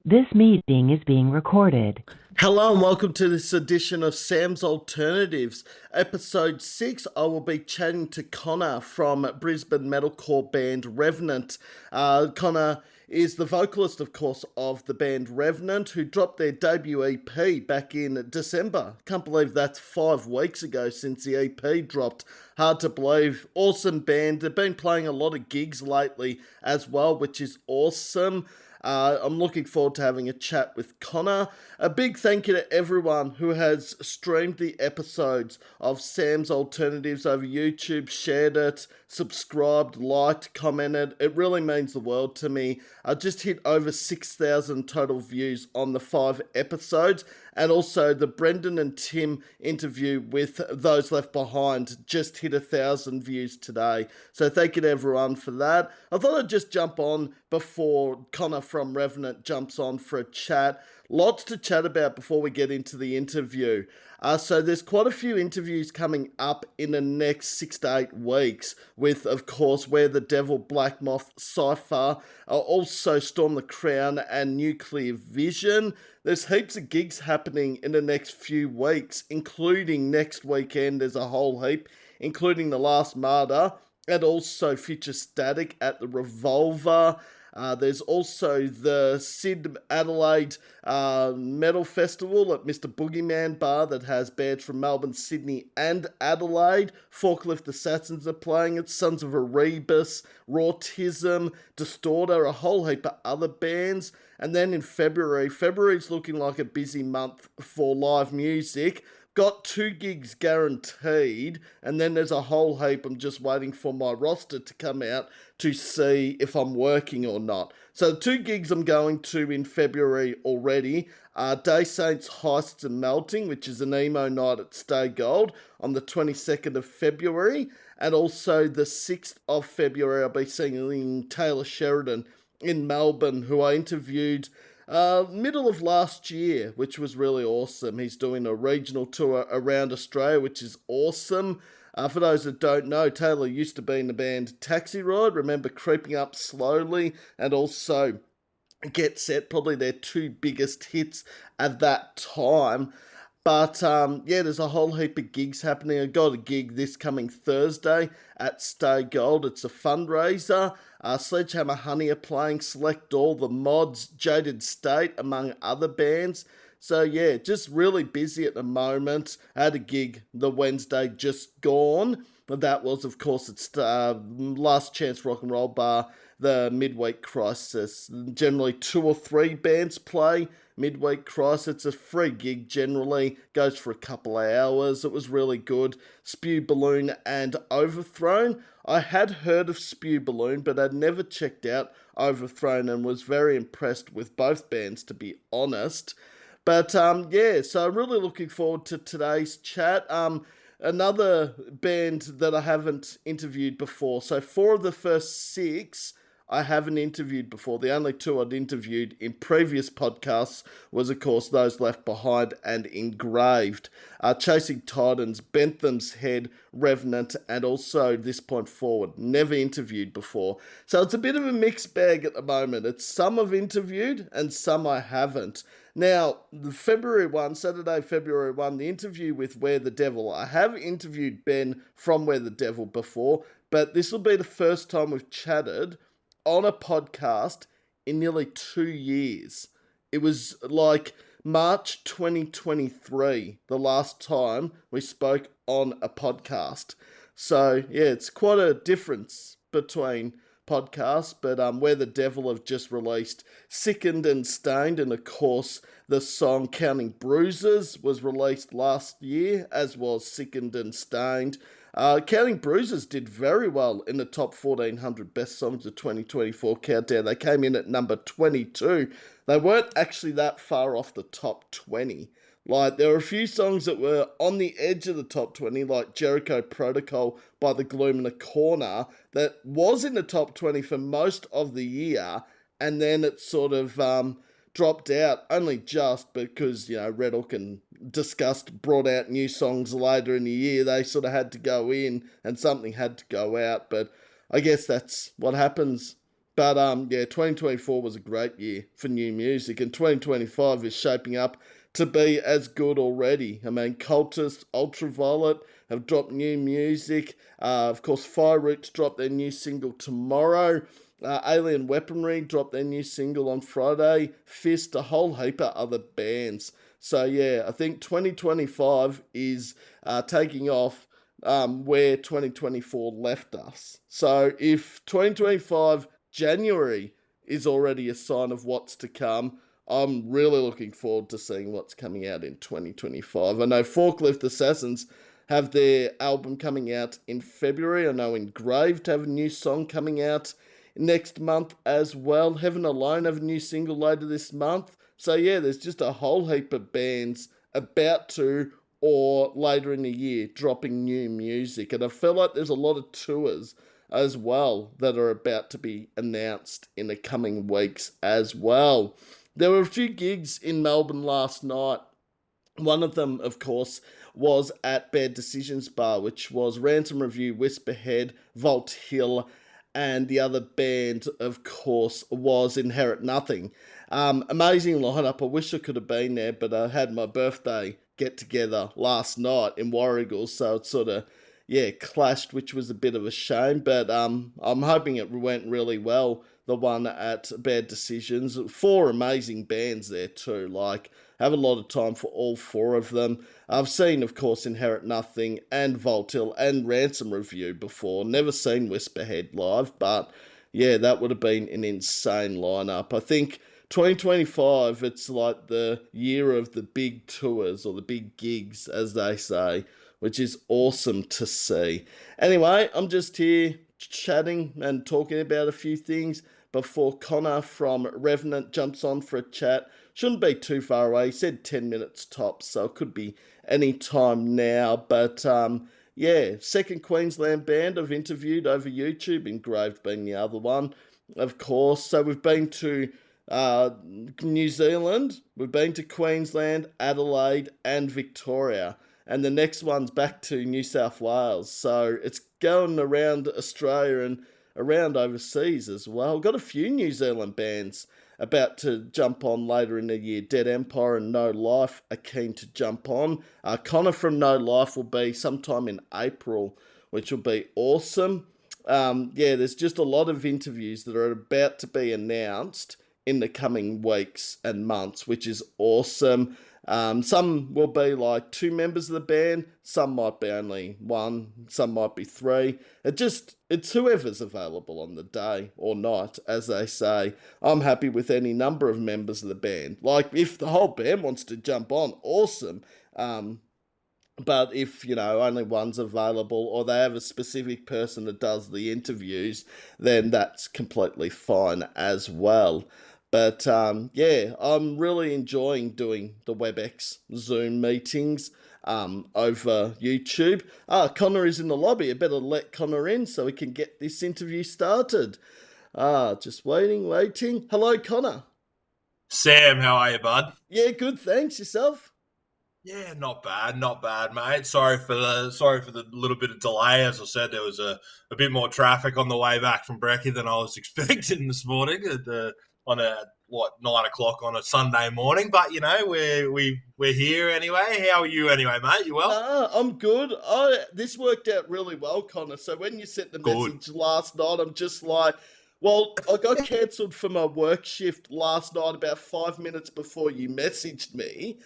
This meeting is being recorded. Hello and welcome to this edition of Sam's Alternatives. Episode 6, I will be chatting to Connor from Brisbane Metalcore band Revenant. Connor is the vocalist, of course, of the band Revenant, who dropped their debut EP back in December. Can't believe that's 5 weeks ago since the EP dropped. Hard to believe. Awesome band. They've been playing a lot of gigs lately as well, which is awesome. I'm looking forward to having a chat with Connor. A big thank you to everyone who has streamed the episodes of Sam's Alternatives over YouTube, shared it, subscribed, liked, commented. It really means the world to me. I just hit over 6,000 total views on the 5 episodes, and also the Brendan and Tim interview with Those Left Behind just hit 1,000 views today. So thank you to everyone for that. I thought I'd just jump on before Connor from Revenant jumps on for a chat. Lots to chat about before we get into the interview. So there's quite a few interviews coming up in the next 6 to 8 weeks with, of course, Where the Devil, Black Moth, Cypher, also Storm the Crown and Nuclear Vision. There's heaps of gigs happening in the next few weeks, including next weekend. There's a whole heap, including The Last Martyr and also Future Static at the Revolver. There's also the Sid Adelaide Metal Festival at Mr. Boogeyman Bar that has bands from Melbourne, Sydney and Adelaide. Forklift Assassins are playing it, Sons of Erebus, Rautism, Distorter, a whole heap of other bands. And then in February's looking like a busy month for live music. Got 2 gigs guaranteed, and then there's a whole heap. I'm just waiting for my roster to come out to see if I'm working or not. So the 2 gigs I'm going to in February already are Day Saints, Heists and Melting, which is an emo night at Stay Gold on the 22nd of February, and also the 6th of February I'll be seeing Taylor Sheridan in Melbourne, who I interviewed middle of last year, which was really awesome. He's doing a regional tour around Australia, which is awesome. For those that don't know, Taylor used to be in the band Taxi Ride, remember Creeping Up Slowly, and also Get Set, probably their 2 biggest hits at that time. But yeah, there's a whole heap of gigs happening. I got a gig this coming Thursday at Stay Gold. It's a fundraiser. Sledgehammer Honey are playing, Select All, The Mods, Jaded State, among other bands. So yeah, just really busy at the moment. I had a gig the Wednesday just gone. That was, of course, it's Last Chance Rock and Roll Bar, the Midweek Crisis. Generally 2 or 3 bands play Midweek Crisis. It's a free gig generally, goes for a couple of hours. It was really good. Spew Balloon and Overthrown. I had heard of Spew Balloon, but I'd never checked out Overthrown and was very impressed with both bands, to be honest. But yeah, so I'm really looking forward to today's chat. Another band that I haven't interviewed before. So 4 of the first 6 I haven't interviewed before. The only 2 I'd interviewed in previous podcasts was, of course, Those Left Behind and Engraved. Chasing Titans, Bentham's Head, Revenant, and also This Point Forward. Never interviewed before. So it's a bit of a mixed bag at the moment. It's some I've interviewed and some I haven't. Now, the Saturday, February 1, the interview with Where the Devil. I have interviewed Ben from Where the Devil before, but this will be the first time we've chatted on a podcast in nearly 2 years. It was like March 2023, the last time we spoke on a podcast. So, yeah, it's quite a difference between podcasts, but Where the Devil have just released Sickened and Stained, and of course the song Counting Bruises was released last year, as was Sickened and Stained. Counting Bruises did very well in the top 1400 best songs of 2024 countdown. They came in at number 22. They weren't actually that far off the top 20. Like, there were a few songs that were on the edge of the top 20, like Jericho Protocol by The Gloom in the Corner, that was in the top 20 for most of the year, and then it sort of dropped out, only just because, Red Hook and Disgust brought out new songs later in the year. They sort of had to go in, and something had to go out, but I guess that's what happens But yeah, 2024 was a great year for new music, and 2025 is shaping up to be as good already. I mean, Cultist, Ultraviolet have dropped new music. Of course, Fire Roots dropped their new single tomorrow. Alien Weaponry dropped their new single on Friday. Fist, a whole heap of other bands. So yeah, I think 2025 is taking off where 2024 left us. So if 2025 January is already a sign of what's to come, I'm really looking forward to seeing what's coming out in 2025. I know Forklift Assassins have their album coming out in February. I know Engraved have a new song coming out next month as well. Heaven Alone have a new single later this month. So yeah, there's just a whole heap of bands about to or later in the year dropping new music. And I feel like there's a lot of tours as well that are about to be announced in the coming weeks as well. There were a few gigs in Melbourne last night. One of them, of course, was at Bad Decisions Bar, which was Ransom Review, Whisperhead, Vault Hill, and the other band, of course, was Inherit Nothing. Amazing lineup. I wish I could have been there, but I had my birthday get together last night in Warragul, so it sort of clashed, which was a bit of a shame. But I'm hoping it went really well. The one at Bad Decisions, 4 amazing bands there too. Like, have a lot of time for all 4 of them. I've seen, of course, Inherit Nothing and Voltil and Ransom Review before. Never seen Whisperhead live, but yeah, that would have been an insane lineup. I think 2025, it's like the year of the big tours or the big gigs, as they say, which is awesome to see. Anyway, I'm just here chatting and talking about a few things before Connor from Revenant jumps on for a chat. Shouldn't be too far away. He said 10 minutes tops, so it could be any time now. But yeah, second Queensland band I've interviewed over YouTube, Engraved being the other one, of course. So we've been to New Zealand, we've been to Queensland, Adelaide, and Victoria. And the next one's back to New South Wales. So it's going around Australia and around overseas as well. Got a few New Zealand bands about to jump on later in the year. Dead Empire and No Life are keen to jump on. Connor from No Life will be sometime in April, which will be awesome. Yeah, there's just a lot of interviews that are about to be announced in the coming weeks and months, which is awesome. Some will be like 2 members of the band, some might be only 1, some might be 3. It's whoever's available on the day or night, as they say. I'm happy with any number of members of the band. Like, if the whole band wants to jump on, awesome. But if, only one's available or they have a specific person that does the interviews, then that's completely fine as well. But yeah, I'm really enjoying doing the WebEx Zoom meetings over YouTube. Connor is in the lobby. I better let Connor in so we can get this interview started. Just waiting. Hello, Connor. Sam, how are you, bud? Yeah, good. Thanks. Yourself? Yeah, not bad, mate. Sorry for the little bit of delay. As I said, there was a bit more traffic on the way back from Brekkie than I was expecting this morning on a 9 o'clock on a Sunday morning. But we're here anyway. How are you anyway, mate? You well? I'm good. This worked out really well, Connor. So when you sent the message last night, I'm just like, well, I got cancelled for my work shift last night about 5 minutes before you messaged me.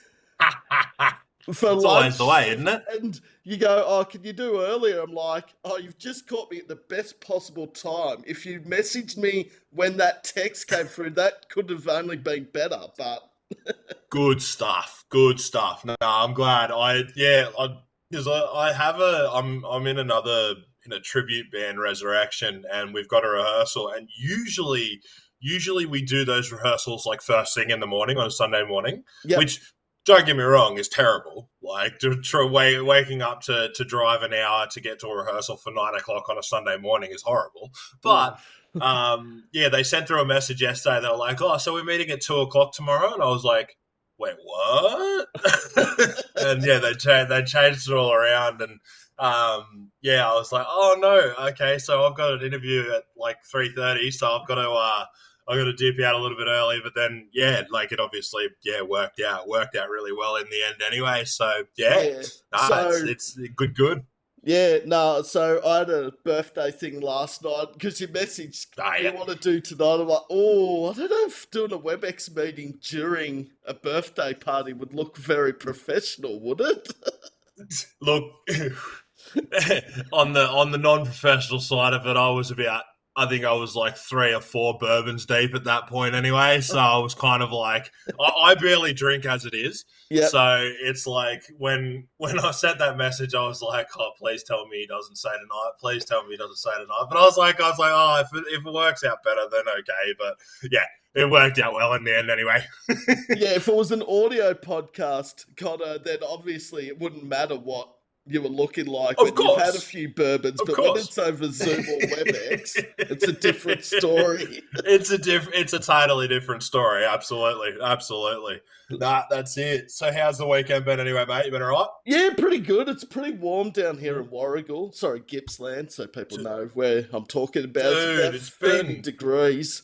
For lunch. Always the way, isn't it? And you go, oh, can you do earlier? I'm like, oh, you've just caught me at the best possible time. If you messaged me when that text came through, that could have only been better, but... Good stuff. No, I'm glad. I'm in a tribute band, Resurrection, and we've got a rehearsal, and usually we do those rehearsals like first thing in the morning on a Sunday morning, which... Don't get me wrong, is terrible. Like, waking up to drive an hour to get to a rehearsal for 9 o'clock on a Sunday morning is horrible. But, they sent through a message yesterday. They were like, oh, so we're meeting at 2 o'clock tomorrow? And I was like, wait, what? And, they changed it all around. And I was like, oh no, okay, so I've got an interview at like 3:30, so I got to dip out a little bit early, but then it obviously worked out really well in the end anyway. So it's good. Yeah, no, so I had a birthday thing last night because you messaged, what do you want to do tonight? I'm like, I don't know if doing a WebEx meeting during a birthday party would look very professional, would it? Look, on the non-professional side of it, I think I was like 3 or 4 bourbons deep at that point anyway. So I was kind of like, I barely drink as it is. Yep. So it's like when I sent that message, I was like, oh, please tell me he doesn't say tonight. Please tell me he doesn't say tonight. But I was like, oh, if it works out better, then okay. But yeah, it worked out well in the end anyway. Yeah, if it was an audio podcast, Connor, then obviously it wouldn't matter what you were looking like when you've had a few bourbons, but when it's over Zoom or WebEx, it's a different story. It's a totally different story. Absolutely. Nah, that's it. So how's the weekend been anyway, mate? You been all right? Yeah, pretty good. It's pretty warm down here in Warragul. Sorry, Gippsland, so people know where I'm talking about. Dude, it's about 30 degrees.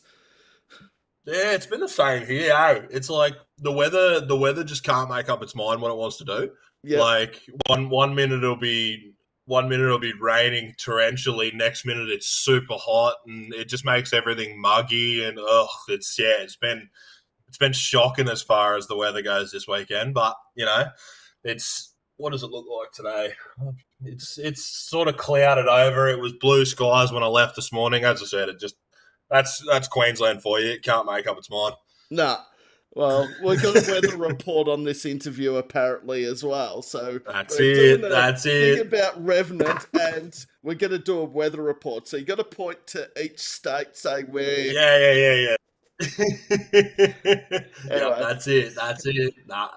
Yeah, it's been the same here. Eh? It's like the weather just can't make up its mind what it wants to do. Yep. Like one minute it'll be raining torrentially, next minute it's super hot, and it just makes everything muggy, and it's been shocking as far as the weather goes this weekend. But it's, what does it look like today? It's sort of clouded over. It was blue skies when I left this morning. As I said, that's Queensland for you. It can't make up its mind. Nah. Well, we've got a weather report on this interview apparently as well. So that's it. Think about Revenant, and we're going to do a weather report. So you got to point to each state, say where. Yeah. Anyway. Yep, that's it. Nah.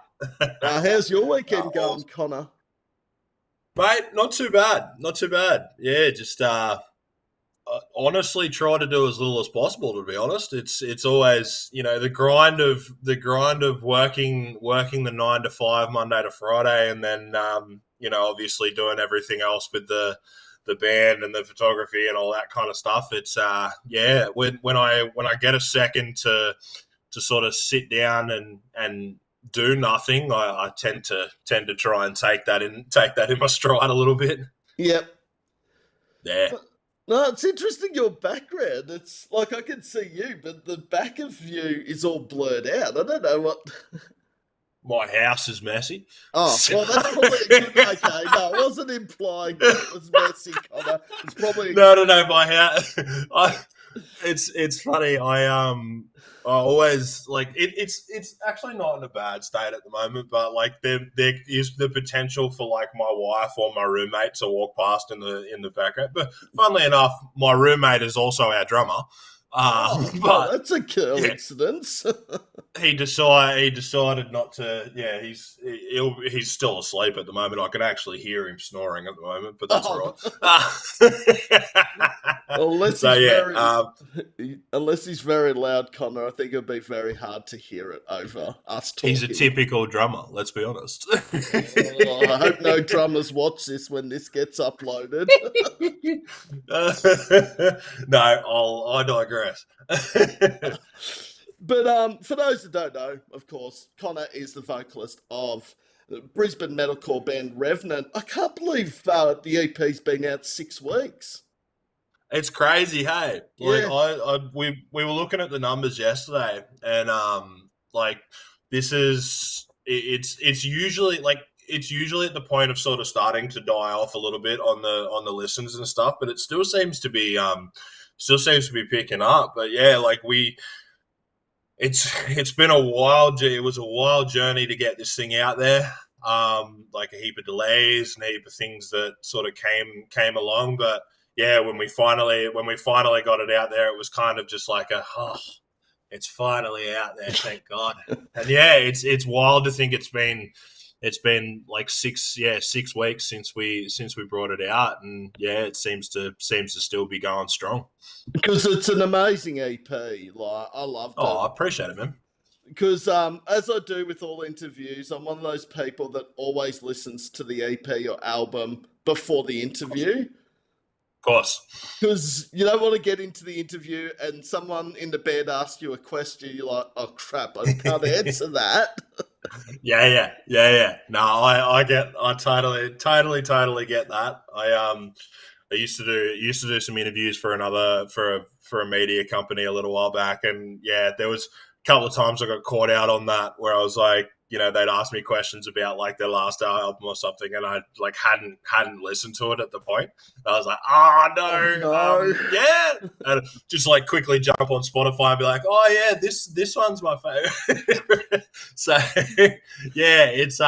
How's your weekend going, Connor? Mate, not too bad. Yeah, just honestly try to do as little as possible, to be honest. It's always, the grind of working the 9 to 5 Monday to Friday, and then obviously doing everything else with the band and the photography and all that kind of stuff. It's when I get a second to sort of sit down and do nothing, I tend to try and take that in my stride a little bit. Yep. Yeah. No, it's interesting, your background. It's like I can see you, but the back of you is all blurred out. I don't know what... My house is messy. Oh, well, that's probably a good... Okay, no, I wasn't implying that it was messy, Connor. It's probably... No, my house... It's funny, I always, like, it's actually not in a bad state at the moment, but, like, there is the potential for, like, my wife or my roommate to walk past in the background. But funnily enough, my roommate is also our drummer. But that's a coincidence. He decided not to. Yeah, he's still asleep at the moment. I can actually hear him snoring at the moment, but that's all right. Unless he's very loud, Connor, I think it'd be very hard to hear it over us talking. He's a typical drummer, let's be honest. I hope no drummers watch this when this gets uploaded. No, I digress. But for those that don't know, of course, Connor is the vocalist of the Brisbane Metalcore band Revenant. I can't believe the EP's been out 6 weeks. It's crazy, hey. Yeah. Like we were looking at the numbers yesterday, and it's usually at the point of sort of starting to die off a little bit on the listens and stuff, but it still seems to be picking up. But yeah, like it's been a wild. It was a wild journey to get this thing out there. Like a heap of delays and a heap of things that sort of came along. But yeah, when we finally got it out there, it was kind of just like it's finally out there, thank God. And yeah, it's wild to think it's been like 6 weeks since we brought it out, and yeah, it seems to still be going strong. Because it's an amazing EP. Like, I love it. Oh, I appreciate it, man. because as I do with all interviews, I'm one of those people that always listens to the EP or album before the interview. Of course. Because you don't want to get into the interview and someone in the band asks you a question, you're like, oh crap, I can't answer that. Yeah. No, I totally get that. I used to do some interviews for a media company a little while back, and yeah, there was a couple of times I got caught out on that where I was like, they'd ask me questions about like their last album or something, and I like hadn't listened to it at the point. I was like, no, yeah, and just like quickly jump on Spotify and be like, oh yeah, this one's my favorite. So yeah, it's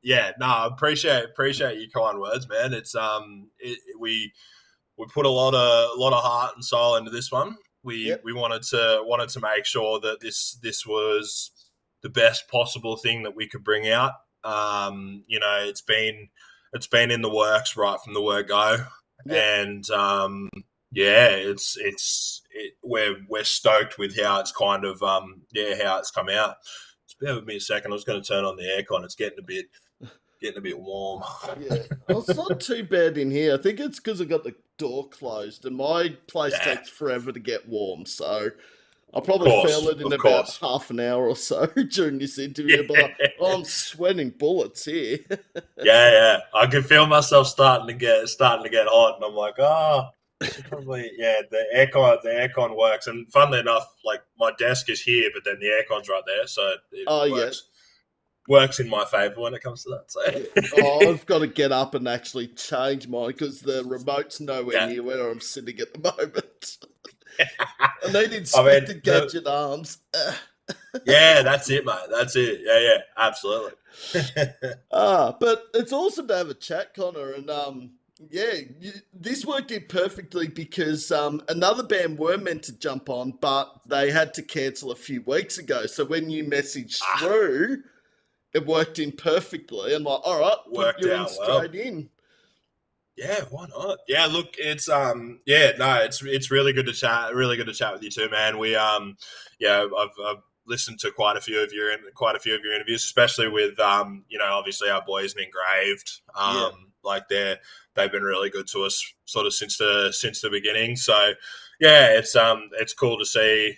yeah, no, I appreciate your kind words, man. It's we put a lot of heart and soul into this one. We wanted to make sure that this was the best possible thing that we could bring out. It's been in the works right from the word go, and we're stoked with how it's kind of how it's come out. Just bear with me a second. I was going to turn on the aircon. It's getting a bit warm. Yeah, well, it's not too bad in here. I think it's because I got the door closed, and my place takes forever to get warm, so I'll probably feel it in about half an hour or so during this interview. But I'm sweating bullets here. Yeah, I can feel myself starting to get hot, and I'm like, probably the aircon works. And funnily enough, like my desk is here, but then the aircon's right there, so it works in my favour when it comes to that. So I've got to get up and actually change mine because the remote's nowhere near where I'm sitting at the moment. I need inspector gadget arms. Yeah, that's it, mate. That's it. Yeah, absolutely. But it's awesome to have a chat, Connor, and this worked out perfectly because another band were meant to jump on, but they had to cancel a few weeks ago. So when you messaged through, it worked in perfectly. I'm like, all right, put you in straight in. Yeah, why not? Yeah, look, it's it's really good to chat. Really good to chat with you too, man. We I've listened to quite a few of your interviews, especially with obviously our boys in Engraved. Like they've been really good to us sort of since the beginning. So yeah, it's cool to see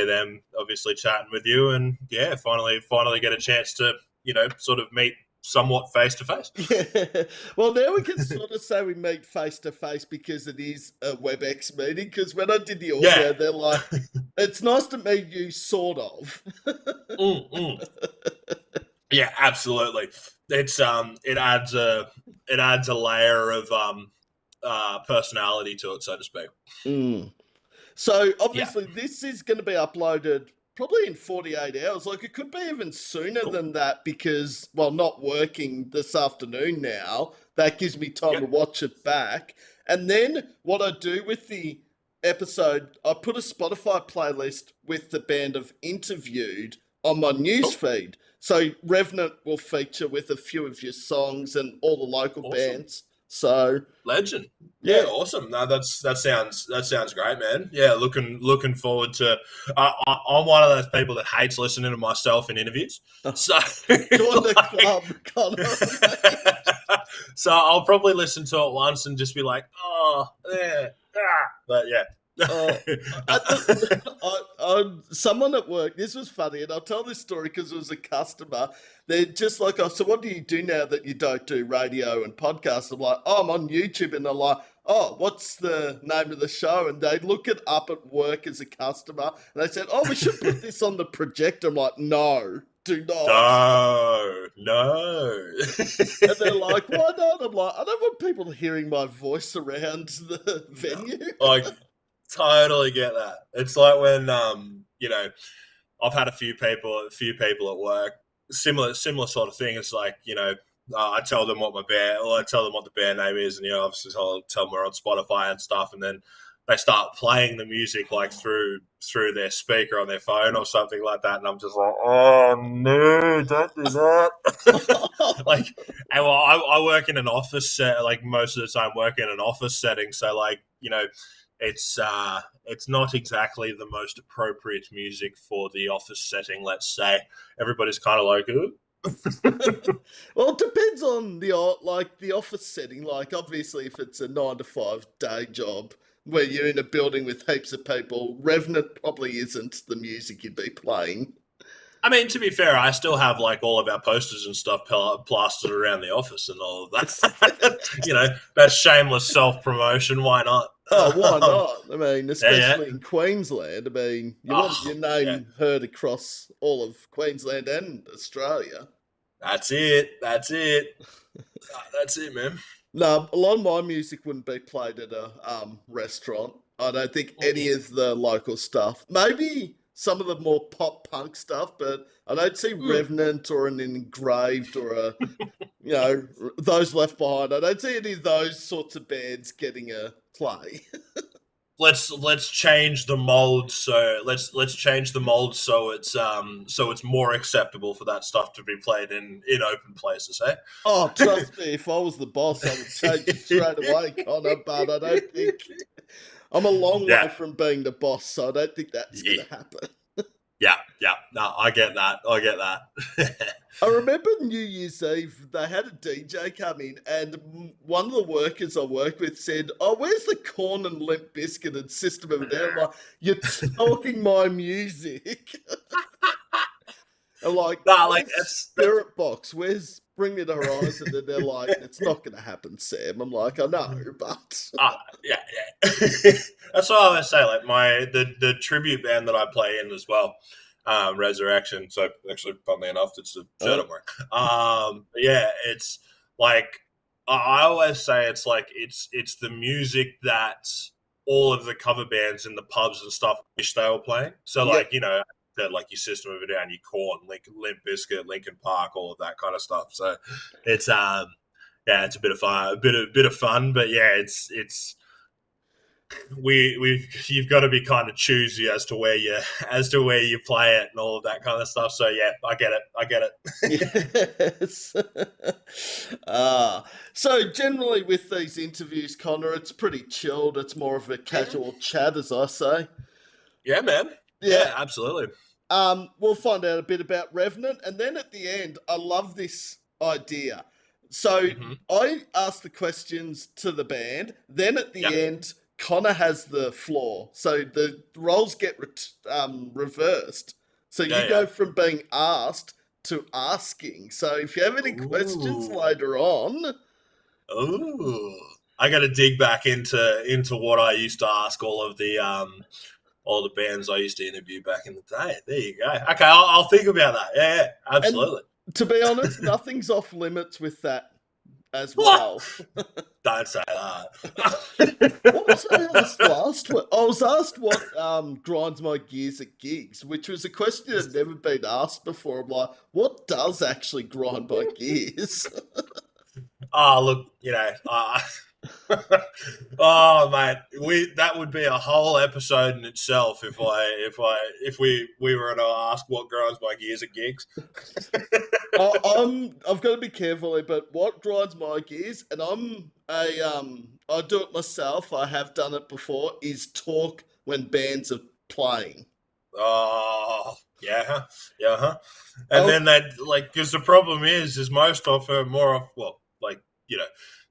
them obviously chatting with you, and yeah, finally get a chance to sort of meet somewhat face to face. Yeah. Well, now we can sort of say we meet face to face because it is a WebEx meeting. Because when I did the audio, they're like, "It's nice to meet you," sort of. Yeah, absolutely. It's it adds a layer of personality to it, so to speak. So obviously, this is going to be uploaded probably in 48 hours. Like, it could be even sooner than that because, well, not working this afternoon now, that gives me time to watch it back. And then what I do with the episode, I put a Spotify playlist with the band I've interviewed on my newsfeed. So Revenant will feature with a few of your songs and all the local bands. So legend. Yeah, awesome. No, that sounds great, man. Yeah, looking forward to. I'm one of those people that hates listening to myself in interviews. So join the club, Connor. So I'll probably listen to it once and just be like, but yeah. Someone at work, this was funny, and I'll tell this story because it was a customer. They're just like, so what do you do now that you don't do radio and podcasts? I'm like, I'm on YouTube, and they're like, what's the name of the show? And they look it up at work as a customer, and they said, we should put this on the projector. I'm like, no, do not. No. And they're like, why not? I'm like, I don't want people hearing my voice around the venue. Like, totally get that. It's like when I've had a few people at work, similar sort of thing. It's like, I tell them what the band name is, and obviously I'll tell them we're on Spotify and stuff, and then they start playing the music like through their speaker on their phone or something like that, and I'm just like, oh no, don't do that. Like, I work in an office set, like most of the time work in an office setting, so like it's not exactly the most appropriate music for the office setting. Let's say everybody's kind of like, ooh. Well, it depends on the office setting. Like, obviously, if it's a 9 to 5 day job where you're in a building with heaps of people, Revenant probably isn't the music you'd be playing. I mean, to be fair, I still have like all of our posters and stuff plastered around the office and all of that. That's shameless self promotion. Why not? Oh, why not? I mean, especially yeah. in Queensland. I mean, you want your name heard across all of Queensland and Australia. That's it. That's it, man. No, a lot of my music wouldn't be played at a restaurant. I don't think any of the local stuff. Maybe some of the more pop punk stuff, but I don't see Revenant or an Engraved or those Left Behind. I don't see any of those sorts of bands getting a play. Let's change the mold. So let's change the mold so it's more acceptable for that stuff to be played in open places. Eh? Oh, trust me, if I was the boss, I would change it straight away, Connor. But I don't think I'm a long way from being the boss, so I don't think that's going to happen. Yeah. No, I get that. I remember New Year's Eve, they had a DJ come in, and one of the workers I worked with said, "Oh, where's the Corn and Limp Biscuit and System of a Down?" I'm like, "You're talking my music." And that's Spirit Box, where's Bring Me the Horizon? And they're like, "It's not going to happen, Sam." I'm like, "I know, but..." Yeah. That's what I always say, like the tribute band that I play in as well, Resurrection. So actually, funnily enough, it's the shirt I'm wearing. It's like I always say, it's like it's the music that all of the cover bands in the pubs and stuff wish they were playing. So like like your System of a Down, your Korn, Limp Bizkit, Linkin Park, all of that kind of stuff. So it's it's a bit of fun, a bit of fun, but it's you've got to be kind of choosy as to where you play it and all of that kind of stuff. So yeah, I get it. Yes. So generally with these interviews, Connor, it's pretty chilled. It's more of a casual chat, as I say. Yeah, man. Yeah, absolutely. We'll find out a bit about Revenant, and then at the end, I love this idea. So I ask the questions to the band, then at the end, Connor has the floor. So the roles get reversed. So you go from being asked to asking. So if you have any questions later on... I got to dig back into what I used to ask all the bands I used to interview back in the day. There you go. Okay, I'll think about that. Yeah, absolutely. And to be honest, nothing's off limits with that as well. Don't say that. What was I asked last week? I was asked what grinds my gears at gigs, which was a question that had never been asked before. I'm like, what does actually grind my gears? Oh, look, oh mate, that would be a whole episode in itself if we were to ask what grinds my gears at gigs. I've got to be careful, but what grinds my gears, and I do it myself. I have done it before. Is talk when bands are playing. Oh. Yeah. And then because the problem is most often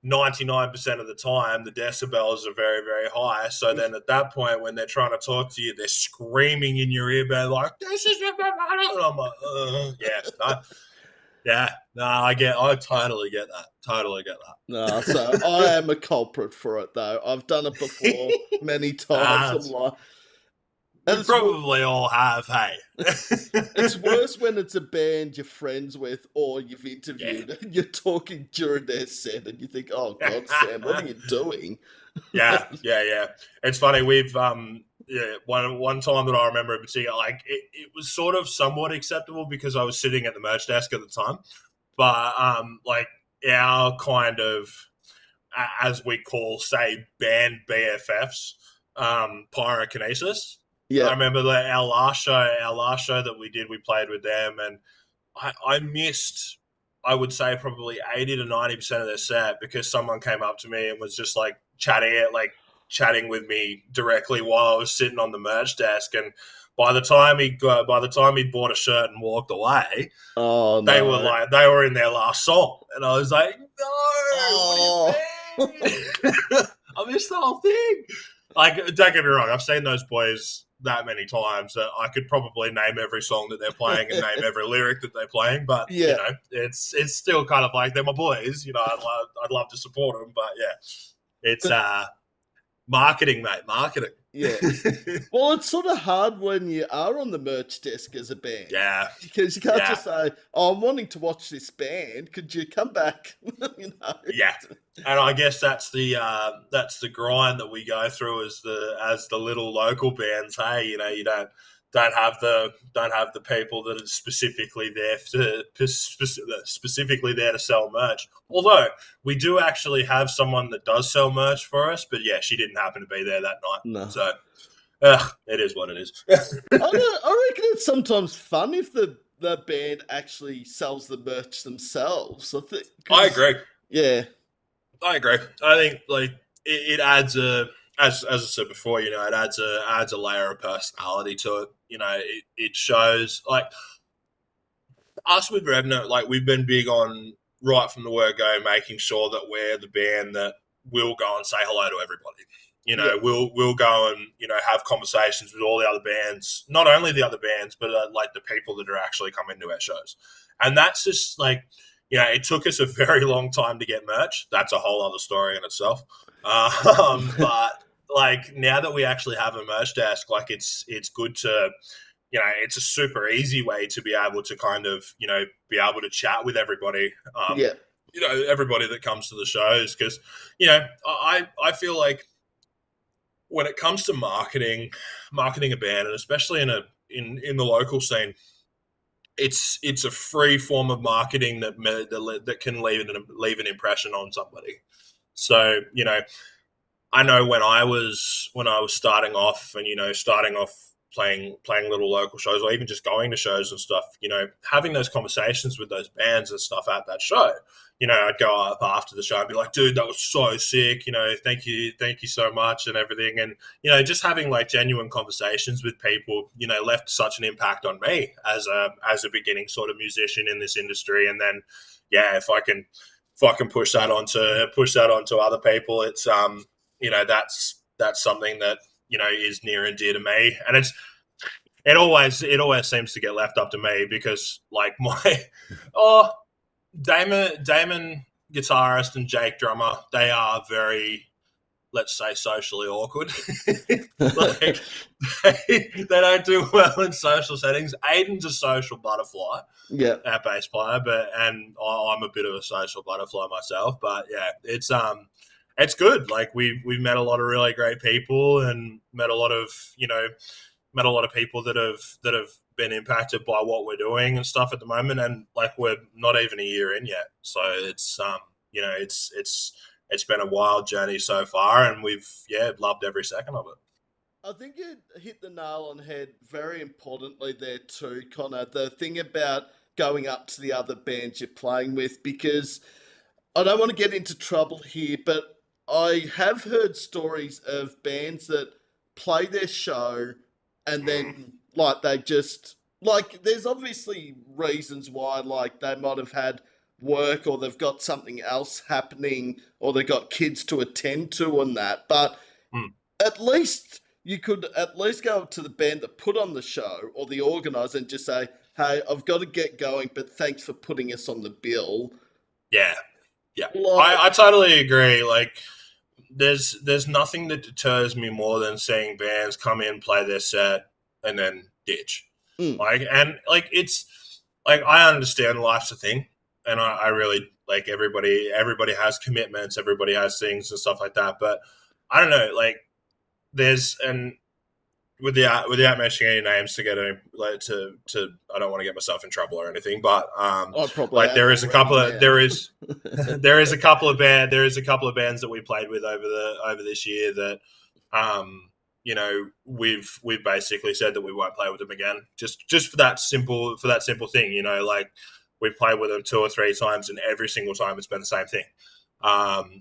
99% of the time, the decibels are very, very high. So then at that point, when they're trying to talk to you, they're screaming in your earbud like, "This is..." And I'm like, I totally get that. No, so I am a culprit for it, though. I've done it before many times. I'm like... We probably all have, hey. It's worse when it's a band you're friends with or you've interviewed and you're talking during their set and you think, "Oh God, Sam, what are you doing?" Yeah. It's funny, we've one time that I remember in particular, like it was sort of somewhat acceptable because I was sitting at the merch desk at the time. But our kind of, as we call, say, band BFFs, Pyrokinesis. Yeah, I remember our last show that we did, we played with them, and I missed, I would say, probably 80 to 90% of their set because someone came up to me and was just like chatting it, like chatting with me directly while I was sitting on the merch desk, and by the time he'd bought a shirt and walked away, Oh they no! they were in their last song, and I was like, no, Oh. what do you mean? I missed the whole thing. Like, don't get me wrong, I've seen those boys that many times that I could probably name every song that they're playing and name every lyric that they're playing, but Yeah. you know, it's still kind of like they're my boys. You know, I'd love to support them, but yeah, it's marketing, mate, marketing. Yeah. Well, it's sort of hard when you are on the merch desk as a band. Yeah. Because you can't just say, oh, I'm wanting to watch this band. Could you come back? You know? Yeah. And I guess that's the grind that we go through as the little local bands. Hey, you know, you don't have the people that are specifically there to sell merch. Although we do actually have someone that does sell merch for us, but yeah, she didn't happen to be there that night. No. So it is what it is. I reckon it's sometimes fun if the band actually sells the merch themselves. I agree. Yeah. I agree. I think like it adds as I said before, you know, it adds a layer of personality to it. You know, it shows like us with Revenant, like we've been big on right from the word go, making sure that we're the band that will go and say hello to everybody. You know, we'll go and, you know, have conversations with all the other bands, not only the other bands, but like the people that are actually coming to our shows. And that's just like, you know, it took us a very long time to get merch. That's a whole other story in itself. But like now that we actually have a merch desk, like it's good to, you know, it's a super easy way to be able to kind of, you know, be able to chat with everybody. You know, everybody that comes to the shows, because, you know, I feel like when it comes to marketing a band, and especially in the local scene, it's a free form of marketing that can leave an impression on somebody. So, you know, I know when I was starting off and, you know, playing little local shows, or even just going to shows and stuff, you know, having those conversations with those bands and stuff at that show, you know, I'd go up after the show and be like, dude, that was so sick, you know, thank you so much and everything. And, you know, just having like genuine conversations with people, you know, left such an impact on me as a beginning sort of musician in this industry. And then, yeah, if I can push that onto other people, it's you know, that's something that, you know, is near and dear to me. And it always seems to get left up to me, because like Damon guitarist and Jake drummer, they are very, let's say, socially awkward. Like they don't do well in social settings. Aiden's a social butterfly, our bass player, and I'm a bit of a social butterfly myself. But yeah, it's good. Like we've met a lot of really great people, and met a lot of people that have been impacted by what we're doing and stuff at the moment. And like we're not even a year in yet, so it's you know, it's been a wild journey so far, and we've loved every second of it. I think you hit the nail on the head very importantly there too, Connor. The thing about going up to the other bands you're playing with, because I don't want to get into trouble here, but I have heard stories of bands that play their show and then like they just like there's obviously reasons why, like they might have had work or they've got something else happening or they've got kids to attend to and that, but at least you could at least go up to the band that put on the show or the organizer and just say, hey, I've got to get going, but thanks for putting us on the bill. Yeah. I totally agree. Like there's nothing that deters me more than seeing bands come in, play their set, and then ditch. Like, and like it's like I understand life's a thing, and I really like everybody has commitments, everybody has things and stuff like that. But I don't know, like there's and without mentioning any names to get like to I don't want to get myself in trouble or anything, but like there is a couple of bands that we played with over this year that you know, we've basically said that we won't play with them again, just for that simple thing, you know, like we've played with them 2 or 3 times and every single time it's been the same thing.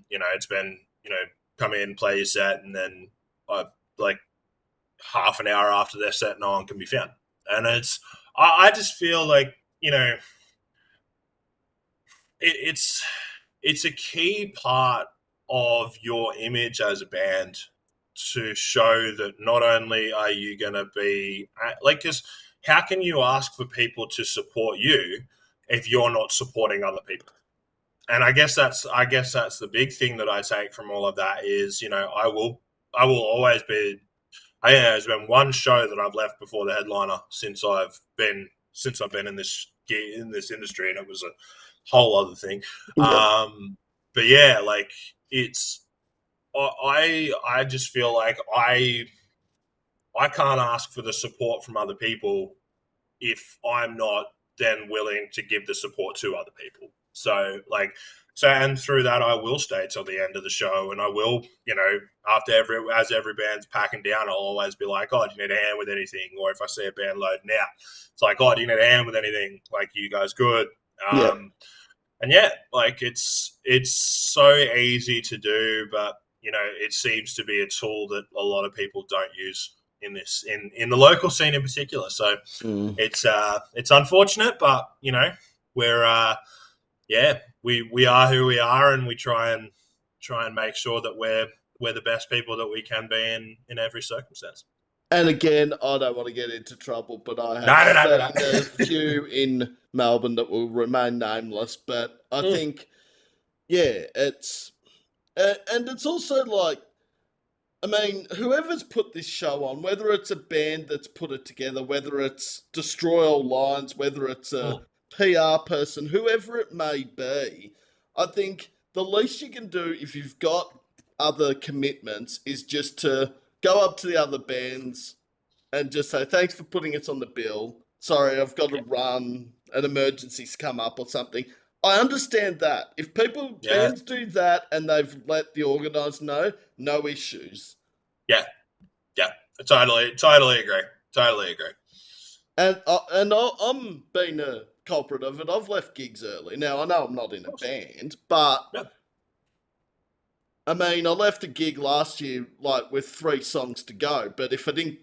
You know, it's been, you know, come in, play your set, and then like half an hour after their set, no one can be found. And I just feel like, it's a key part of your image as a band to show that not only are you going to be because how can you ask for people to support you if you're not supporting other people? And I guess that's the big thing that I take from all of that is, I will always be. I think there's been one show that I've left before the headliner since I've been in this industry, and it was a whole other thing. Yep. But yeah, like I just feel like I can't ask for the support from other people if I'm not then willing to give the support to other people. So and through that, I will stay till the end of the show, and I will, as every band's packing down, I'll always be like, "Oh, do you need a hand with anything?" Or if I see a band loading out, it's like, "Oh, do you need a hand with anything? Like, you guys good?" And yeah, like it's so easy to do, but it seems to be a tool that a lot of people don't use in the local scene in particular. So it's unfortunate, but we're we are who we are, and we try and make sure that we're the best people that we can be in every circumstance. And again, I don't want to get into trouble, but I have seen a few in Melbourne that will remain nameless. But I think, it's and it's also like, I mean, whoever's put this show on, whether it's a band that's put it together, whether it's Destroy All Lines, whether it's a PR person, whoever it may be, I think the least you can do if you've got other commitments is just to go up to the other bands and just say, thanks for putting us on the bill. Sorry, I've got to run. An emergency's come up or something. I understand that. If bands do that and they've let the organiser know, no issues. Yeah. Totally agree. And I'm being a culprit of it. I've left gigs early. Now, I know I'm not in a band, but I mean, I left a gig last year with 3 songs to go. But if I didn't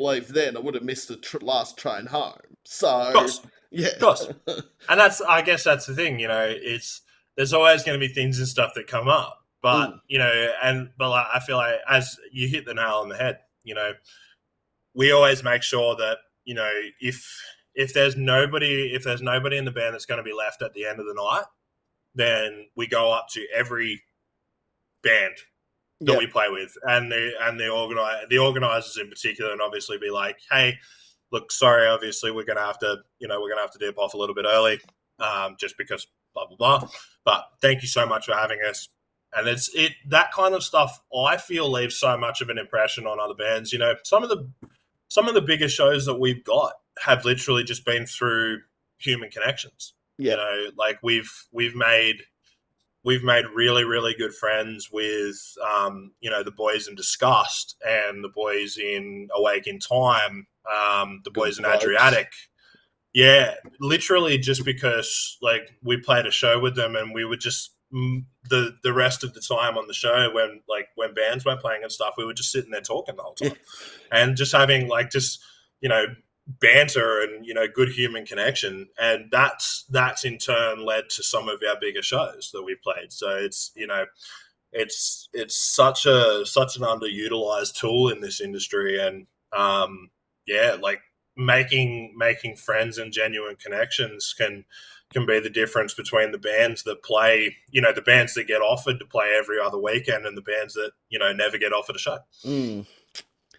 leave then, I would have missed the last train home. So, of course. And I guess that's the thing. There's always going to be things and stuff that come up. But I feel like, as you hit the nail on the head, we always make sure that if there's nobody in the band that's going to be left at the end of the night, then we go up to every band that we play with, and the organisers in particular, and obviously be like, hey, look, sorry, obviously we're gonna have to dip off a little bit early, just because blah blah blah. But thank you so much for having us. And that kind of stuff, I feel, leaves so much of an impression on other bands. Some of the biggest shows that we've got have literally just been through human connections. We've made really, really good friends with the boys in Disgust and the boys in Awake in Time, the boys in Adriatic. Yeah, literally just because we played a show with them, and we would just the rest of the time on the show when bands weren't playing and stuff, we were just sitting there talking the whole time and just having banter and good human connection, and that's in turn led to some of our bigger shows that we've played. So it's such an underutilized tool in this industry, and making friends and genuine connections can be the difference between the bands that play, the bands that get offered to play every other weekend and the bands that, never get offered a show.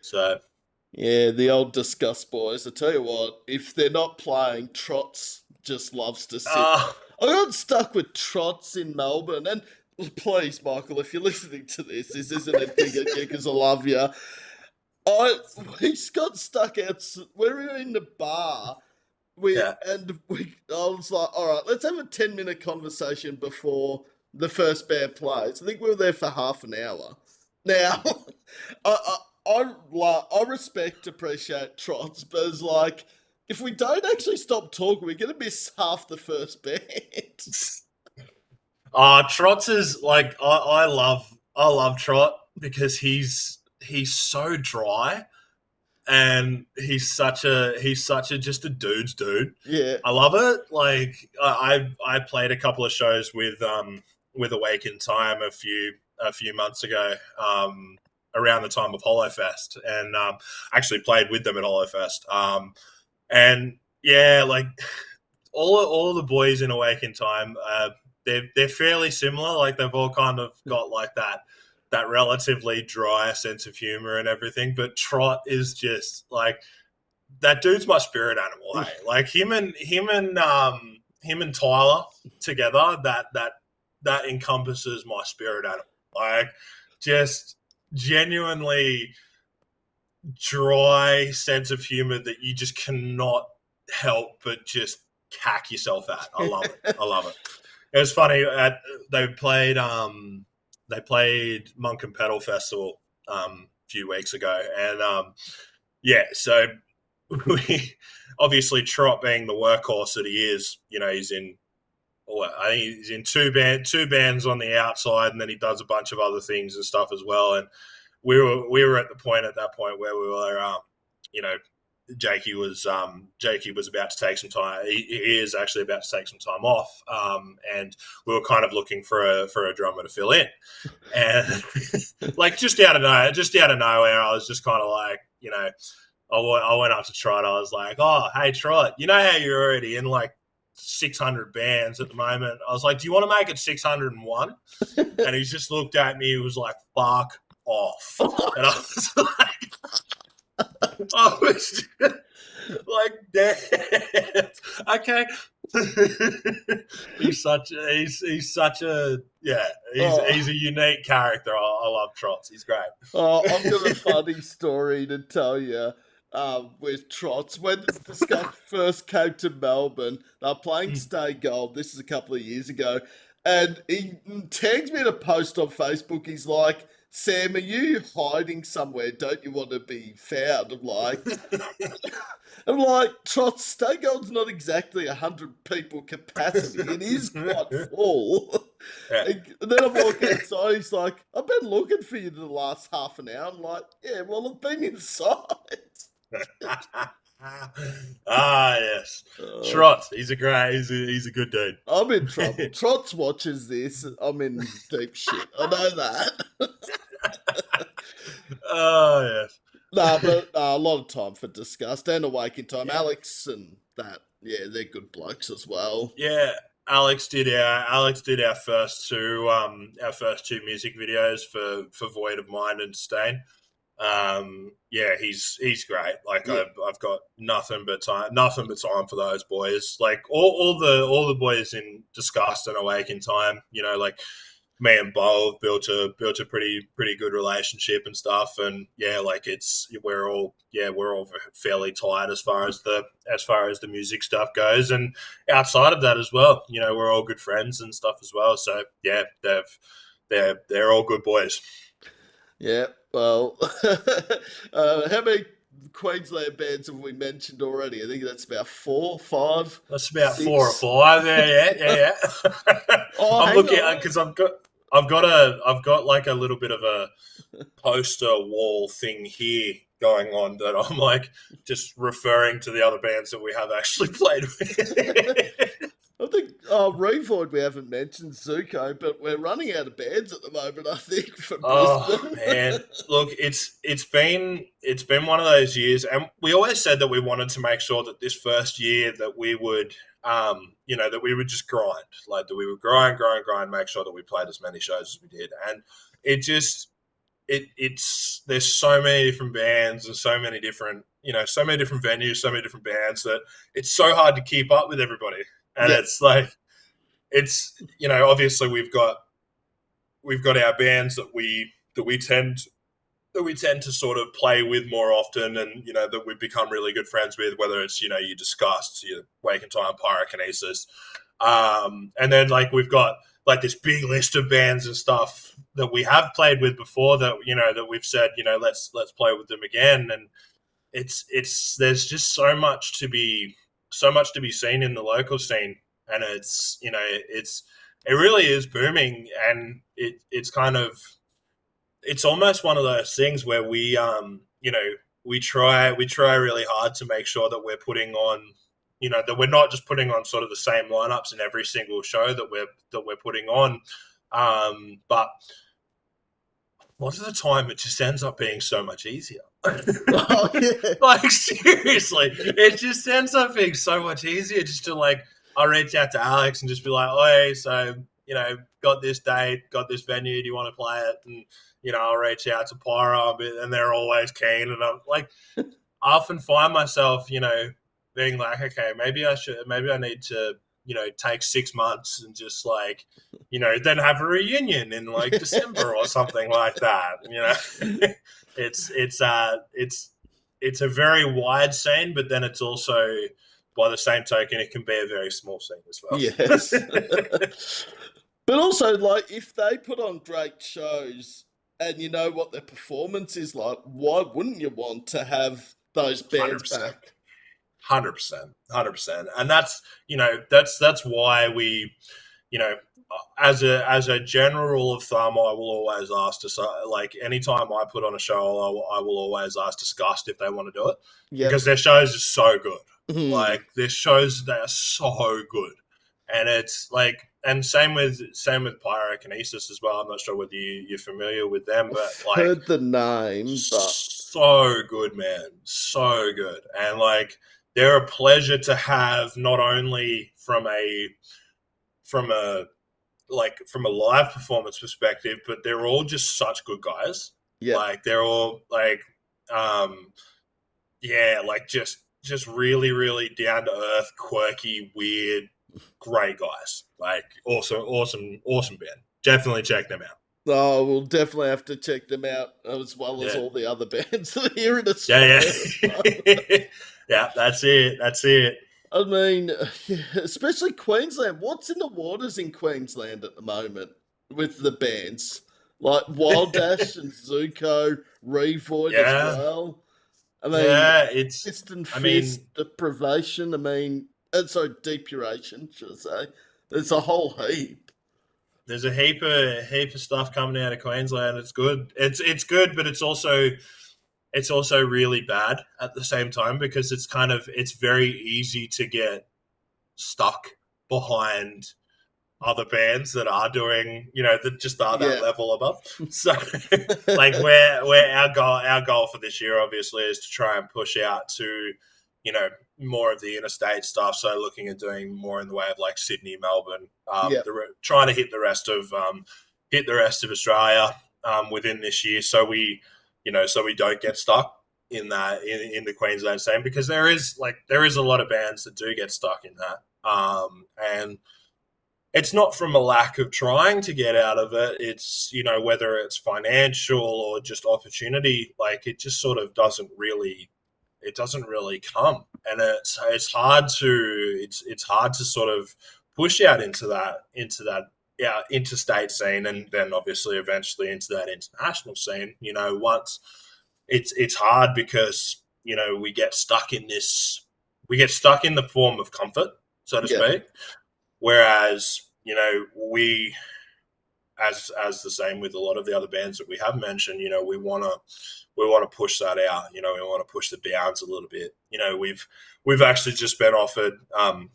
So, yeah, the old Disgust boys. I tell you what, if they're not playing, Trots just loves to sit. I got stuck with Trots in Melbourne, and please, Michael, if you're listening to this isn't a dig at you because I love you. We got stuck out. We were in the bar. I was like, all right, let's have a 10-minute conversation before the first band plays. I think we were there for half an hour. Now, I appreciate Trots, but it's like, if we don't actually stop talking, we're going to miss half the first band. Trots is I love I love Trot because he's so dry, and he's such a just a dude's dude. Yeah. I love it. Like I played a couple of shows with Awake in Time a few months ago, around the time of Hollowfest, and actually played with them at Hollowfest. And yeah, like all the boys in Awake in Time, they're fairly similar. Like they've all kind of got like that relatively dry sense of humor and everything. But Trot is just like that dude's my spirit animal. Hey, like him and Tyler together, that encompasses my spirit animal. Like just genuinely dry sense of humor that you just cannot help but just cack yourself at. I love it. I love it. It was funny. They played Monk and Pedal Festival a few weeks ago, and yeah, so we obviously Trot being the workhorse that he is, he's in. Well, I think he's in two bands on the outside, and then he does a bunch of other things and stuff as well. And we were at that point where we were, you know, Jakey was about to take some time. He is actually about to take some time off, and we were kind of looking for a drummer to fill in, and like just out of nowhere, I was just kind of like, I went up to Trot. I was like, "Oh, hey Trot, you know how you're already in like 600 bands at the moment?" I was like, "Do you want to make it 601?" And he just looked at me. He was like, "Fuck off," and I was like, "I was just like, damn, okay." he's such a he's a unique character. I love Trots. He's great. I've got a funny story to tell you. With Trots, when this guy first came to Melbourne, they were playing Stay Gold. This is a couple of years ago, and he tags me in a post on Facebook. He's like, "Sam, are you hiding somewhere? Don't you want to be found?" I'm like, Trots, Stay Gold's not exactly 100 people capacity. It is quite full. Yeah. And then I walk outside. He's like, "I've been looking for you the last half an hour." I'm like, "Yeah, well, I've been inside." Yes, Trot. He's a good dude. I'm in trouble. Trots watches this. I'm in deep shit. I know that. Oh yes. Nah, but a lot of time for Disgust and Awake in Time. Yeah. Alex and that, yeah, they're good blokes as well. Yeah, Alex did our first two music videos for Void of Mind and Stain. Yeah, he's great. Like yeah. I've got nothing but time for those boys. Like all the boys in Disgust and Awake in Time. Like me and Bo have built a pretty good relationship and stuff. And yeah, like we're all fairly tight as far as the music stuff goes. And outside of that as well, we're all good friends and stuff as well. So yeah, they're all good boys. Yeah, well, how many Queensland bands have we mentioned already? I think that's about 4, 5. That's about 6. 4 or 5. Yeah. I'm looking because I've got like a little bit of a poster wall thing here going on that I'm like just referring to the other bands that we have actually played with. I think Revoid we haven't mentioned, Zuko, but we're running out of bands at the moment, I think, for Brisbane. Oh man. Look, it's been one of those years, and we always said that we wanted to make sure that this first year that we would that we would just grind. Like that we would grind, make sure that we played as many shows as we did. And it just it's there's so many different bands and so many different venues, so many different bands that it's so hard to keep up with everybody. And yeah. It's like, obviously we've got our bands that we tend to sort of play with more often, and that we've become really good friends with, whether it's you Disgust, Wake in Time, Pyrokinesis, and then like we've got like this big list of bands and stuff that we have played with before that that we've said let's play with them again, and it's there's just so much to be seen in the local scene, and it really is booming, and it's kind of it's almost one of those things where we we try really hard to make sure that we're putting on, that we're not just putting on sort of the same lineups in every single show that we're putting on, but most of the time it just ends up being so much easier. Oh, yeah. Like, seriously, it just ends up being so much easier just to, like, I reach out to Alex and just be like, oh, hey, so, got this date, got this venue, do you want to play it? And, I'll reach out to Pyro, and they're always keen. And I'm like, I often find myself, being like, okay, maybe I need to, take 6 months and just, like, then have a reunion in, like, December or something like that. It's a very wide scene, but then it's also, by the same token, it can be a very small scene as well. Yes. But also, like, if they put on great shows and you know what their performance is like, why wouldn't you want to have those bands 100%. back? 100%, and that's why we, as a general rule of thumb, I will always ask to, like, anytime I put on a show, I will always ask Disgust if they want to do it, because their shows are so good. Like, their shows, they are so good, and it's like, and same with Pyrokinesis as well. I'm not sure whether you're familiar with them, but, like, heard the name, but so good, man, so good, and, like, they're a pleasure to have, not only from a live performance perspective, but they're all just such good guys. yeah, Like, they're all, like, like, just really, really down to earth, quirky, weird, great guys. Like, awesome band. Definitely check them out. oh, we'll definitely have to check them out, as well as all the other bands that are here in Yeah, Australia. yeah. Yeah, that's it. I mean, especially Queensland. What's in the waters in Queensland at the moment with the bands? Like Wild Dash and Zuko, Revoid as Yeah. well. I mean, Yeah, Piston Fist, Deprivation. I mean, sorry, Depuration, should I say. There's a whole heap. there's a heap of stuff coming out of Queensland. It's good. It's good, but it's also really bad at the same time, because it's very easy to get stuck behind other bands that are doing, that just are that level above. So, like, where our goal for this year obviously is to try and push out to, more of the interstate stuff. So, looking at doing more in the way of, like, Sydney, Melbourne, trying to hit the rest of Australia within this year, so we don't get stuck in that in the Queensland scene, because there is a lot of bands that do get stuck in that, and it's not from a lack of trying to get out of it. It's, whether it's financial or just opportunity, like, it just sort of doesn't really come, and it's hard to sort of push out into that interstate scene, and then obviously eventually into that international scene. Once it's hard, because we get stuck in the form of comfort, so to speak. Whereas, we, as the same with a lot of the other bands that we have mentioned, we want to push that out. We want to push the bounds a little bit. We've actually just been offered. I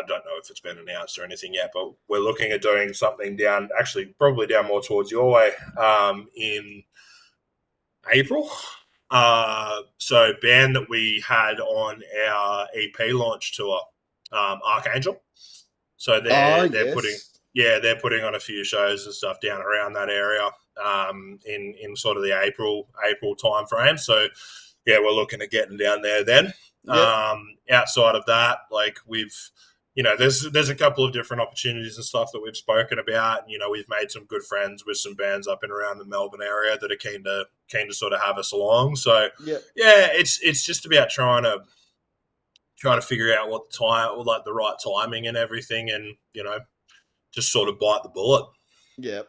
don't know if it's been announced or anything yet, but we're looking at doing something probably down more towards your way, in April. So, band that we had on our EP launch tour, Archangel. So they're putting on a few shows and stuff down around that area, in sort of the April time frame. So, yeah, we're looking at getting down there then. Outside of that, like, there's a couple of different opportunities and stuff that we've spoken about. We've made some good friends with some bands up and around the Melbourne area that are keen to sort of have us along. So, it's just about trying to figure out what the right timing and everything, and just sort of bite the bullet. Yeah.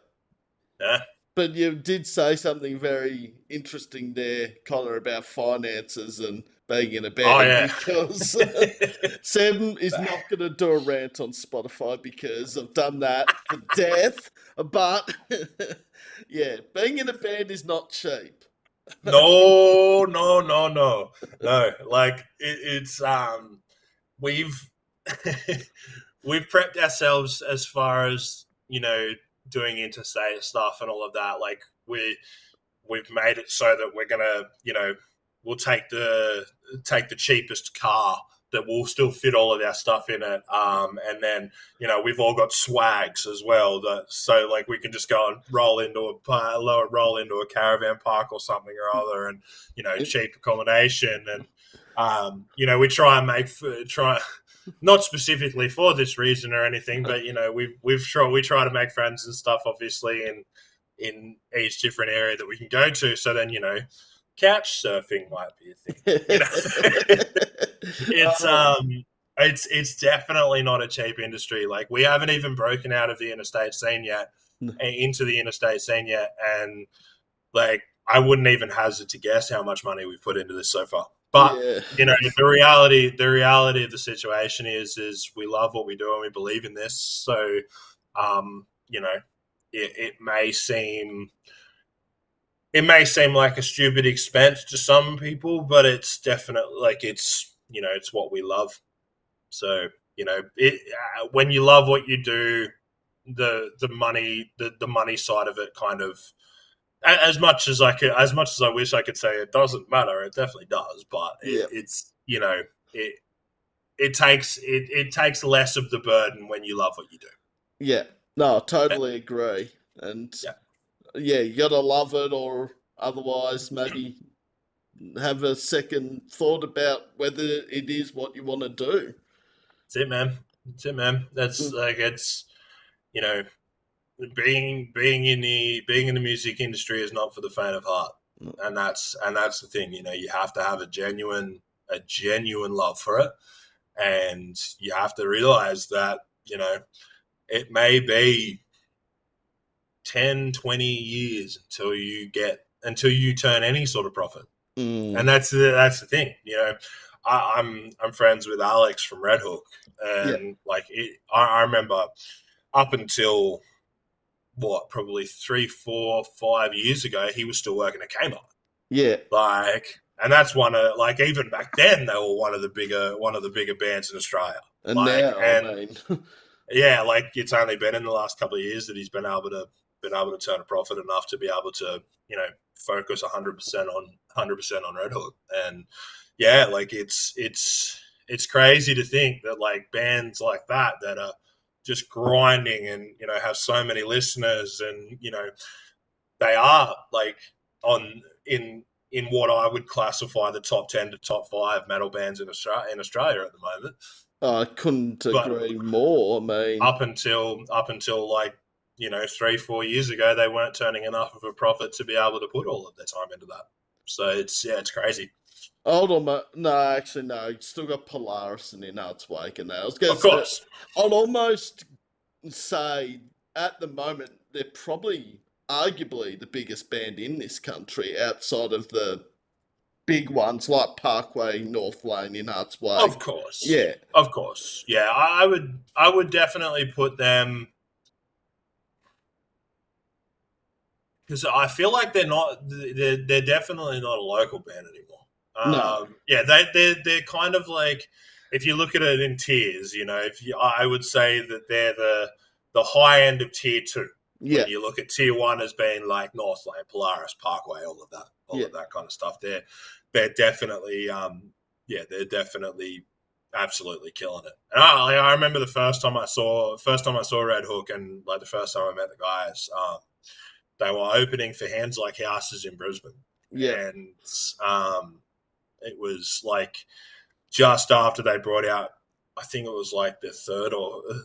Yeah. But you did say something very interesting there, Connor, about finances and being in a Oh band yeah. because Sam is not going to do a rant on Spotify because I've done that to death. But yeah, being in a band is not cheap. No, no, no, no, no. Like it's we've we've prepped ourselves as far as doing interstate stuff and all of that. Like we've made it so that we're gonna we'll take the cheapest car that will still fit all of our stuff in it. And then we've all got swags as well. So like we can just go and roll into a caravan park or something or other, and cheap accommodation. And we try and try not specifically for this reason or anything, but we try to make friends and stuff, obviously, in each different area that we can go to. So then couch surfing might be a thing. It's definitely not a cheap industry. Like we haven't even broken out of the interstate scene yet, and like I wouldn't even hazard to guess how much money we've put into this so far. But the reality of the situation is we love what we do and we believe in this. So it may seem like a stupid expense to some people, but it's definitely like it's what we love. So when you love what you do, the money side of it kind of, as much as I wish I could say it doesn't matter, it definitely does. But it takes less of the burden when you love what you do. Yeah, no, I totally agree. And you gotta love it, or otherwise maybe have a second thought about whether it is what you want to do. That's it, man. That's like it's being in the music industry is not for the faint of heart, and that's the thing. You have to have a genuine love for it, and you have to realize that it may be 10, 20 years until you turn any sort of profit. And that's the thing. I'm friends with Alex from Red Hook, and I remember up until probably 3, 4, 5 years ago, he was still working at Kmart. Yeah, and that's one of even back then they were one of the bigger bands in Australia. And now, I mean, yeah, like it's only been in the last couple of years that he's been able to turn a profit enough to be able to focus 100% on Red Hook. And like it's crazy to think that like bands like that are just grinding and have so many listeners, and they are like in what I would classify the top 10 to top 5 metal bands in Australia at the moment. I couldn't agree more. I mean, up until like 3, 4 years ago, they weren't turning enough of a profit to be able to put all of their time into that. So it's crazy. Hold on, no, actually, no. You still got Polaris and in Arts Wake and that. I was going to say, course. I'd almost say at the moment they're probably arguably the biggest band in this country outside of the big ones like Parkway, North Lane, in Arts Wake. Of course, yeah, of course, yeah. I would definitely put them, because I feel like they're definitely not a local band anymore. No. Yeah, they're kind of like, if you look at it in tiers, I would say that they're the high end of tier 2. Yeah. When you look at tier 1 as being like North Lane, Polaris, Parkway, all of that kind of stuff. They're definitely they're definitely absolutely killing it. And I remember the first time I saw Red Hook, and like the first time I met the guys, they were opening for Hands Like Houses in Brisbane. Yeah. And it was like just after they brought out, I think it was like the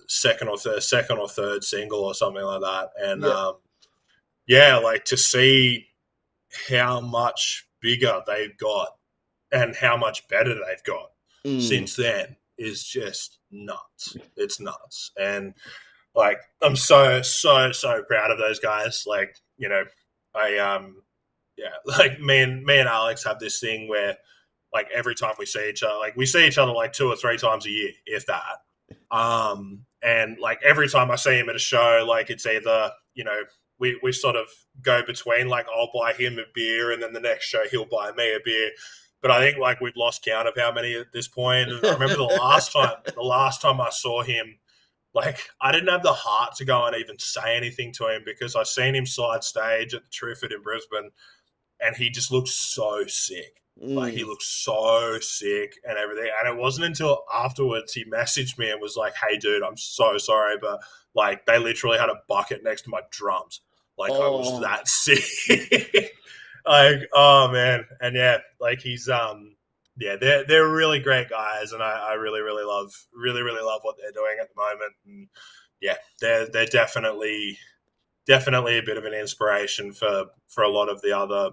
second or third single or something like that. And like to see how much bigger they've got and how much better they've got since then is just nuts. It's nuts. And like, I'm so proud of those guys. Like, like me and Alex have this thing where like every time we see each other. Like we see each other like 2 or 3 times a year, if that. And like every time I see him at a show, like it's either, we sort of go between, like I'll buy him a beer and then the next show he'll buy me a beer. But I think like we've lost count of how many at this point. And I remember the last time I saw him, like I didn't have the heart to go and even say anything to him because I seen him side stage at the Triffid in Brisbane and he just looked so sick. Like he looked so sick and everything. And it wasn't until afterwards he messaged me and was like, "Hey dude, I'm so sorry, but like they literally had a bucket next to my drums. Like I was that sick." Like, oh man. And yeah, like he's they're really great guys and I really love what they're doing at the moment. And yeah, they're definitely a bit of an inspiration for a lot of the other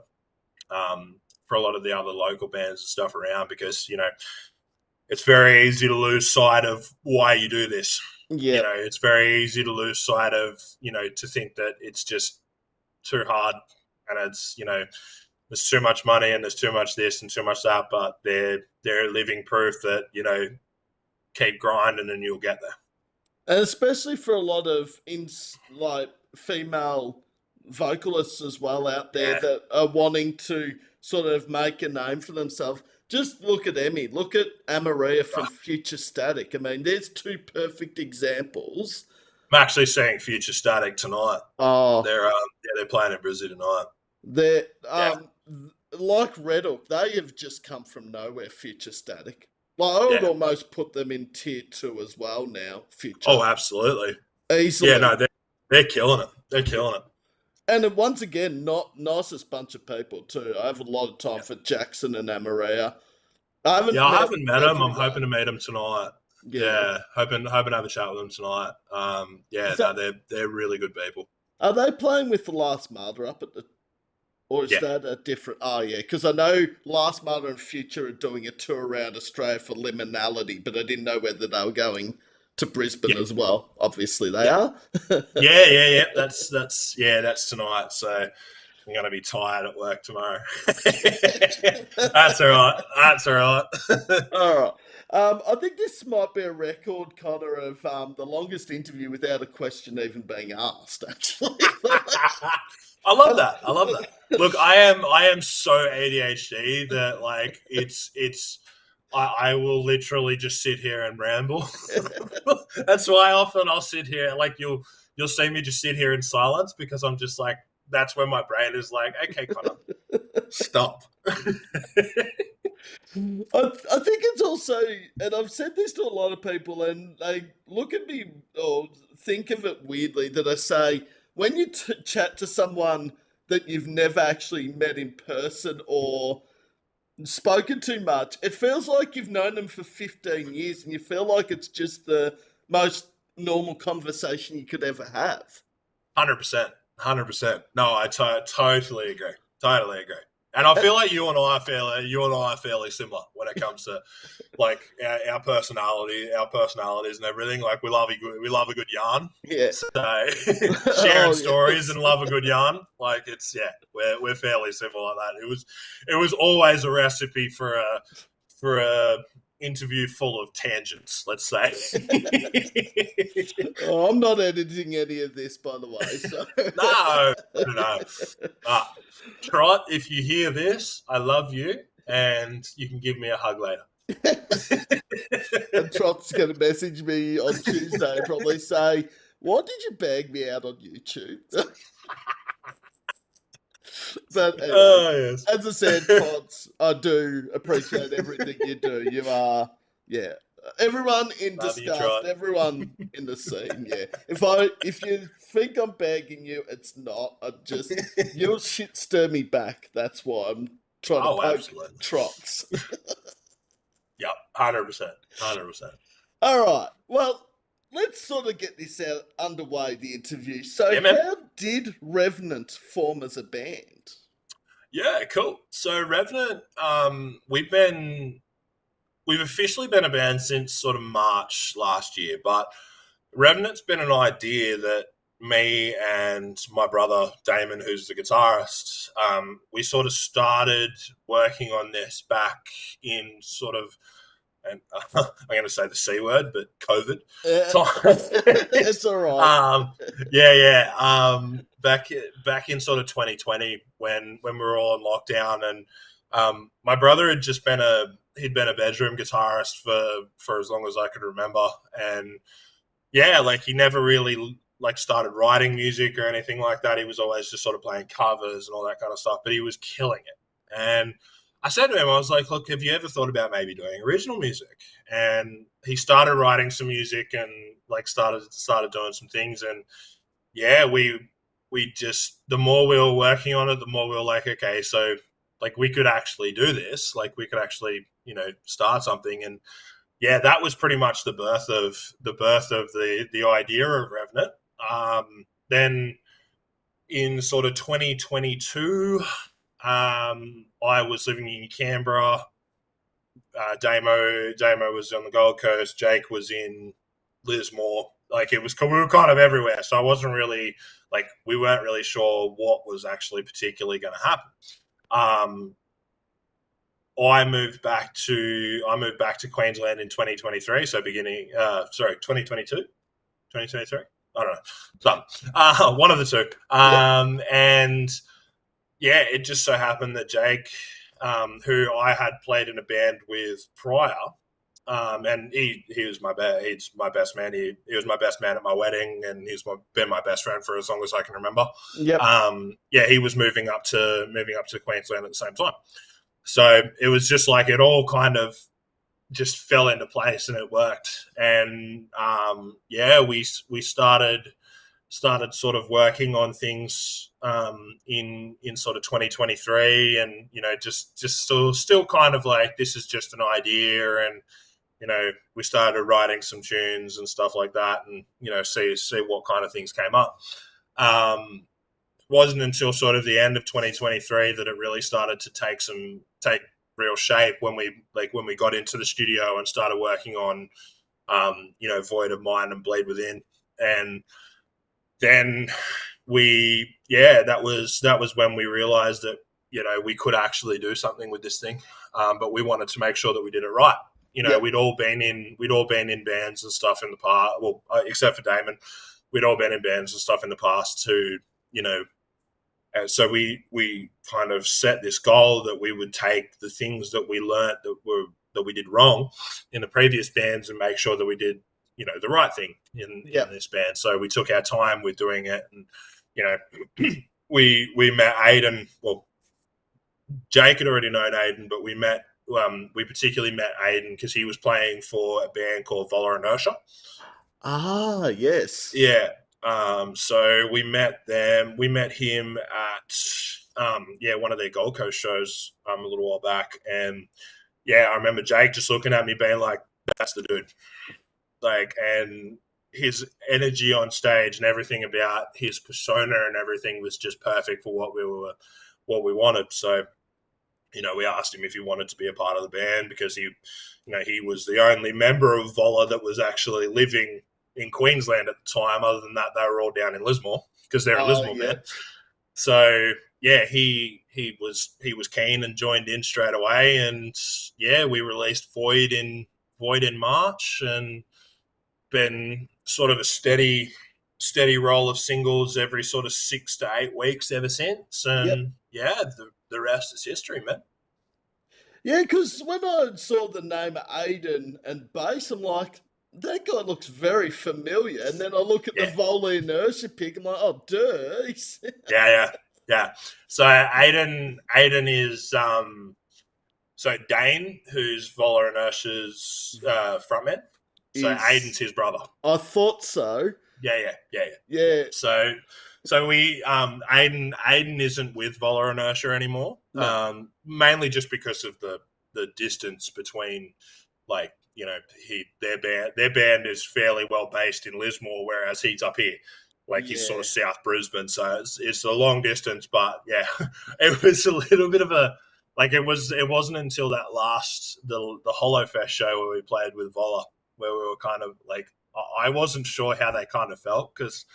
local bands and stuff around because, it's very easy to lose sight of why you do this. Yeah. It's very easy to lose sight of, to think that it's just too hard and it's, there's too much money and there's too much this and too much that, but they're living proof that, keep grinding and you'll get there. And especially for a lot of female vocalists as well out there that are wanting to sort of make a name for themselves. Just look at Emmy. Look at Amaria from Future Static. I mean, there's 2 perfect examples. I'm actually seeing Future Static tonight. Oh, they're playing in Brisbane tonight. They're like Red Hook. They have just come from nowhere. Future Static. Like I would almost put them in tier 2 as well now. Future. Oh, absolutely. Easily. Yeah, no, they're killing it. They're killing it. And once again, nicest bunch of people too. I have a lot of time for Jackson and Amaria. I haven't met them. I'm hoping to meet them tonight. Yeah, hoping to have a chat with them tonight. They're really good people. Are they playing with the Last Martyr up at the? Or is that a different? Oh yeah, because I know Last Martyr and Future are doing a tour around Australia for Liminality, but I didn't know whether they were going to Brisbane as well. Obviously they are. Yeah. That's tonight. So I'm going to be tired at work tomorrow. That's all right. All right. I think this might be a record, Connor, of the longest interview without a question even being asked. Actually, I love that. Look, I am so ADHD that like I will literally just sit here and ramble. That's why often I'll sit here, like you'll see me just sit here in silence because I'm just like, that's when my brain is like, okay, Connor, stop. I think it's also, and I've said this to a lot of people, and they look at me or think of it weirdly that I say, when you chat to someone that you've never actually met in person or spoken to much, it feels like you've known them for 15 years and you feel like it's just the most normal conversation you could ever have. 100%. No, I totally agree. And I feel like you and I are fairly similar when it comes to like our personalities and everything. Like we love a good yarn. Yeah. So sharing stories and love a good yarn. Like we're fairly similar like that. It was always a recipe for a interview full of tangents, let's say. I'm not editing any of this, by the way. So. No. Trot, if you hear this, I love you, and you can give me a hug later. And Trot's going to message me on Tuesday and probably say, "Why did you bag me out on YouTube?" But anyway, as I said, Trots, I do appreciate everything you do. You are, everyone in disgust, everyone in the scene. Yeah, if you think I'm bagging you, it's not. You'll shit stir me back. That's why I'm trying to poke Trots. Yep, 100%. All right. Well, let's sort of get this underway, the interview. So how did Revenant form as a band? Yeah, cool. So Revenant, we've officially been a band since sort of March last year, but Revenant's been an idea that me and my brother Damon, who's the guitarist, we sort of started working on this back in sort of, and I'm going to say the C word, but COVID time. It's all right. Back in sort of 2020 when we were all in lockdown, and my brother had just been he'd been a bedroom guitarist for as long as I could remember, and yeah, like he never really like started writing music or anything like that. He was always just sort of playing covers and all that kind of stuff, but he was killing it. And I said to him, I was like, look, have you ever thought about maybe doing original music? And he started writing some music and like started doing some things. And yeah, we just, the more we were working on it, the more we were like, okay, so like we could actually do this, like we could actually, start something. And yeah, that was pretty much the birth of the idea of Revenant. Then in sort of 2022, I was living in Canberra. Damo was on the Gold Coast. Jake was in Lismore. Like we were kind of everywhere. So I wasn't really we weren't really sure what was actually particularly going to happen. I moved back to Queensland in 2023. So 2022, 2023. I don't know. So, one of the two. And yeah, it just so happened that Jake, who I had played in a band with prior, and he was he's my best man. He was my best man at my wedding, and been my best friend for as long as I can remember. Yep. He was moving up to Queensland at the same time. So it was just like it all kind of just fell into place and it worked. And we started sort of working on things in sort of 2023, and just still kind of like this is just an idea, and we started writing some tunes and stuff like that, and see what kind of things came up. Wasn't until sort of the end of 2023 that it really started to take real shape when we got into the studio and started working on Void of Mind and Bleed Within. And then that was when we realized that we could actually do something with this thing, but we wanted to make sure that we did it right. We'd all been in bands and stuff in the past, well, except for Damon. We'd all been in bands and stuff in the past too. So we kind of set this goal that we would take the things that we learnt that we did wrong in the previous bands and make sure that we did the right thing in this band. So we took our time with doing it, and we met Aiden. Well, Jake had already known Aiden, but we particularly met Aiden because he was playing for a band called Vola Inertia. Ah, yes. Yeah. So we met them. We met him at one of their Gold Coast shows a little while back, and I remember Jake just looking at me, being like, "That's the dude." And his energy on stage and everything about his persona and everything was just perfect for what we wanted. So, we asked him if he wanted to be a part of the band because he was the only member of Vola that was actually living in Queensland at the time. Other than that, they were all down in Lismore because they're a Lismore band. So he was keen and joined in straight away, and we released Void in March, and been sort of a steady roll of singles every sort of 6 to 8 weeks ever since. And the rest is history, man. Yeah, because when I saw the name Aiden and bass, I'm like, that guy looks very familiar. And then I look at the Vola Inertia pick, I'm like, oh, duh. Yeah. So Aiden is so Dane, who's Vola Inertia's frontman. So Aiden's his brother. I thought so. Yeah. So we Aiden isn't with Vola Inertia anymore. No. Mainly just because of the distance between, their band is fairly well based in Lismore, whereas he's up here. He's sort of South Brisbane, so it's a long distance. But it was a little bit of a it wasn't until that the Hollowfest show where we played with Vola where we were kind of I wasn't sure how they kind of felt because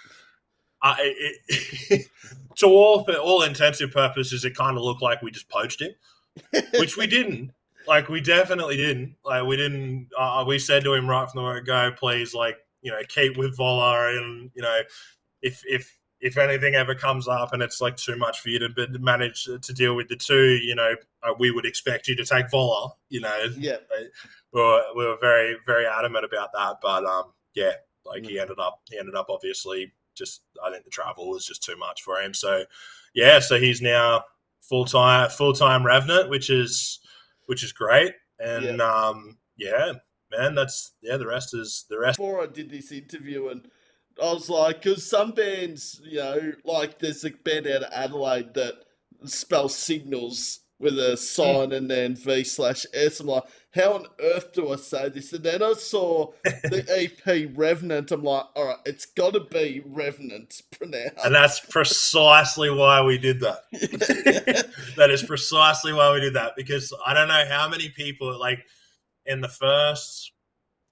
To all intensive purposes, it kind of looked like we just poached him, which we didn't. Like, we definitely didn't. Like, we didn't. We said to him right from the word go, please, like, keep with Vola, and if anything ever comes up and it's like too much for you to manage to deal with the two, we would expect you to take Vola. Yeah. We were very, very adamant about that, but he ended up obviously just, I think the travel was just too much for him. So so he's now full time Revenant, which is great. And man, that's the rest. Before I did this interview, and I was like, because some bands, like there's a band out of Adelaide that spells signals with a sign and then V/S. I'm like, how on earth do I say this? And then I saw the EP Revenant. I'm like, all right, it's got to be Revenant pronounced. And that's precisely why we did that. That is precisely why we did that, because I don't know how many people, like, in the first,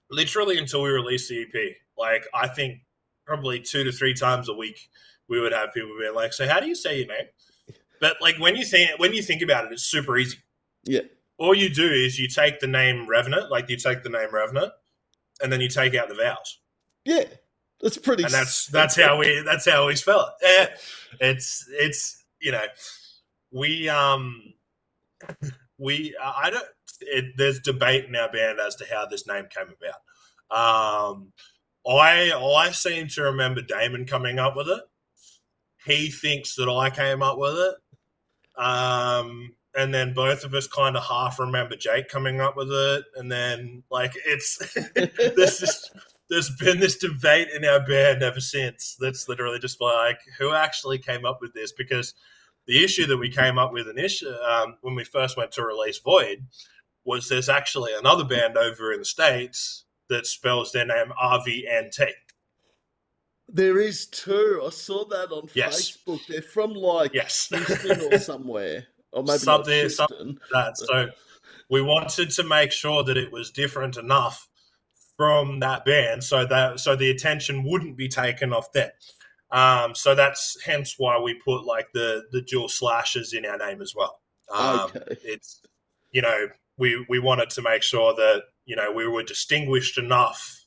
literally until we released the EP, like, I think probably 2 to 3 times a week we would have people being like, so how do you say your name? But like, when you think about it, it's super easy. Yeah. All you do is you take the name Revenant, and then you take out the vowels. Yeah. That's pretty. And that's how we spell it. Yeah. It's there's debate in our band as to how this name came about. I seem to remember Damon coming up with it. He thinks that I came up with it. And then both of us kind of half remember Jake coming up with it. And then, like, it's there's been this debate in our band ever since. That's literally just like, who actually came up with this? Because the issue that we came up with when we first went to release Void was there's actually another band over in the States that spells their name RVNT. There is two. I saw that on Facebook. They're from Houston or somewhere. Or maybe something like that. So we wanted to make sure that it was different enough from that band so the attention wouldn't be taken off them. So that's hence why we put like the dual slashes in our name as well. Okay. It's, we wanted to make sure that, we were distinguished enough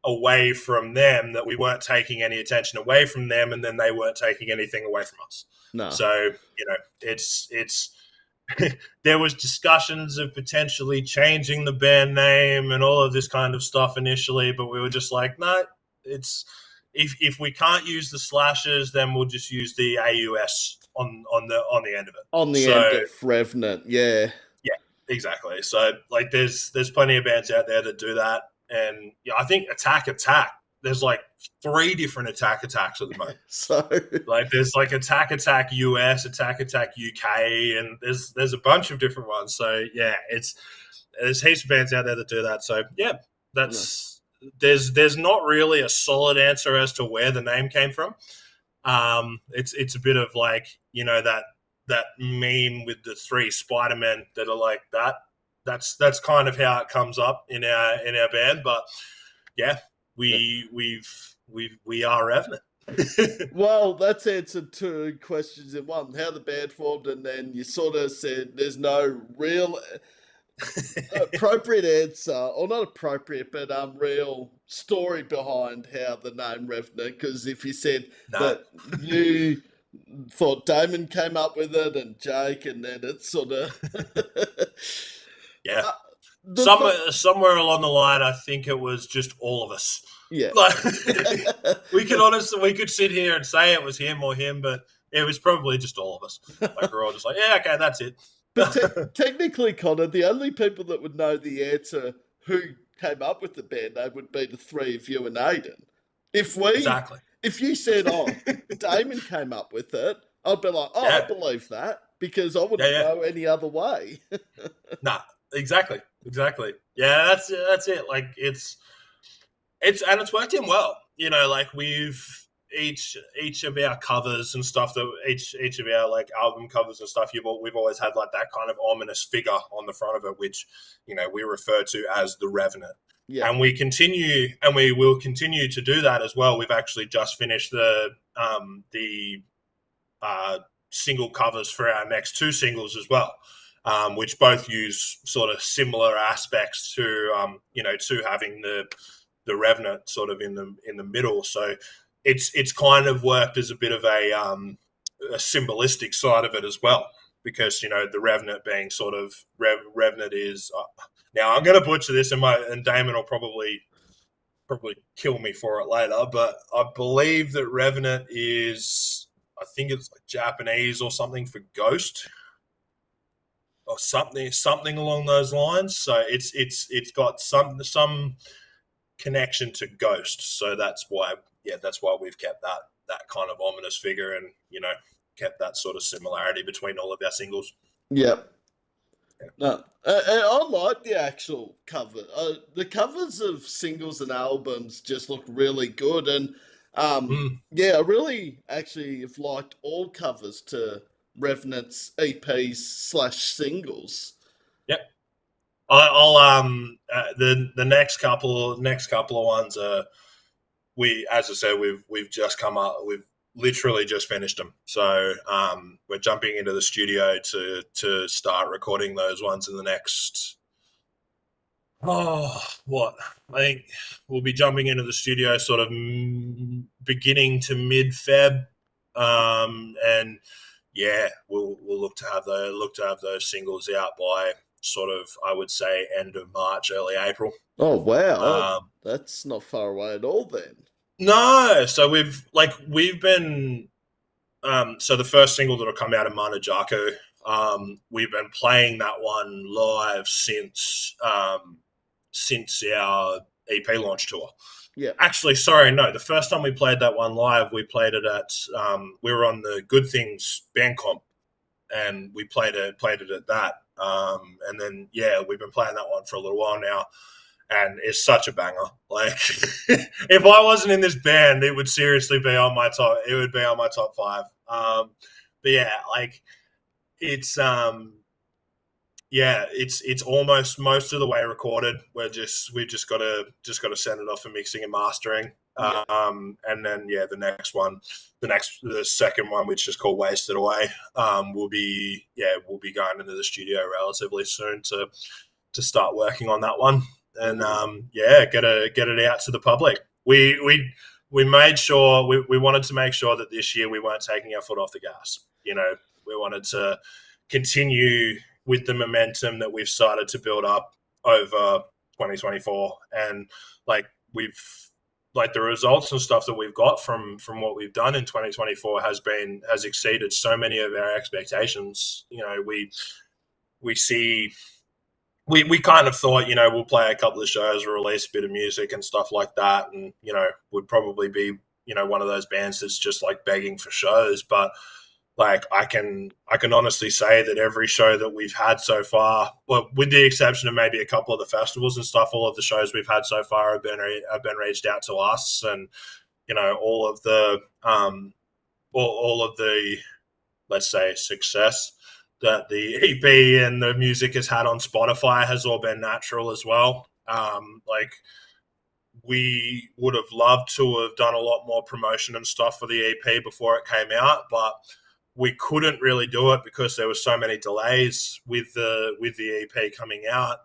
away from them that we weren't taking any attention away from them, and then they weren't taking anything away from us. No. So, it's there was discussions of potentially changing the band name and all of this kind of stuff initially, but we were just like, no, it's if we can't use the slashes, then we'll just use the AUS on the end of it. On the end of Revenant, yeah. Yeah, exactly. So like there's plenty of bands out there that do that. And I think Attack, there's like 3 different Attack at the moment. So like there's like Attack US, Attack UK, and there's a bunch of different ones. So yeah, there's heaps of bands out there that do that. So yeah, that's there's not really a solid answer as to where the name came from. It's a bit of like, that meme with the 3 Spider-Men that are like that. That's kind of how it comes up in our band, but yeah, we are Revenant. Well, that's answered 2 questions in one: how the band formed, and then you sort of said there's no real appropriate answer, or not appropriate, but real story behind how the name Revenant. Because if you said that you thought Damon came up with it and Jake, and then it's sort of yeah. Somewhere along the line, I think it was just all of us. Yeah. Like, we could sit here and say it was him or him, but it was probably just all of us. Like, we're all just like, yeah, okay, that's it. But technically, Connor, the only people that would know the answer who came up with the band name would be the 3 of you and Aiden. If you said, Damon came up with it, I'd be like, I believe that, because I wouldn't know any other way. Nah. Exactly. Yeah, that's it. Like it's worked in well. Like we've each of our covers and stuff that each of our like album covers and stuff, we've always had like that kind of ominous figure on the front of it, which we refer to as the Revenant. Yeah. And we will continue to do that as well. We've actually just finished the the single covers for our next two singles as well, which both use sort of similar aspects to to having the Revenant sort of in the middle. So it's kind of worked as a bit of a symbolistic side of it as well, because the Revenant being sort of Revenant is now I'm going to butcher this, and Damon will probably kill me for it later, but I believe that Revenant is, I think it's like Japanese or something for ghost, or something along those lines. So it's got some connection to ghost. So that's why we've kept that kind of ominous figure, and kept that sort of similarity between all of our singles. Yep. No, I like the actual cover. The covers of singles and albums just look really good, and I really actually have liked all covers to Revenant's EPs/singles. Yep. I'll the next couple of ones as I said, we've just come up, we've literally just finished them, so we're jumping into the studio to start recording those ones in the next I think we'll be jumping into the studio sort of beginning to mid Feb, and yeah, we'll look to have those singles out by sort of, I would say, end of March, early April. Oh wow, that's not far away at all then. No, so we've been so the first single that'll come out of Mana Jaco, we've been playing that one live since our EP launch tour. Yeah. Actually, sorry, no. The first time we played that one live, we played it at we were on the Good Things band comp, and we played it at that. And then we've been playing that one for a little while now, and it's such a banger. Like, if I wasn't in this band, it would seriously be on my top. It would be on my top 5. But yeah, like it's it's almost most of the way recorded. We've just got to send it off for mixing and mastering. And then the second one, which is called Wasted Away, we'll be going into the studio relatively soon to start working on that one, and get it out to the public. We made sure we wanted to make sure that this year we weren't taking our foot off the gas. We wanted to continue with the momentum that we've started to build up over 2024, and the results and stuff that we've got from what we've done in 2024 has exceeded so many of our expectations. We kind of thought, we'll play a couple of shows, release a bit of music and stuff like that, and would probably be one of those bands that's just like begging for shows. But like, I can honestly say that every show that we've had so far, well, with the exception of maybe a couple of the festivals and stuff, all of the shows we've had so far have been reached out to us, and all of the let's say success that the EP and the music has had on Spotify has all been natural as well. We would have loved to have done a lot more promotion and stuff for the EP before it came out, but we couldn't really do it because there were so many delays with the EP coming out.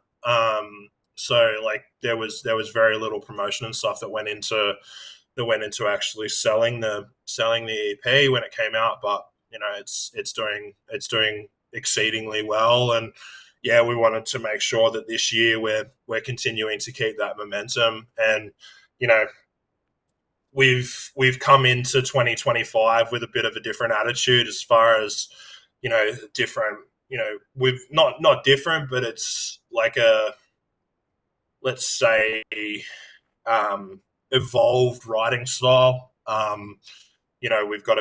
So like there was very little promotion and stuff that went into actually selling the EP when it came out. But it's doing exceedingly well, and we wanted to make sure that this year we're continuing to keep that momentum, and we've come into 2025 with a bit of a different attitude as far as different, we've not different, but it's like a, let's say, evolved writing style. We've got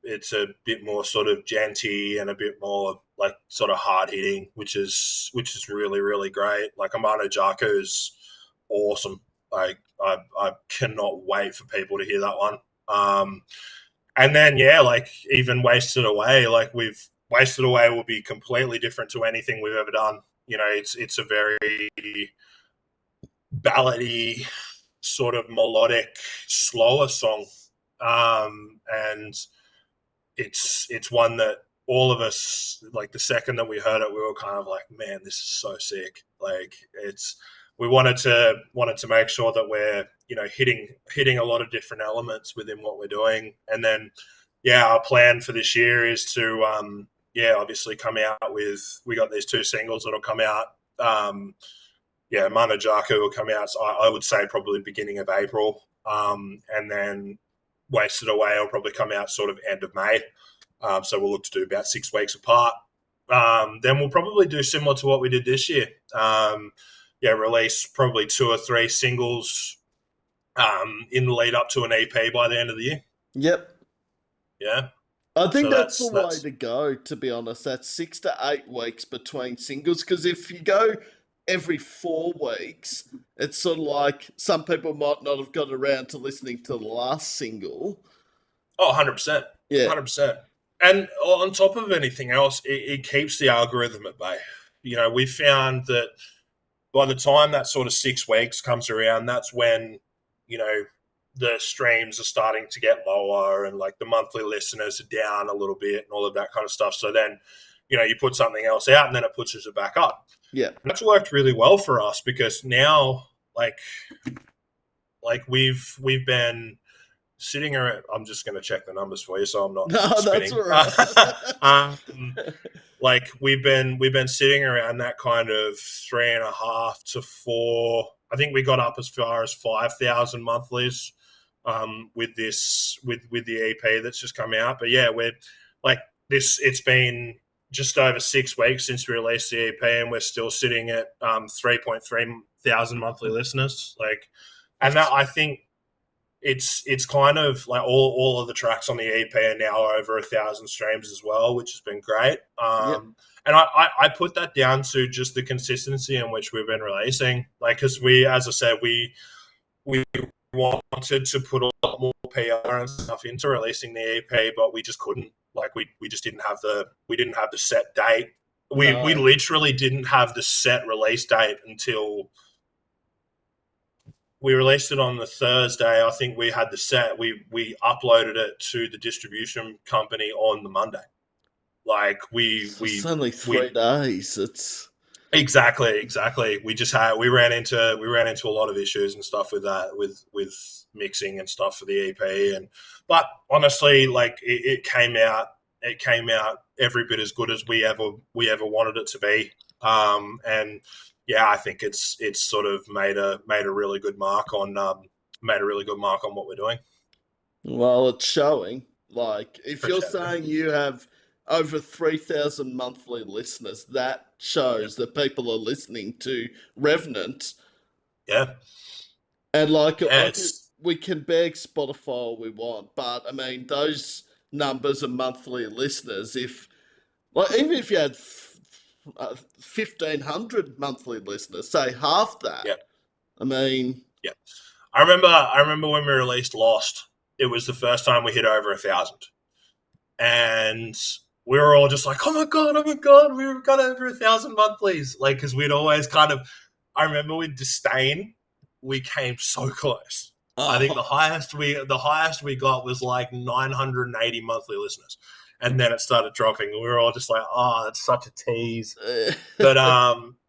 it's a bit more sort of genty and a bit more like sort of hard hitting, which is really, really great. Like, Amano Jaco is awesome. Like, I cannot wait for people to hear that one. And then like even Wasted Away, Wasted Away will be completely different to anything we've ever done. It's a very ballady, sort of melodic, slower song. and it's one that all of us, like, the second that we heard it, we were kind of like, man, this is so sick. Like, we wanted to make sure that we're, you know, hitting a lot of different elements within what we're doing. And then, yeah, our plan for this year is to, obviously come out with, we got these 2 singles that'll come out. Mana Jaku will come out, so I would say probably beginning of April. And then Wasted Away will probably come out sort of end of May. So we'll look to do about 6 weeks apart. Then we'll probably do similar to what we did this year. Release probably 2 or 3 singles in the lead up to an EP by the end of the year. Yep. Yeah. I think that's the way to go, to be honest. That's 6 to 8 weeks between singles, because if you go every 4 weeks, it's sort of like some people might not have got around to listening to the last single. Oh, 100%. Yeah. 100%. And on top of anything else, it keeps the algorithm at bay. You know, we found that by the time that sort of 6 weeks comes around, that's when, you know, the streams are starting to get lower and, like, the monthly listeners are down a little bit and all of that kind of stuff. So then, you know, you put something else out and then it pushes it back up. Yeah. And that's worked really well for us, because now, like we've been sitting around. I'm just going to check the numbers for you, so I'm not spinning. That's all right. Like, we've been sitting around that kind of 3.5 to 4. I think we got up as far as 5,000 monthlies with the EP that's just come out. But yeah, we're like this. It's been just over 6 weeks since we released the EP, and we're still sitting at 3.3 thousand monthly listeners. Like, and that, I think, it's kind of like all of the tracks on the EP are now over 1,000 streams as well, which has been great. And I put that down to just the consistency in which we've been releasing. Like, because as I said, we wanted to put a lot more PR and stuff into releasing the EP, but we just couldn't. Like, we just didn't have the set date. We literally didn't have the set release date until we released it on the Thursday. I think we had the set. We uploaded it to the distribution company on the Monday. Like, it's only 3 days. It's exactly. We ran into a lot of issues and stuff with that, with mixing and stuff for the EP. But honestly, like, it came out every bit as good as we ever wanted it to be. And yeah, I think it's sort of made a really good mark on what we're doing. Well, it's showing. Like, if you're saying you have over 3,000 monthly listeners, that shows that people are listening to Revenant. Yeah. And like, we can beg Spotify all we want, but I mean, those numbers of monthly listeners, even if you had 1,500 monthly listeners, say half that. Yeah. I mean, yeah. I remember when we released Lost, it was the first time we hit over 1,000, and we were all just like, oh my god, we've got over 1,000 monthlies. Like, because we'd always kind of, I remember with Disdain, we came so close. Oh. I think the highest we got was like 980 monthly listeners. And then it started dropping. We were all just like, oh, that's such a tease. But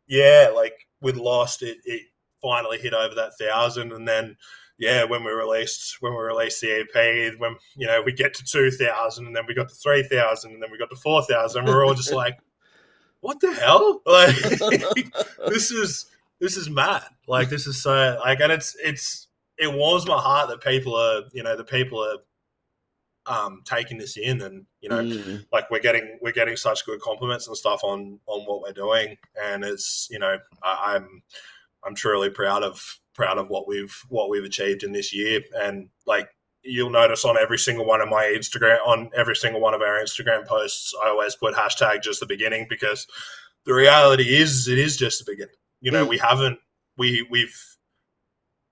yeah, like, with Lost, it finally hit over that 1,000. And then, yeah, when we released the EP, when, you know, we get to 2,000, and then we got to 3,000, and then we got to 4,000. We're all just like, what the hell? Like, this is mad. Like, this is so, like, and it warms my heart that people are taking this in, and, you know, like, we're getting such good compliments and stuff on what we're doing, and it's, you know, I'm truly proud of what we've achieved in this year. And, like, you'll notice on every single one of our Instagram posts, I always put hashtag just the beginning, because the reality is, it is just the beginning. You know, we've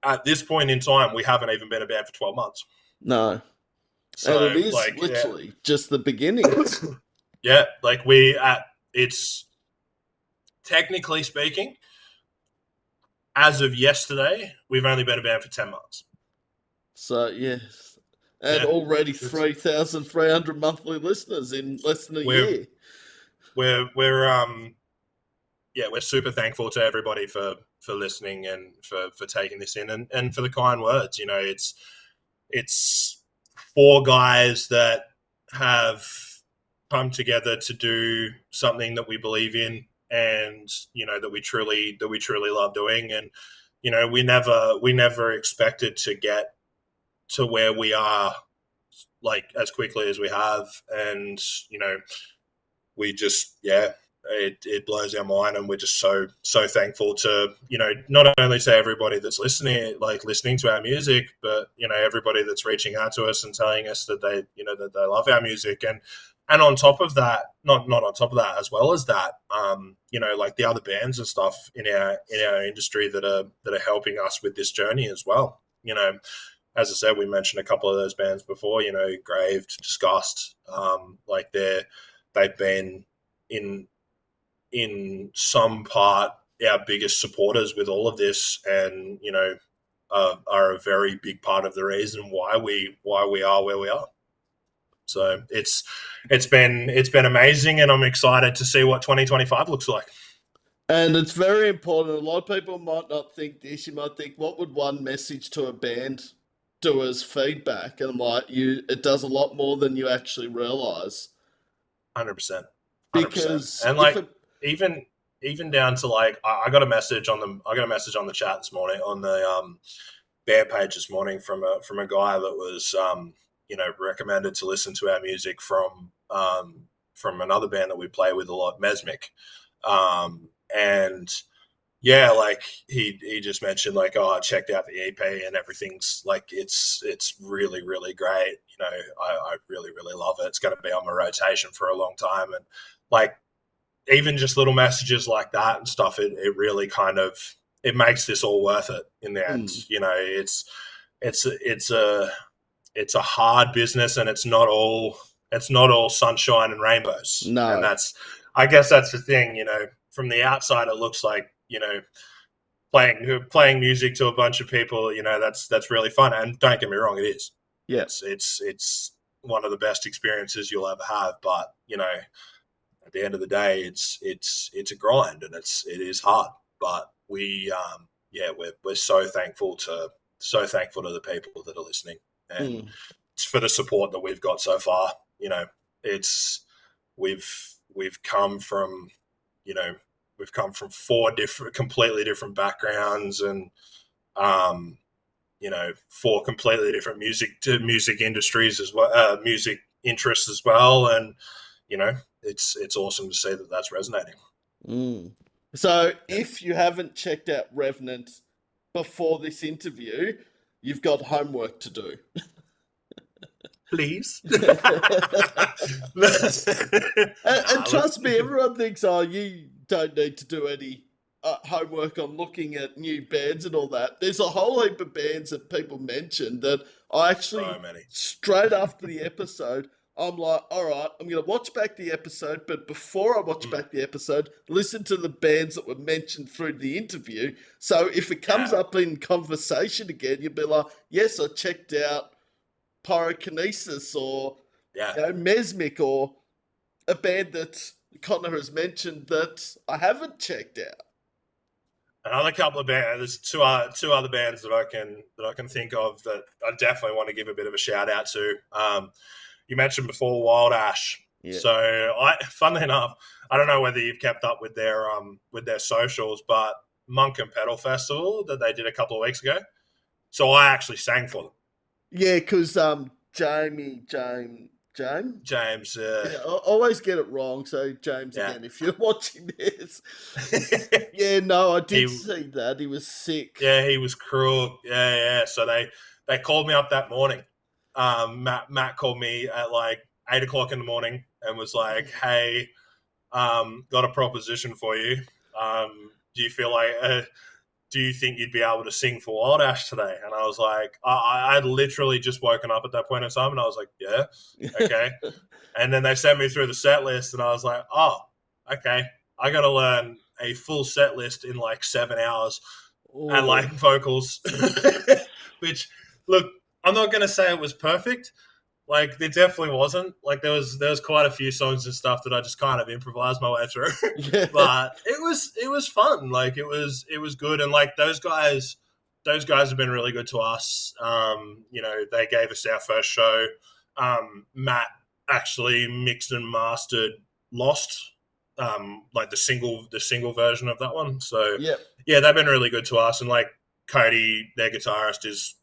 at this point in time, we haven't even been a band for 12 months. No. So, and it is, like, literally just the beginning. Yeah, like, it's, technically speaking, as of yesterday, we've only been a band for 10 months. So, yes. And already 3,300 monthly listeners in less than a year. We're super thankful to everybody for listening and for taking this in and for the kind words. You know, it's 4 guys that have come together to do something that we believe in, and you know that we truly love doing. And you know, we never expected to get to where we are like as quickly as we have, and you know, we just it blows our mind, and we're just so thankful to, you know, not only to everybody that's listening to our music, but you know, everybody that's reaching out to us and telling us that they, you know, that they love our music. And on top of that, not on top of that, as well as that, you know, like the other bands and stuff in our industry that are helping us with this journey as well. You know, as I said, we mentioned a couple of those bands before, you know, Graved, Disgust, like they've been in some part our biggest supporters with all of this, and you know, are a very big part of the reason why we are where we are. So it's been amazing, and I'm excited to see what 2025 looks like. And it's very important. A lot of people might not think this. You might think, what would one message to a band do as feedback? And I'm like, it does a lot more than you actually realise. 100%. Because and like even down to like, I got a message on the chat this morning, on the band page this morning, from a guy that was you know, recommended to listen to our music from another band that we play with a lot, Mesmic, and yeah, like he just mentioned like, oh, I checked out the EP and everything's like, it's really great. You know, I really love it. It's going to be on my rotation for a long time. And like, even just little messages like that and stuff, it really kind of, it makes this all worth it in the end. You know, it's a hard business, and it's not all sunshine and rainbows. No. And I guess that's the thing, you know, from the outside, it looks like, you know, playing music to a bunch of people, you know, that's really fun. And don't get me wrong, it is. Yeah. It's one of the best experiences you'll ever have. But, you know, at the end of the day, it's a grind, and it is hard. But we're so thankful to the people that are listening, and for the support that we've got so far. You know, we've come from, you know, 4 completely different backgrounds, and you know, 4 completely different music industries as well, music interests as well. And you know, it's awesome to see that that's resonating. So if you haven't checked out Revenant before this interview, you've got homework to do. Please. and trust me, everyone thinks, oh, you don't need to do any homework on looking at new bands and all that. There's a whole heap of bands that people mentioned that I actually, straight after the episode, I'm like, all right, I'm going to watch back the episode, but before I watch back the episode, listen to the bands that were mentioned through the interview. So if it comes up in conversation again, you'll be like, yes, I checked out Pyrokinesis or you know, Mesmic, or a band that Connor has mentioned that I haven't checked out. Another couple of bands. There's two other bands that I can think of that I definitely want to give a bit of a shout out to. You mentioned before Wild Ash. Yeah. So funnily enough, I don't know whether you've kept up with their socials, but Monk and Pedal Festival that they did a couple of weeks ago. So I actually sang for them. Yeah, because James. I always get it wrong. So James, again, if you're watching this, I did see that he was sick. Yeah, he was cruel. Yeah. So they called me up that morning. Matt called me at like 8 o'clock in the morning and was like, "Hey, got a proposition for you. Do you feel like? Do you think you'd be able to sing for Wild Ash today?" And I was like, I'd literally just woken up at that point in time, and I was like, yeah, okay. And then they sent me through the set list, and I was like, oh, okay. I got to learn a full set list in like 7 hours and like vocals, which, look, I'm not gonna say it was perfect. Like, there definitely wasn't. Like, there was quite a few songs and stuff that I just kind of improvised my way through. Yeah. But it was fun. Like, it was good. And like those guys have been really good to us. You know, they gave us our first show. Matt actually mixed and mastered Lost, like the single version of that one. So Yep. yeah, they've been really good to us. And like Cody, their guitarist, is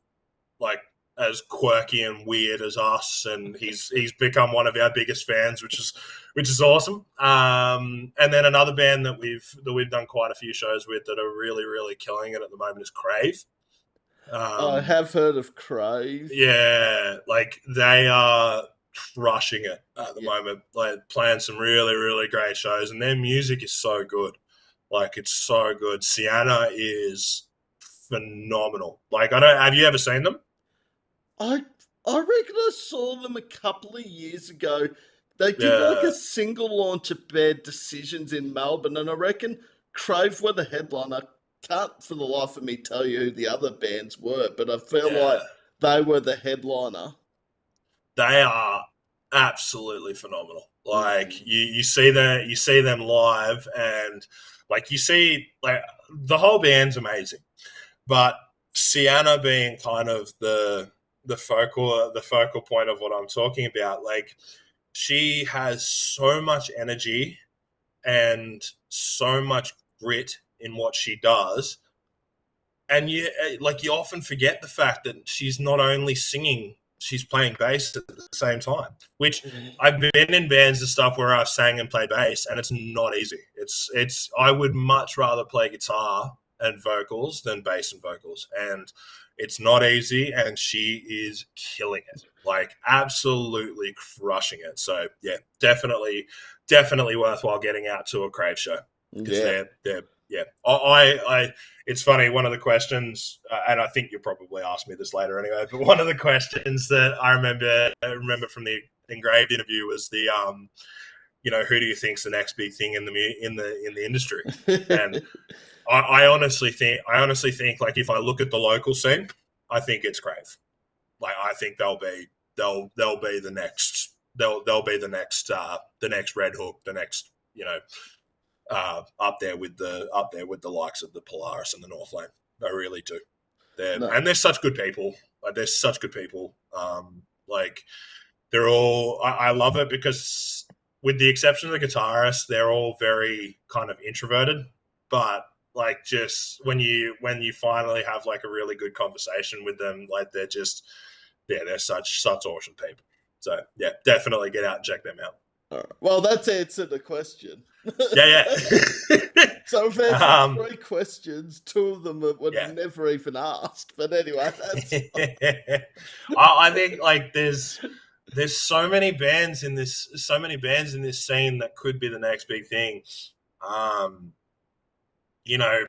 like as quirky and weird as us, and he's become one of our biggest fans, which is awesome. And then another band that we've done quite a few shows with that are really, really killing it at the moment is Crave. I have heard of Crave. Yeah, like they are crushing it at the moment, like playing some really, really great shows, and their music is so good. Like, it's so good. Sienna is phenomenal. Like, I don't. Have you ever seen them? I reckon I saw them a couple of years ago. They did like Yeah, a single launch of Bad Decisions in Melbourne, and I reckon Crave were the headliner. Can't for the life of me tell you who the other bands were, but I feel like yeah. they were the headliner. They are absolutely phenomenal. Like, Mm. you see them live, and like you see like the whole band's amazing, but Sienna being kind of the focal point of what I'm talking about. Like, she has so much energy and so much grit in what she does, and you often forget the fact that she's not only singing, she's playing bass at the same time. Which, I've been in bands and stuff where I've sang and played bass, and it's not easy. It's I would much rather play guitar and vocals than bass and vocals, and it's not easy. And she is killing it, like absolutely crushing it. So yeah, definitely worthwhile getting out to a Crave show, because Yeah. they're yeah. I It's funny. One of the questions, and I think you'll probably ask me this later anyway, but one of the questions that I remember from the Engraved interview was the you know, who do you think's the next big thing in the industry? And I honestly think like, if I look at the local scene, I think it's Crave. Like, I think they'll be the next, the next Red Hook, the next, you know, up there with the likes of the Polaris and the Northlane. I really do. No. And they're such good people. Like, they're such good people. Like, they're all. I love it because, with the exception of the guitarist, they're all very kind of introverted. But like, just when you finally have like a really good conversation with them, like, they're such awesome people. So yeah, definitely get out and check them out. All right. Well, that's answered the question. Yeah. So we've answered 3 questions. 2 of them were Yeah. never even asked. But anyway, that's I think like there's so many bands in this scene that could be the next big thing. You know,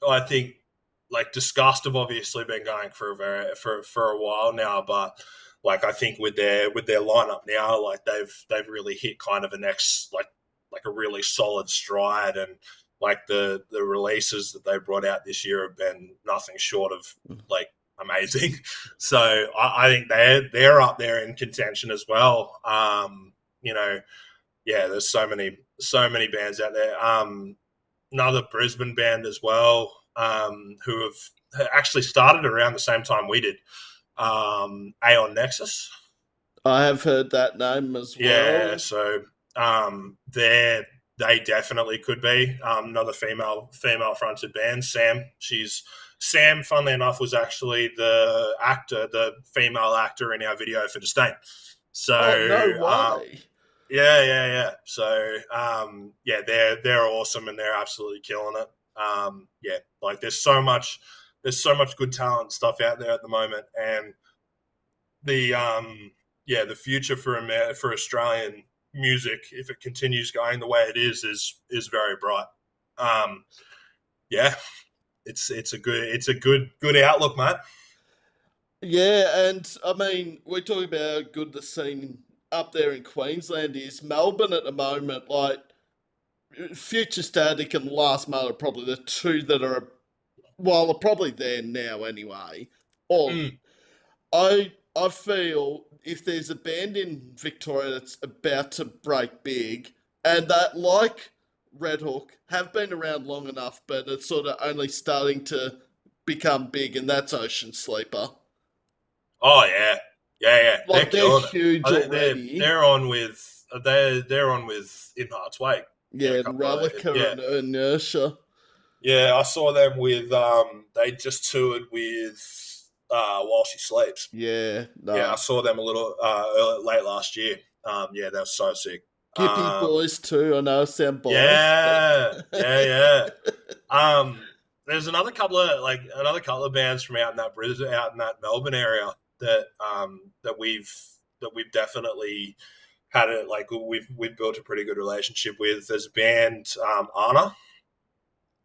I think like Disgust have obviously been going for a while now, but like, I think with their lineup now, like they've really hit kind of a next, like a really solid stride. And like the releases that they brought out this year have been nothing short of like amazing. So I think they're up there in contention as well. You know, yeah, there's so many bands out there. Another Brisbane band as well, who have actually started around the same time we did. Aeon Nexus. I have heard that name as well. Yeah, so they definitely could be another female fronted band. Sam, funnily enough, was actually the female actor in our video for Disdain. So no way. Yeah. So yeah, they're awesome, and they're absolutely killing it. Yeah, like there's so much good talent stuff out there at the moment, and the future for Australian music, if it continues going the way it is very bright. Yeah, it's a good outlook, mate. Yeah, and I mean, we're talking about how good the scene up there in Queensland is. Melbourne at the moment, like Future Static and Last Mile are probably the 2 that are, well, are probably there now anyway. Or I feel if there's a band in Victoria that's about to break big, and that like Red Hook have been around long enough, but it's sort of only starting to become big, and that's Ocean Sleeper. Oh yeah, yeah. They're Like they're killing it. huge I think already. they're on with they're on with In Heart's Wake. Yeah, a Yeah, and couple of Relica yeah. and Inertia. Yeah, I saw them with they just toured with While She Sleeps. Yeah, Yeah, I no. saw them a little late last year. Yeah, they were so sick. Gippy Boys too. I know I sound biased, but Yeah, yeah. There's another couple of bands from out in that Brisbane, out in that Melbourne area that we've definitely had it like we've built a pretty good relationship with. There's a band, Anna.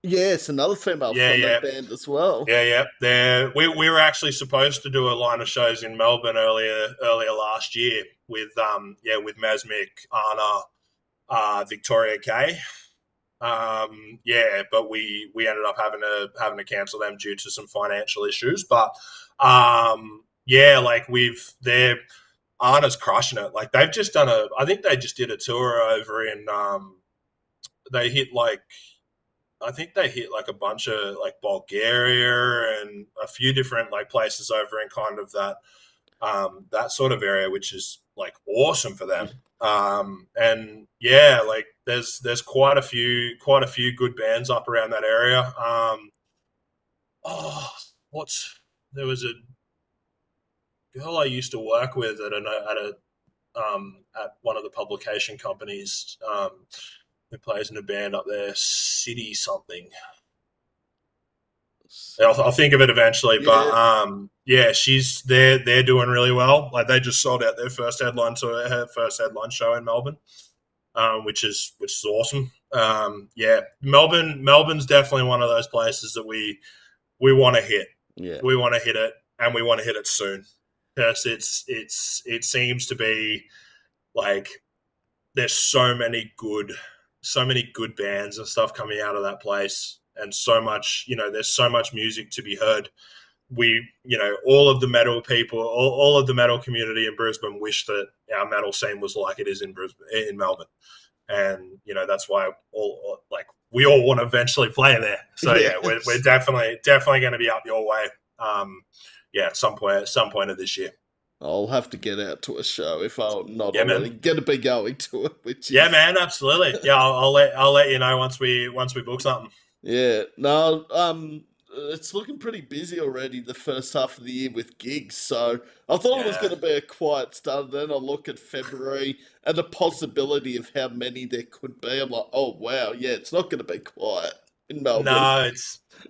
yes, another female Yeah, fronted yeah. band as well. Yeah. We were actually supposed to do a line of shows in Melbourne earlier last year with with Mesmic, Anna, Victoria K. But we ended up having to cancel them due to some financial issues. But like they're Anna's crushing it. Like they've just done I think they just did a tour over in they hit like I think they hit like a bunch of like Bulgaria and a few different like places over in kind of that sort of area, which is like awesome for them. And yeah, like there's quite a few good bands up around that area. Oh, there was a girl I used to work with at one of the publication companies who plays in a band up there, City something. I'll think of it eventually, but she's they're doing really well. Like they just sold out their first headline show in Melbourne, which is awesome. Melbourne's definitely one of those places that we want to hit. Yeah, we want to hit it, and we want to hit it soon. Yes, it seems to be like there's so many good bands and stuff coming out of that place, and so much, there's so much music to be heard. We, all of the metal people, all of the metal community in Brisbane wish that our metal scene was like it is in Melbourne, and that's why we all want to eventually play there. So we're definitely going to be up your way. At some point of this year. I'll have to get out to a show if I'm not Yeah, already man. going to be going to it. Which yeah, man, absolutely. Yeah, I'll let you know once we book something. Yeah, no, it's looking pretty busy already the first half of the year with gigs. So I thought it was going to be a quiet start. Then I look at February and the possibility of how many there could be. I'm like, oh wow, yeah, it's not going to be quiet in Melbourne. No,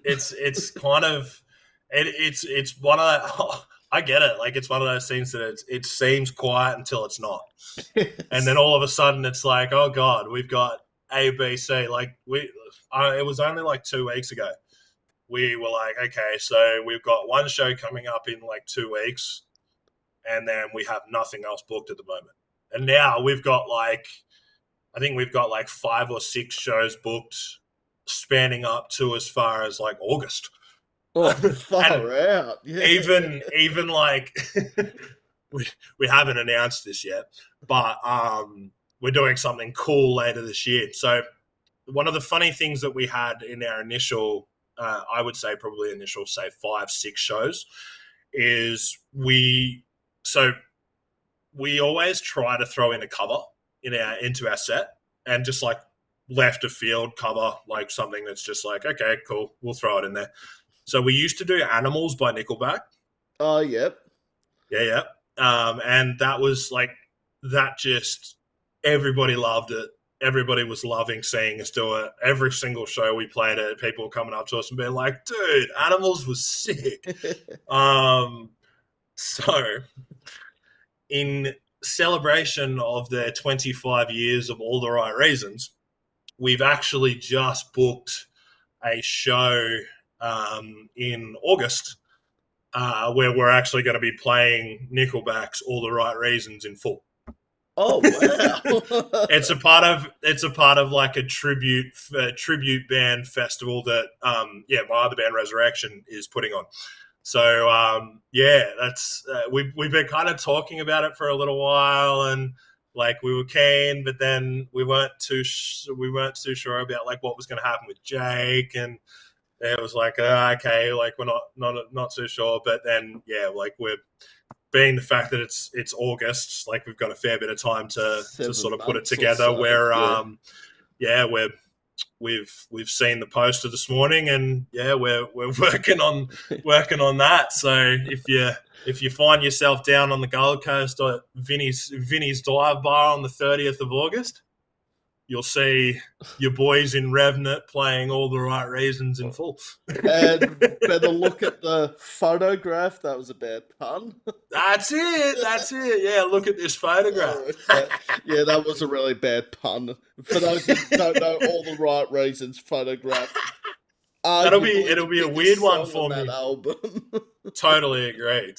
it's kind of it's one of that. Oh, I get it. Like it's one of those things that it seems quiet until it's not, and then all of a sudden it's like, oh god, we've got A, B, C. Like it was only like 2 weeks ago. We were like, okay, so we've got one show coming up in like 2 weeks, and then we have nothing else booked at the moment. And now we've got I think we've got like 5 or 6 shows booked, spanning up to as far as like August. Oh, far out! Yeah. Even like we haven't announced this yet, but we're doing something cool later this year. So one of the funny things that we had in our initial, I would say probably initial, say 5-6 shows, is we always try to throw in a cover into our set, and just like left of field cover, like something that's just like, okay, cool, we'll throw it in there. So we used to do Animals by Nickelback. Oh, yep. Yeah. And that was like, that just, everybody loved it. Everybody was loving seeing us do it. Every single show we played it, people were coming up to us and being like, dude, Animals was sick. So in celebration of their 25 years of All the Right Reasons, we've actually just booked a show in August where we're actually going to be playing Nickelback's All the Right Reasons in full. Oh wow! It's a part of like a tribute band festival that my other band Resurrection is putting on. So that's we've been kind of talking about it for a little while, and like we were keen, but then we weren't too sure about like what was going to happen with Jake, and it was like okay, like we're not too sure. But then like we're being the fact that it's August, like we've got a fair bit of time to sort of put it together. So, where we've seen the poster this morning, and we're working on that. So if you find yourself down on the Gold Coast or Vinny's Dive Bar on the 30th of August, you'll see your boys in Revenant playing All the Right Reasons in full. And better look at the photograph. That was a bad pun. That's it. Yeah, look at this photograph. Yeah, that was a really bad pun. For those who don't know, All the Right Reasons photograph. It'll be a weird one for me. That album. Totally agree.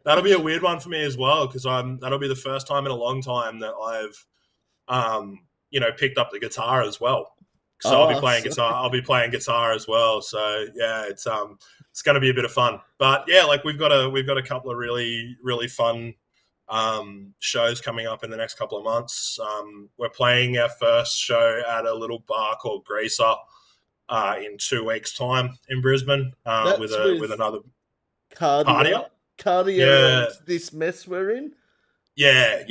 That'll be a weird one for me as well, because that'll be the first time in a long time that I've picked up the guitar as well. So I'll be playing guitar. I'll be playing guitar as well. So yeah, it's going to be a bit of fun. But yeah, like we've got a couple of really really fun shows coming up in the next couple of months. We're playing our first show at a little bar called Greaser in 2 weeks' time in Brisbane with another cardio. Yeah. And this mess we're in. Yeah.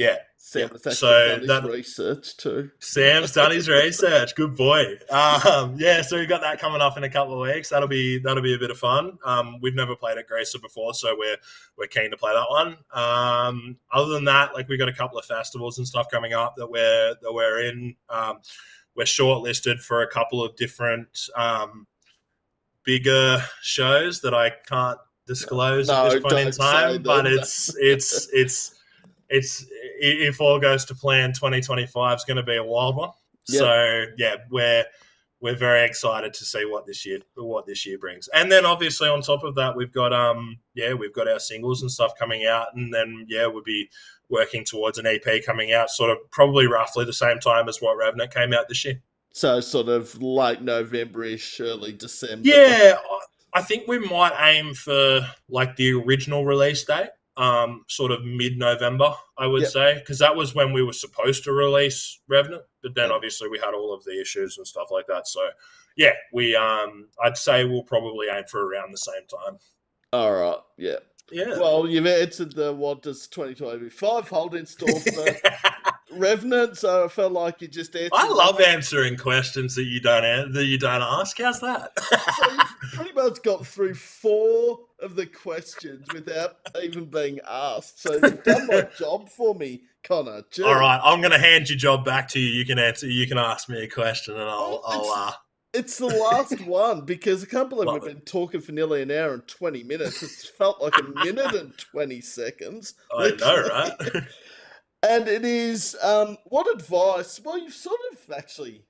Sam has actually done his research too. Sam's done his research. Good boy. So we've got that coming up in a couple of weeks. That'll be a bit of fun. We've never played at Gracer before, so we're keen to play that one. Other than that, like we've got a couple of festivals and stuff coming up that we're in. We're shortlisted for a couple of different bigger shows that I can't disclose at this point in time, but it's if all goes to plan, 2025 is going to be a wild one. Yep. So yeah, we're very excited to see what this year brings. And then obviously on top of that, we've got our singles and stuff coming out, and then we'll be working towards an EP coming out sort of probably roughly the same time as what Revenant came out this year. So sort of late November-ish, early December. Yeah, I think we might aim for like the original release date. Sort of mid-November, I would say, because that was when we were supposed to release Revenant, but then obviously we had all of the issues and stuff like that. So yeah, we I'd say we'll probably aim for around the same time. All right, yeah. Well, you've answered the what does 2025 hold in store for Revenant, so I felt like you just answered. I love answering questions that you don't ask. How's that? So you've pretty much got through 4 of the questions without even being asked. So you've done my job for me, Connor. Jeez. All right, I'm going to hand your job back to you. You can answer. You can ask me a question, and It's the last one, because I can't believe we've been talking for nearly an hour and 20 minutes. It's felt like a minute and 20 seconds. I know, right? And it is, what advice, well, you've sort of actually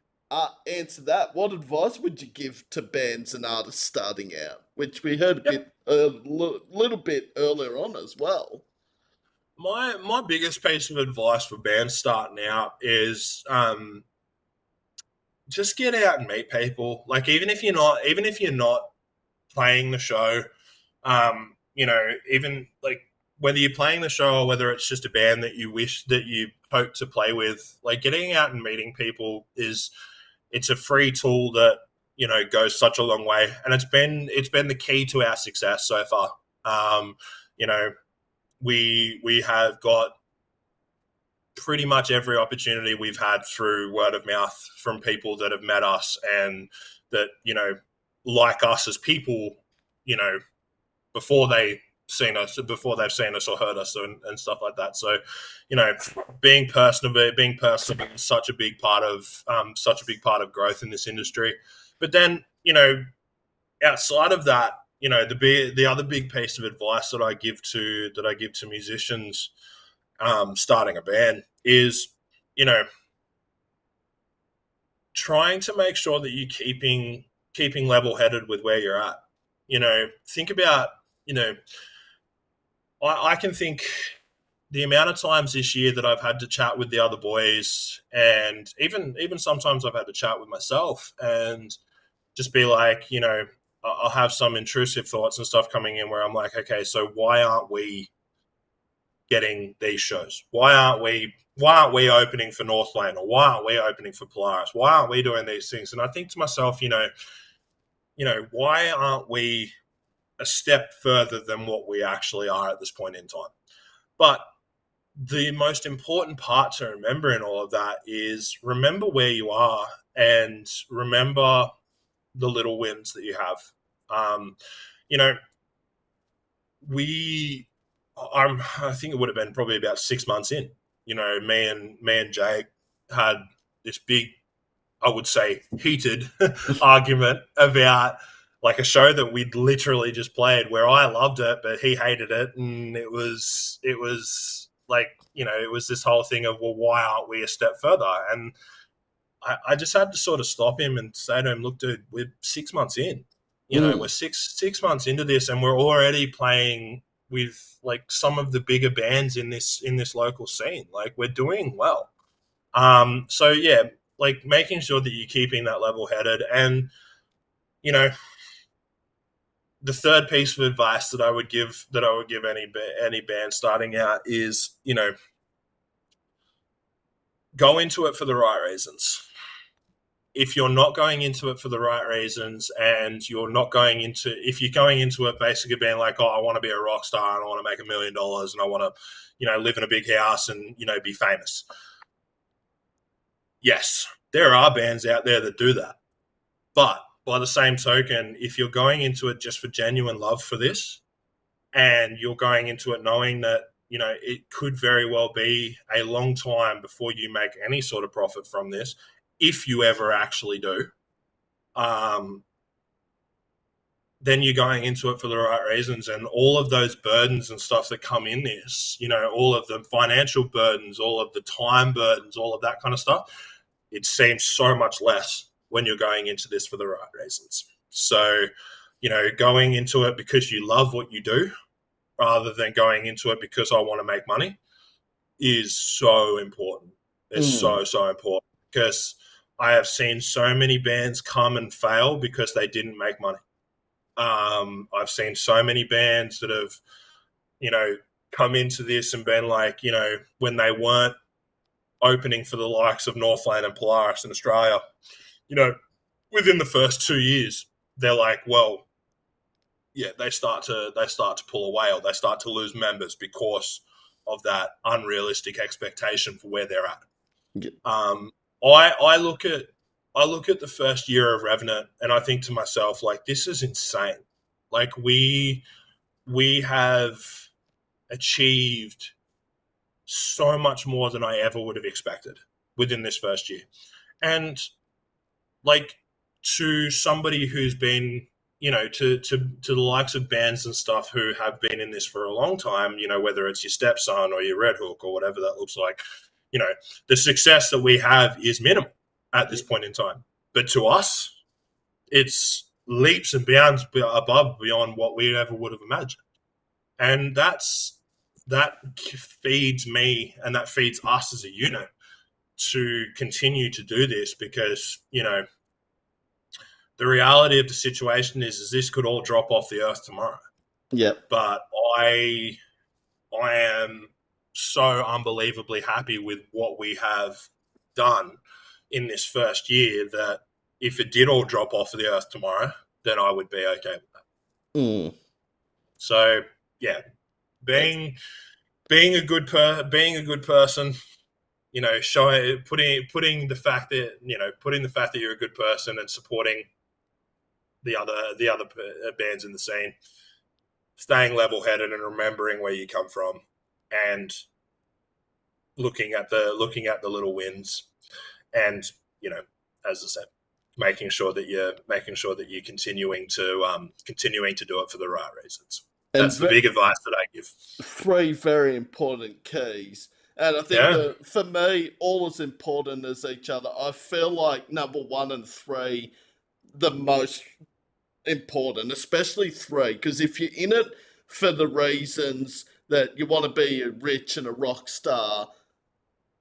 answered that. What advice would you give to bands and artists starting out? Which we heard a little bit earlier on as well. My biggest piece of advice for bands starting out is just get out and meet people. Like even if you're not playing the show, even like whether you're playing the show or whether it's just a band that you wish that you hope to play with, like getting out and meeting people it's a free tool that goes such a long way, and it's been the key to our success so far. We have got pretty much every opportunity we've had through word of mouth from people that have met us and that, like us as people, before they've seen us or heard us and stuff like that. So, being personable is such a big part of growth in this industry. But then, outside of that, the other big piece of advice that I give to musicians starting a band is, trying to make sure that you're keeping level-headed with where you're at. Think about, I can think the amount of times this year that I've had to chat with the other boys, and even sometimes I've had to chat with myself and just be like, I'll have some intrusive thoughts and stuff coming in where I'm like, okay, so why aren't we getting these shows? Why aren't we opening for Northlane, or why aren't we opening for Polaris? Why aren't we doing these things? And I think to myself, why aren't we a step further than what we actually are at this point in time? But the most important part to remember in all of that is remember where you are and remember the little wins that you have. You know, I think it would have been probably about 6 months in. You know, me and Jake had this big, I would say, heated argument about like a show that we'd literally just played, where I loved it, but he hated it, and it was like, it was this whole thing of, well, why aren't we a step further? And I just had to sort of stop him and say to him, look, dude, we're 6 months in. We're six months into this, and we're already playing with like some of the bigger bands in this local scene. Like, we're doing well. So yeah, like making sure that you're keeping that level headed. And the third piece of advice that I would give any band starting out is, go into it for the right reasons. If you're not going into it for the right reasons, and if you're going into it basically being like, oh, I want to be a rock star and I want to make $1 million and I want to, live in a big house and, be famous. Yes, there are bands out there that do that. But by the same token, if you're going into it just for genuine love for this, and you're going into it knowing that, it could very well be a long time before you make any sort of profit from this, if you ever actually do, then you're going into it for the right reasons. And all of those burdens and stuff that come in this, all of the financial burdens, all of the time burdens, all of that kind of stuff, it seems so much less when you're going into this for the right reasons. So, going into it because you love what you do, rather than going into it because I want to make money, is so important. It's so important, because I have seen so many bands come and fail because they didn't make money. I've seen so many bands that have, come into this and been like, when they weren't opening for the likes of Northlane and Polaris in Australia, within the first 2 years, they're like, well, yeah, they start to pull away, or they start to lose members because of that unrealistic expectation for where they're at. Yeah. I look at the first year of Revenant, and I think to myself, like, this is insane. Like, we have achieved so much more than I ever would have expected within this first year. And like, to somebody who's been, to the likes of bands and stuff who have been in this for a long time, whether it's your Stepson or your Red Hook or whatever that looks like, the success that we have is minimal at this point in time. But to us, it's leaps and bounds beyond what we ever would have imagined. And that feeds me, and that feeds us as a unit to continue to do this, because, the reality of the situation is this could all drop off the earth tomorrow. Yeah. But I am so unbelievably happy with what we have done in this first year, that if it did all drop off the earth tomorrow, then I would be okay with that. So yeah, being a good person, putting the fact that you're a good person, and supporting the other bands in the scene, staying level-headed and remembering where you come from, and looking at the little wins, and as I said, making sure that you're continuing to do it for the right reasons. That's the big advice that I give. 3 very important keys. And I think that for me, all as important as each other. I feel like number 1 and 3, the most important, especially 3, because if you're in it for the reasons that you want to be rich and a rock star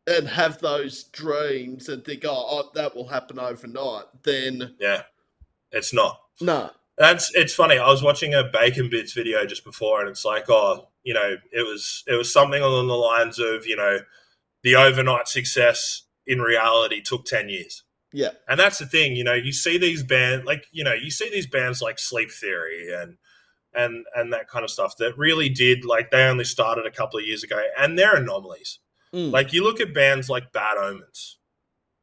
and have those dreams and think, oh, that will happen overnight, then... Yeah, it's not. No. It's funny. I was watching a Bacon Bits video just before, and it's like, it was something along the lines of, the overnight success in reality took 10 years. Yeah. And that's the thing, you see these bands like Sleep Theory and that kind of stuff that really did, like, they only started a couple of years ago, and they're anomalies. Like, you look at bands like Bad Omens.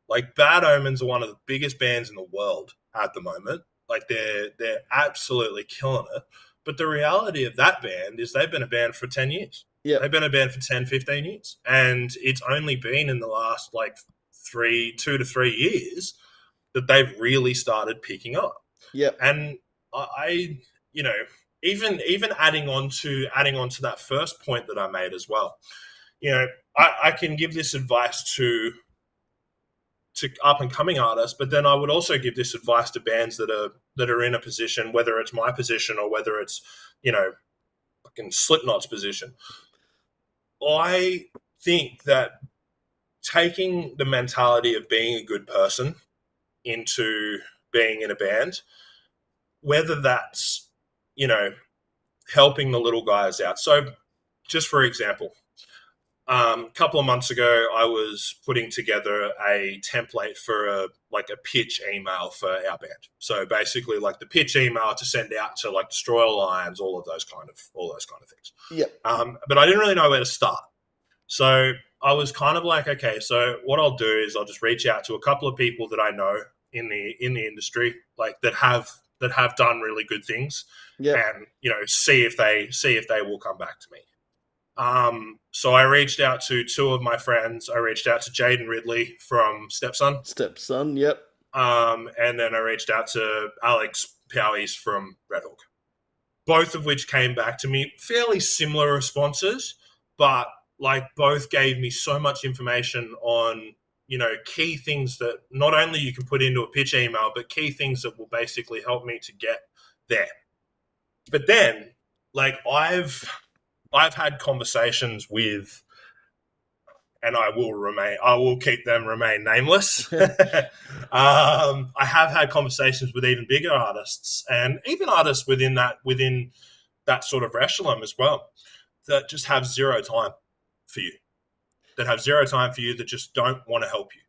Like, Bad Omens are one of the biggest bands in the world at the moment. Like, they're absolutely killing it. But the reality of that band is they've been a band for 10 years. Yeah. They've been a band for 10, 15 years. And it's only been in the last, like, 2 to 3 years that they've really started picking up. Yeah. And I even adding on to that first point that I made as well, I can give this advice to up and coming artists, but then I would also give this advice to bands that are in a position, whether it's my position or whether it's, fucking Slipknot's position. I think that taking the mentality of being a good person into being in a band, whether that's, helping the little guys out. So just for example, a couple of months ago, I was putting together a template for a pitch email for our band. So basically, like, the pitch email to send out to, like, Destroyer Lions, all those kind of things. Yeah. But I didn't really know where to start. So I was kind of like, okay, so what I'll do is I'll just reach out to a couple of people that I know in the industry, like, that have done really good things, and see if they will come back to me. So I reached out to two of my friends. I reached out to Jaden Ridley from Stepson. Yep. And then I reached out to Alex Powys from Red Hawk. Both of which came back to me, fairly similar responses, but, like, both gave me so much information on, key things that not only you can put into a pitch email, but key things that will basically help me to get there. But then, like, I've had conversations with, and I will keep them remain nameless. I have had conversations with even bigger artists, and even artists within that sort of echelon as well, that just have zero time for you. That just don't want to help you,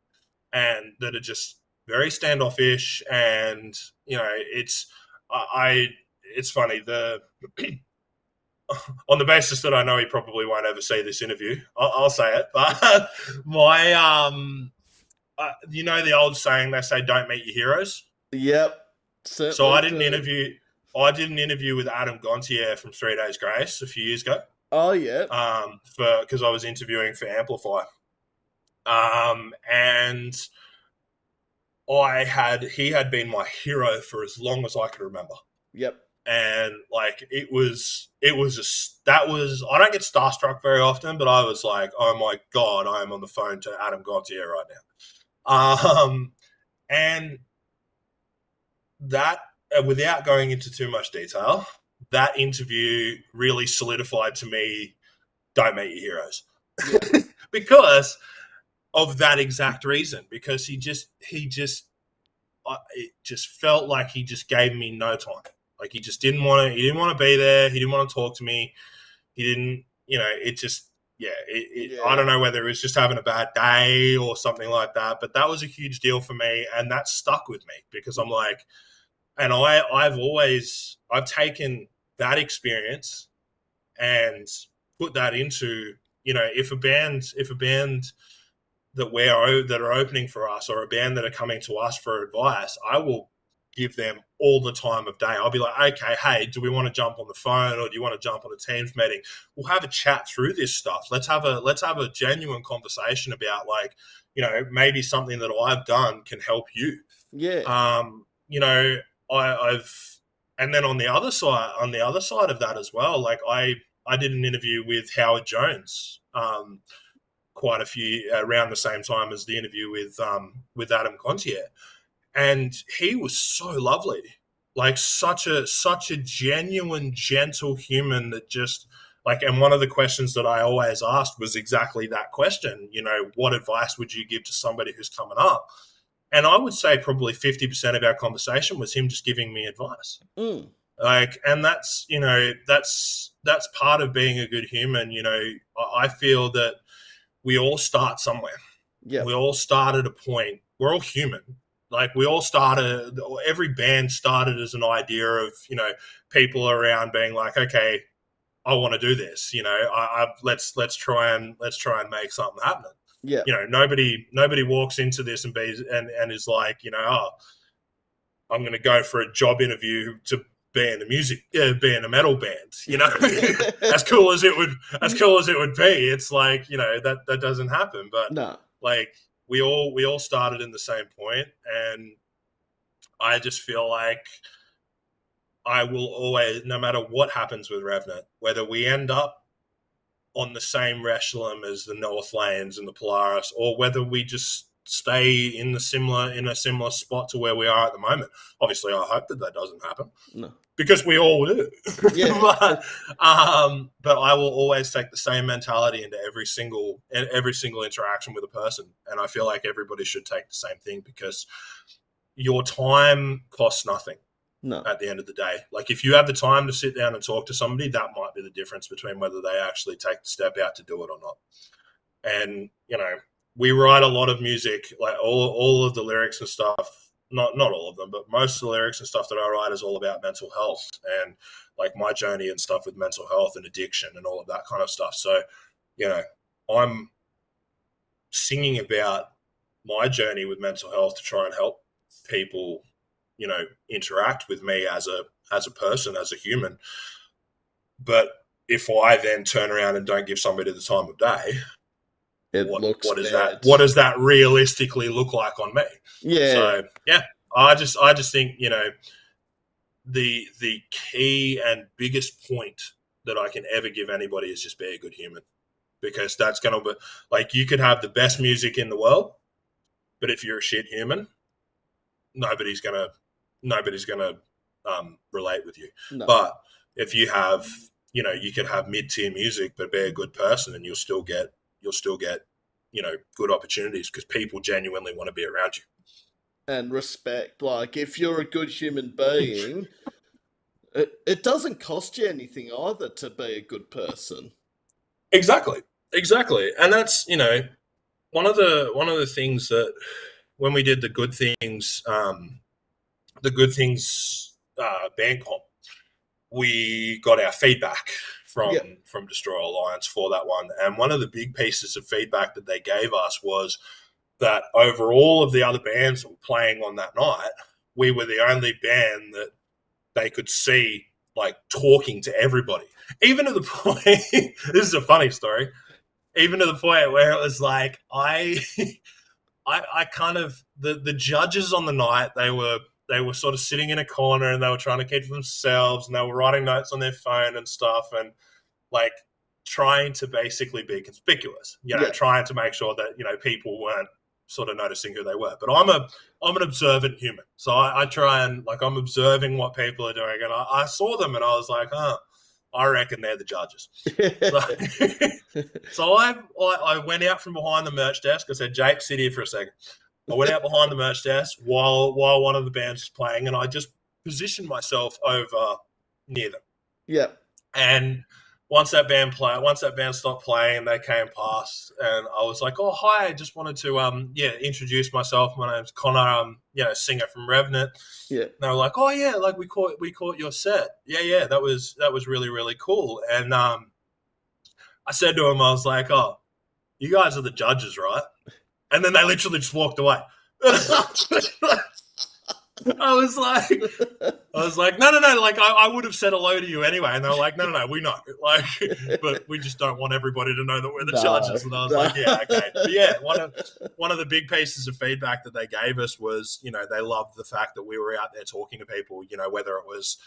and that are just very standoffish. And it's funny, on the basis that I know he probably won't ever see this interview, I'll say it. But my the old saying, they say, "Don't meet your heroes." Yep. So I did an interview with Adam Gontier from 3 Days Grace a few years ago. Oh yeah. Because I was interviewing for Amplify. And he had been my hero for as long as I could remember. Yep. And, like, I don't get starstruck very often, but I was like, oh my God, I am on the phone to Adam Gontier right now. And that, without going into too much detail, that interview really solidified to me, don't meet your heroes. Yeah. Because of that exact reason, because it just felt like he just gave me no time. Like, he didn't want to be there. He didn't want to talk to me. He didn't, it just, I don't know whether it was just having a bad day or something like that, but that was a huge deal for me. And that stuck with me, because I'm like, and I've taken that experience and put that into, if a band that are opening for us, or a band that are coming to us for advice, I will give them all the time of day. I'll be like, okay, hey, do we want to jump on the phone, or do you want to jump on a Teams meeting? We'll have a chat through this stuff. Let's have a genuine conversation about, like, maybe something that I've done can help you. Yeah. I've, and then on the other side of that as well, like, I did an interview with Howard Jones, quite a few around the same time as the interview with Adam Gontier, and he was so lovely, like, such a genuine, gentle human that just, like, and one of the questions that I always asked was exactly that question, what advice would you give to somebody who's coming up? And I would say probably 50% of our conversation was him just giving me advice. And that's, that's part of being a good human. I feel that we all start somewhere. Yeah. We all start at a point. We're all human. Like we all started, every band started as an idea of, people around being like, okay, I want to do this. Let's try and make something happen. Yeah. Nobody walks into this and is like, I'm going to go for a job interview to be in a metal band. as cool as it would be. It's like, that doesn't happen. But no, like we all started in the same point, and I just feel like I will always, no matter what happens with Revenant, whether we end up on the same echelon as the North Lanes and the Polaris, or whether we just stay in a similar spot to where we are at the moment. Obviously, I hope that doesn't happen. No. Because we all do. Yeah. but I will always take the same mentality into every single interaction with a person. And I feel like everybody should take the same thing, because your time costs nothing. No. At the end of the day. Like if you have the time to sit down and talk to somebody, that might be the difference between whether they actually take the step out to do it or not. And, we write a lot of music, like all of the lyrics and stuff, not all of them, but most of the lyrics and stuff that I write is all about mental health and like my journey and stuff with mental health and addiction and all of that kind of stuff. So, I'm singing about my journey with mental health to try and help people, interact with me as a person, as a human. But if I then turn around and don't give somebody the time of day, what does that realistically look like on me? Yeah. So yeah, I just think, the key and biggest point that I can ever give anybody is just be a good human, because that's going to be like, you could have the best music in the world, but if you're a shit human, nobody's gonna relate with you. No. But if you have, you can have mid-tier music but be a good person, and you'll still get good opportunities, because people genuinely want to be around you. And respect. Like if you're a good human being, it doesn't cost you anything either to be a good person. Exactly. And that's, one of the things that when we did the Good Things band comp, we got our feedback from Destroy Alliance for that one. And one of the big pieces of feedback that they gave us was that over all of the other bands that were playing on that night, we were the only band that they could see like talking to everybody. Even to the point, this is a funny story, even to the point where it was like, I kind of, the judges on the night, they were sort of sitting in a corner and they were trying to keep to themselves, and they were writing notes on their phone and stuff, and like trying to basically be conspicuous, trying to make sure that, people weren't sort of noticing who they were. But I'm an observant human. So I try and like, I'm observing what people are doing, and I saw them and I was like, I reckon they're the judges. So I went out from behind the merch desk. I said, Jake, sit here for a second. I went out behind the merch desk while one of the bands was playing, and I just positioned myself over near them. Yeah. And once that band stopped playing, they came past, and I was like, "Oh, hi! I just wanted to introduce myself. My name's Connor. Singer from Revenant." Yeah. And they were like, "Oh yeah, like we caught your set. Yeah, that was really, really cool." And I said to them, I was like, "Oh, you guys are the judges, right?" And then they literally just walked away. I was like, no. Like, I would have said hello to you anyway. And they were like, no, we know. Like, but we just don't want everybody to know that we're the judges. And I was like, yeah, okay. But yeah, one of the big pieces of feedback that they gave us was, they loved the fact that we were out there talking to people, whether it was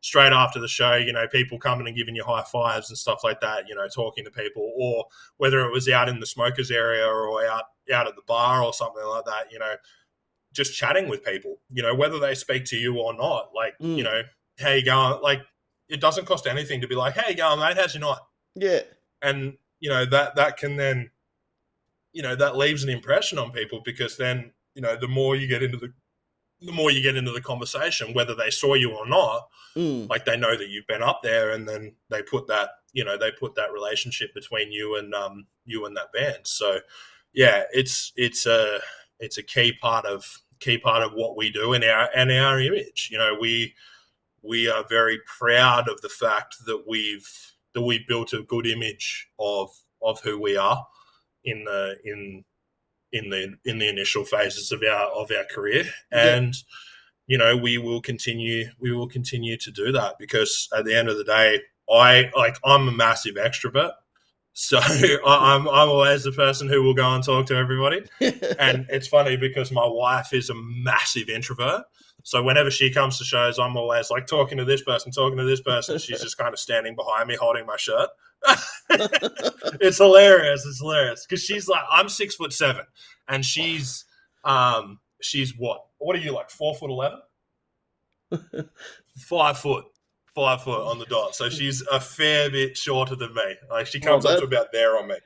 straight after the show, people coming and giving you high fives and stuff like that, talking to people, or whether it was out in the smokers area or out at the bar or something like that, just chatting with people, whether they speak to you or not, like, how you going? Like, it doesn't cost anything to be like, hey, you going, mate? How's your night? Yeah. And, that can then, that leaves an impression on people, because then the more you get into the conversation, whether they saw you or not, like they know that you've been up there, and then they put that relationship between you and that band. So yeah, it's a key part of what we do in our image. We are very proud of the fact that we've built a good image of who we are in the initial phases of our career, and we will continue to do that, because at the end of the day, I'm a massive extrovert, so I'm always the person who will go and talk to everybody. And it's funny because my wife is a massive introvert. So whenever she comes to shows, I'm always like talking to this person. She's just kind of standing behind me, holding my shirt. It's hilarious. Because she's like, I'm 6'7", and she's what are you, like 4'11"? 5 foot on the dot. So she's a fair bit shorter than me. Like she comes up to about there on me.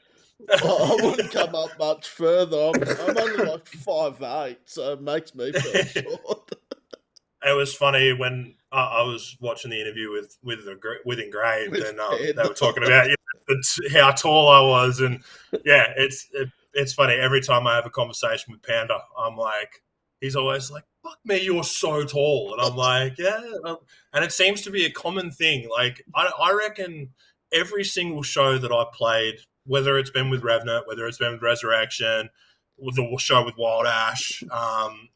I wouldn't come up much further. I'm only like 5'8", so it makes me feel short. It was funny when I was watching the interview with Engraved, and they were talking about how tall I was, and it's funny. Every time I have a conversation with Panda, I'm like, he's always like, "Fuck me, you're so tall," and I'm like, "Yeah," and it seems to be a common thing. Like I reckon every single show that I played, whether it's been with Revenant, whether it's been with Resurrection, with the show with Wild Ash,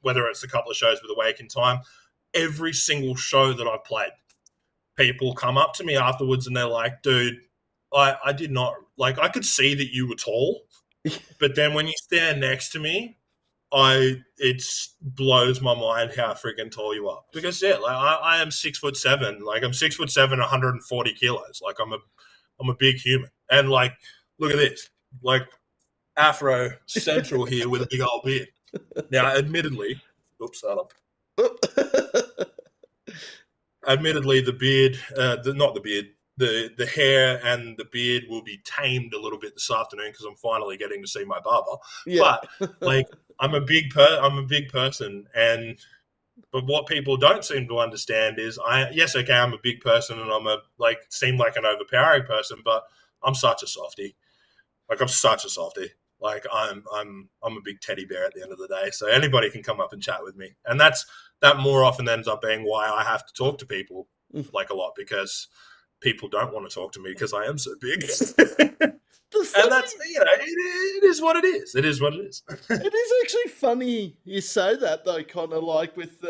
whether it's a couple of shows with Awake in Time, every single show that I've played, people come up to me afterwards and they're like, dude, I did not, like, I could see that you were tall, but then when you stand next to me, it blows my mind how freaking tall you are. Because I am 6'7", like I'm 6'7", 140 kilos. Like I'm a big human. And like, look at this, like Afro Central here with a big old beard. Now, admittedly, admittedly, the beard, the hair and the beard will be tamed a little bit this afternoon because I'm finally getting to see my barber. Yeah. But like, I'm a big person, but what people don't seem to understand is I'm a big person, and seem like an overpowering person, but I'm such a softie. Like I'm such a softie. Like I'm a big teddy bear at the end of the day. So anybody can come up and chat with me, and that more often ends up being why I have to talk to people like a lot, because people don't want to talk to me because I am so big. And that's it is what it is. It is what it is. It is actually funny you say that though, Connor. Like with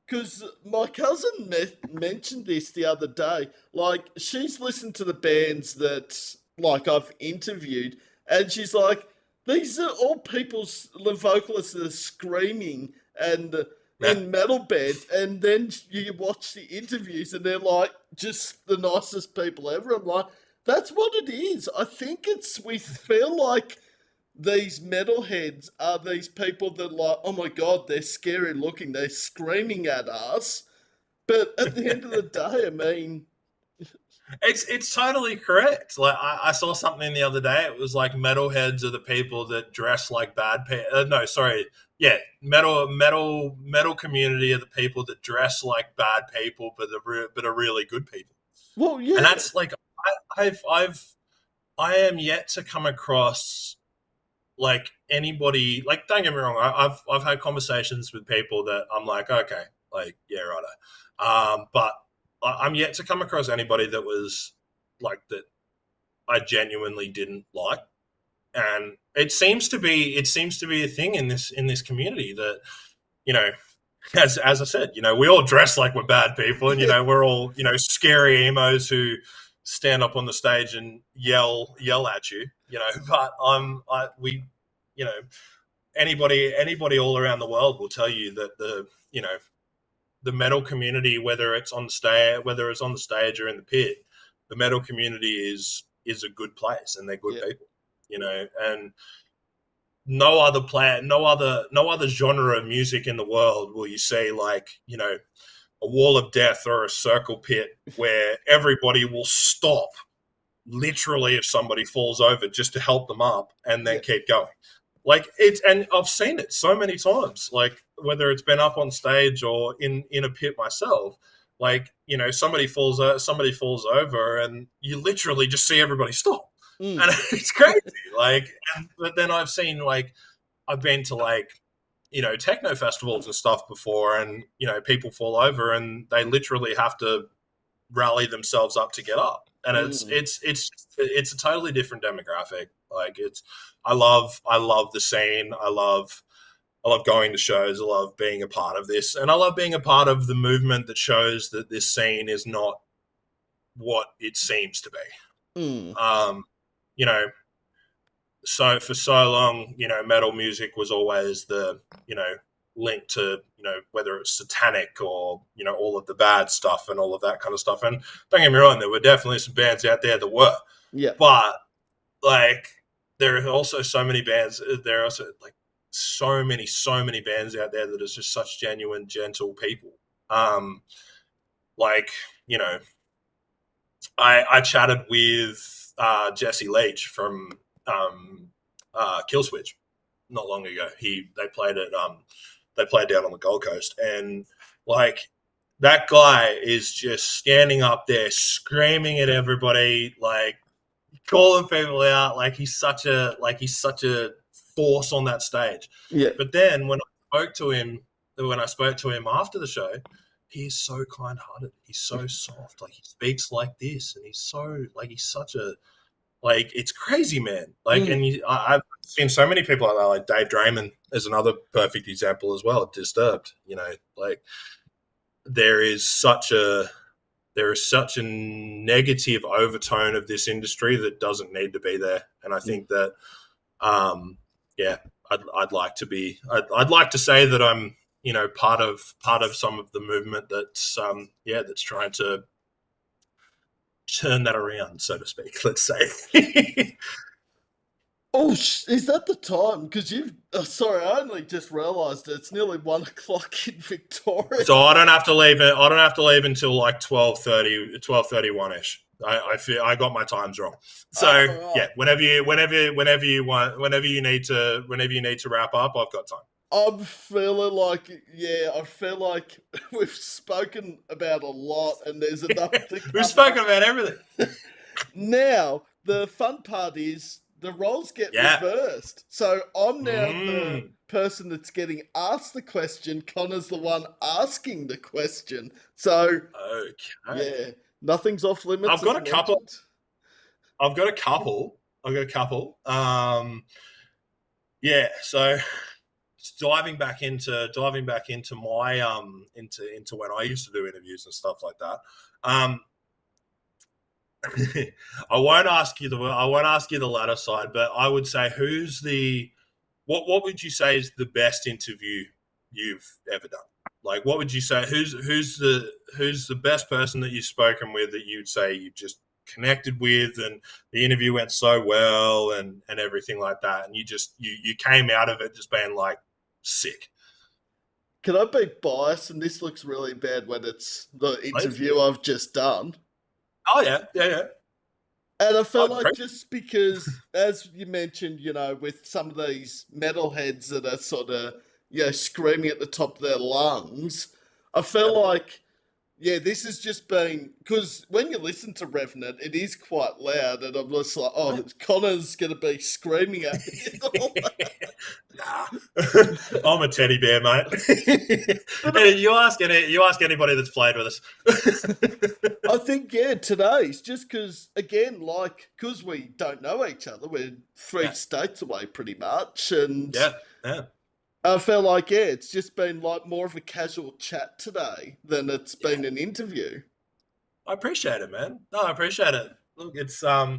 because my cousin mentioned this the other day. Like she's listened to the bands that like I've interviewed, and she's like, these are all the vocalists that are screaming and in metal bands, and then you watch the interviews and they're like just the nicest people ever. I'm like, that's what it is. I think we feel like these metalheads are these people that like, oh my God, they're scary looking, they're screaming at us. But at the end of the day, I mean, it's totally correct. Like I saw something the other day. It was like metalheads are the people that dress like bad people. Metal community are the people that dress like bad people, but are really good people. Well, yeah, and that's like I am yet to come across like anybody. Like, don't get me wrong, I've had conversations with people that I'm like, okay, like yeah, righto, but I'm yet to come across anybody that was like that I genuinely didn't like. And it seems to be a thing in this community that, as I said, we all dress like we're bad people, and we're all scary emos who stand up on the stage and yell at you, but anybody all around the world will tell you that the metal community, whether it's on the stage or in the pit, the metal community is a good place, and they're good people, and no other genre of music in the world will you see like, a wall of death or a circle pit where everybody will stop literally if somebody falls over just to help them up and then keep going. Like and I've seen it so many times, like whether it's been up on stage or in a pit myself. Like, somebody falls over, and you literally just see everybody stop, and it's crazy. Like, but then I've seen, like, I've been to, like, techno festivals and stuff before, and people fall over and they literally have to rally themselves up to get up, and it's a totally different demographic. Like, I love the scene. I love going to shows. I love being a part of this, and I love being a part of the movement that shows that this scene is not what it seems to be. So for so long, metal music was always the link to whether it's satanic or all of the bad stuff and all of that kind of stuff. And don't get me wrong, there were definitely some bands out there that were, but like there are also so many bands. There are also like so many bands out there that are just such genuine, gentle people. Like, I chatted with Jesse Leach from Killswitch not long ago. They played down on the Gold Coast, and like that guy is just standing up there screaming at everybody, like calling people out, like he's such a force on that stage. Yeah. But then when I spoke to him after the show, he's so kind-hearted. He's so soft. Like, he speaks like this, and he's such a, like, it's crazy, man. Like, and I've seen so many people like that. Like Dave Draymond is another perfect example as well. Disturbed, like there is such a negative overtone of this industry that doesn't need to be there. And I think that, I'd like to say that I'm, part of some of the movement that's trying to turn that around, so to speak, let's say. Oh, is that the time? Because sorry, I only just realised it's nearly 1 o'clock in Victoria. So I don't have to leave it. I don't have to leave until like 12:31ish. I feel I got my times wrong. So right. Yeah, whenever you want, whenever you need to wrap up, I've got time. I'm feeling like, I feel like we've spoken about a lot, and there's enough to We've spoken about everything. Now, the fun part is the roles get reversed. So I'm now the person that's getting asked the question. Connor's the one asking the question. So, nothing's off limits. I've got a couple. So diving back into my into when I used to do interviews and stuff like that. I won't ask you the latter side, but I would say what would you say is the best interview you've ever done? Like, what would you say? Who's the best person that you've spoken with that you'd say you just connected with, and the interview went so well, and everything like that, and you came out of it just being like sick? Can I be biased? And this looks really bad when it's the interview I've just done. Oh yeah. And I felt like just because, as you mentioned, with some of these metalheads that are sort of, screaming at the top of their lungs, I feel like, this has just been, because when you listen to Revenant, it is quite loud, and I'm just like, Connor's going to be screaming at me and all that. Nah, I'm a teddy bear, mate. You ask anybody that's played with us. I think today's just because, again, because we don't know each other, we're 3 states away pretty much, and I feel like it's just been like more of a casual chat today than it's been an interview. I appreciate it, man. No, I appreciate it. Look, it's I've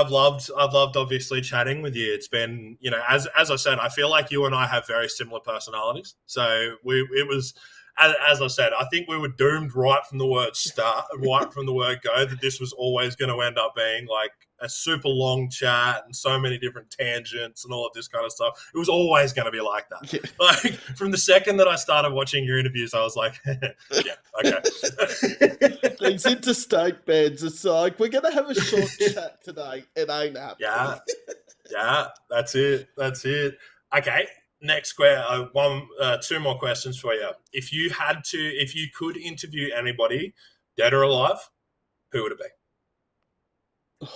loved obviously chatting with you. It's been, as I said, I feel like you and I have very similar personalities. So it was, as I said, I think we were doomed right from the word go, that this was always going to end up being like a super long chat and so many different tangents and all of this kind of stuff. It was always going to be like that. Yeah. Like, from the second that I started watching your interviews, I was like, okay. These interstate bands, it's like, we're going to have a short chat today. It ain't happening. Yeah, that's it. Okay, next two more questions for you. If you could interview anybody, dead or alive, who would it be?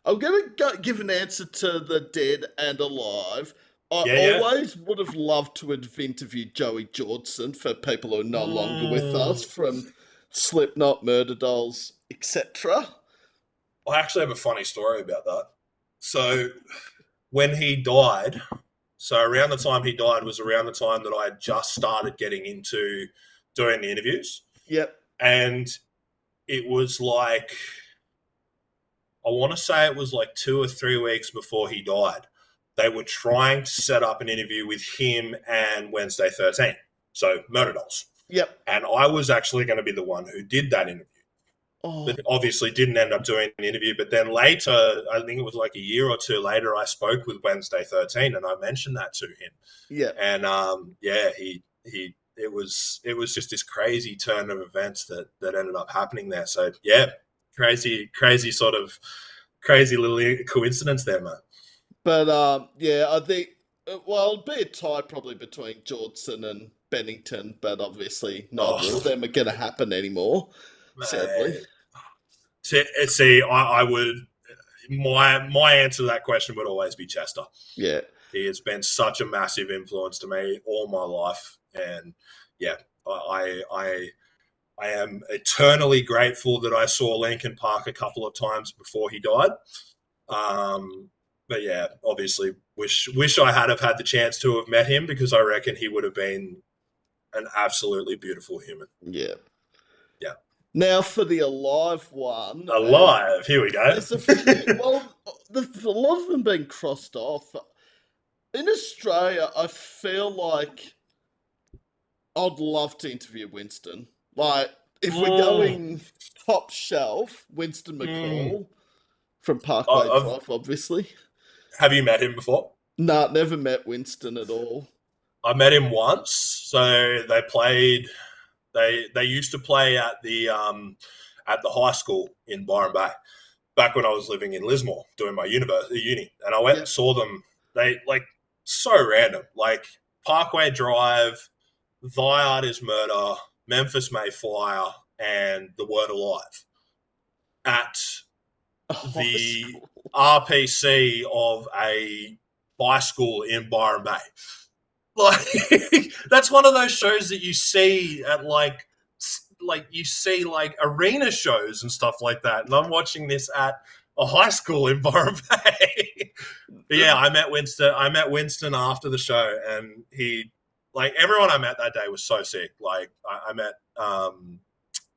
I'm going to give an answer to the dead and alive. I Yeah. always would have loved to have interviewed Joey Jordison for people who are no longer with us, from Slipknot, Murder Dolls, etc. I actually have a funny story about that. So when he died, around the time he died was around the time that I had just started getting into doing the interviews. Yep. And it was like, I want to say it was like 2 or 3 weeks before he died. They were trying to set up an interview with him and Wednesday 13, so Murder Dolls. Yep. And I was actually going to be the one who did that interview. But obviously didn't end up doing an interview. But then later, I think it was like a year or two later, I spoke with Wednesday 13 and I mentioned that to him. Yeah. And it was just this crazy turn of events that ended up happening there. So yeah, crazy little coincidence there, mate. But I think it'll be a tie probably between Jordson and Bennington, but obviously neither of them are going to happen anymore. Sadly. See, I would. My answer to that question would always be Chester. Yeah, he has been such a massive influence to me all my life, and yeah, I am eternally grateful that I saw Linkin Park a couple of times before he died. But yeah, obviously, wish I had the chance to have met him, because I reckon he would have been an absolutely beautiful human. Yeah. Yeah. Now for the alive one. Alive, here we go. There's a few, a lot of them being crossed off. In Australia, I feel like I'd love to interview Winston. Like, if we're going top shelf, Winston McCall from Parkway Drive, obviously. Have you met him before? No, never met Winston at all. I met him once. So they played. They used to play at the high school in Byron Bay back when I was living in Lismore doing my uni, and I went and saw them. They so random, like Parkway Drive, Thy Art Is Murder, Memphis Mayflyer, and The Word Alive at the RPC of a high school in Byron Bay. Like, that's one of those shows that you see at like you see like arena shows and stuff like that. And I'm watching this at a high school in Byron Bay. But yeah, I met Winston after the show, and he, like, everyone I met that day was so sick. Like, I met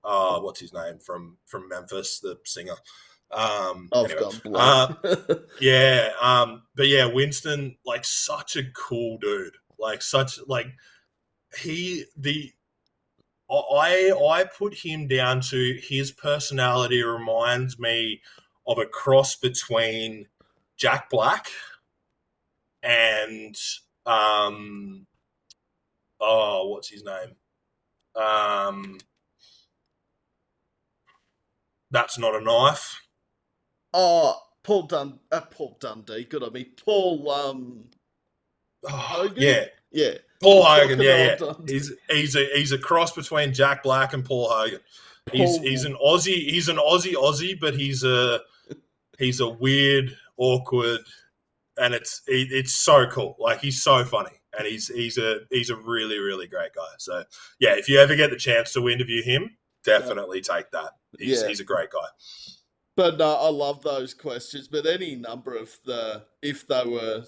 what's his name from Memphis, the singer. But yeah, Winston, like, such a cool dude. I put him down to his personality reminds me of a cross between Jack Black and what's his name? That's Not a Knife. Paul Dundee. Good on me. Paul. Hogan? Yeah. Paul Hogan. Yeah. He's a cross between Jack Black and Paul Hogan. He's an Aussie. He's an Aussie, but he's a weird, awkward, and it's so cool. Like, he's so funny, and he's a really, really great guy. So yeah, if you ever get the chance to interview him, definitely take that. He's a great guy. But no, I love those questions. But any number of if they were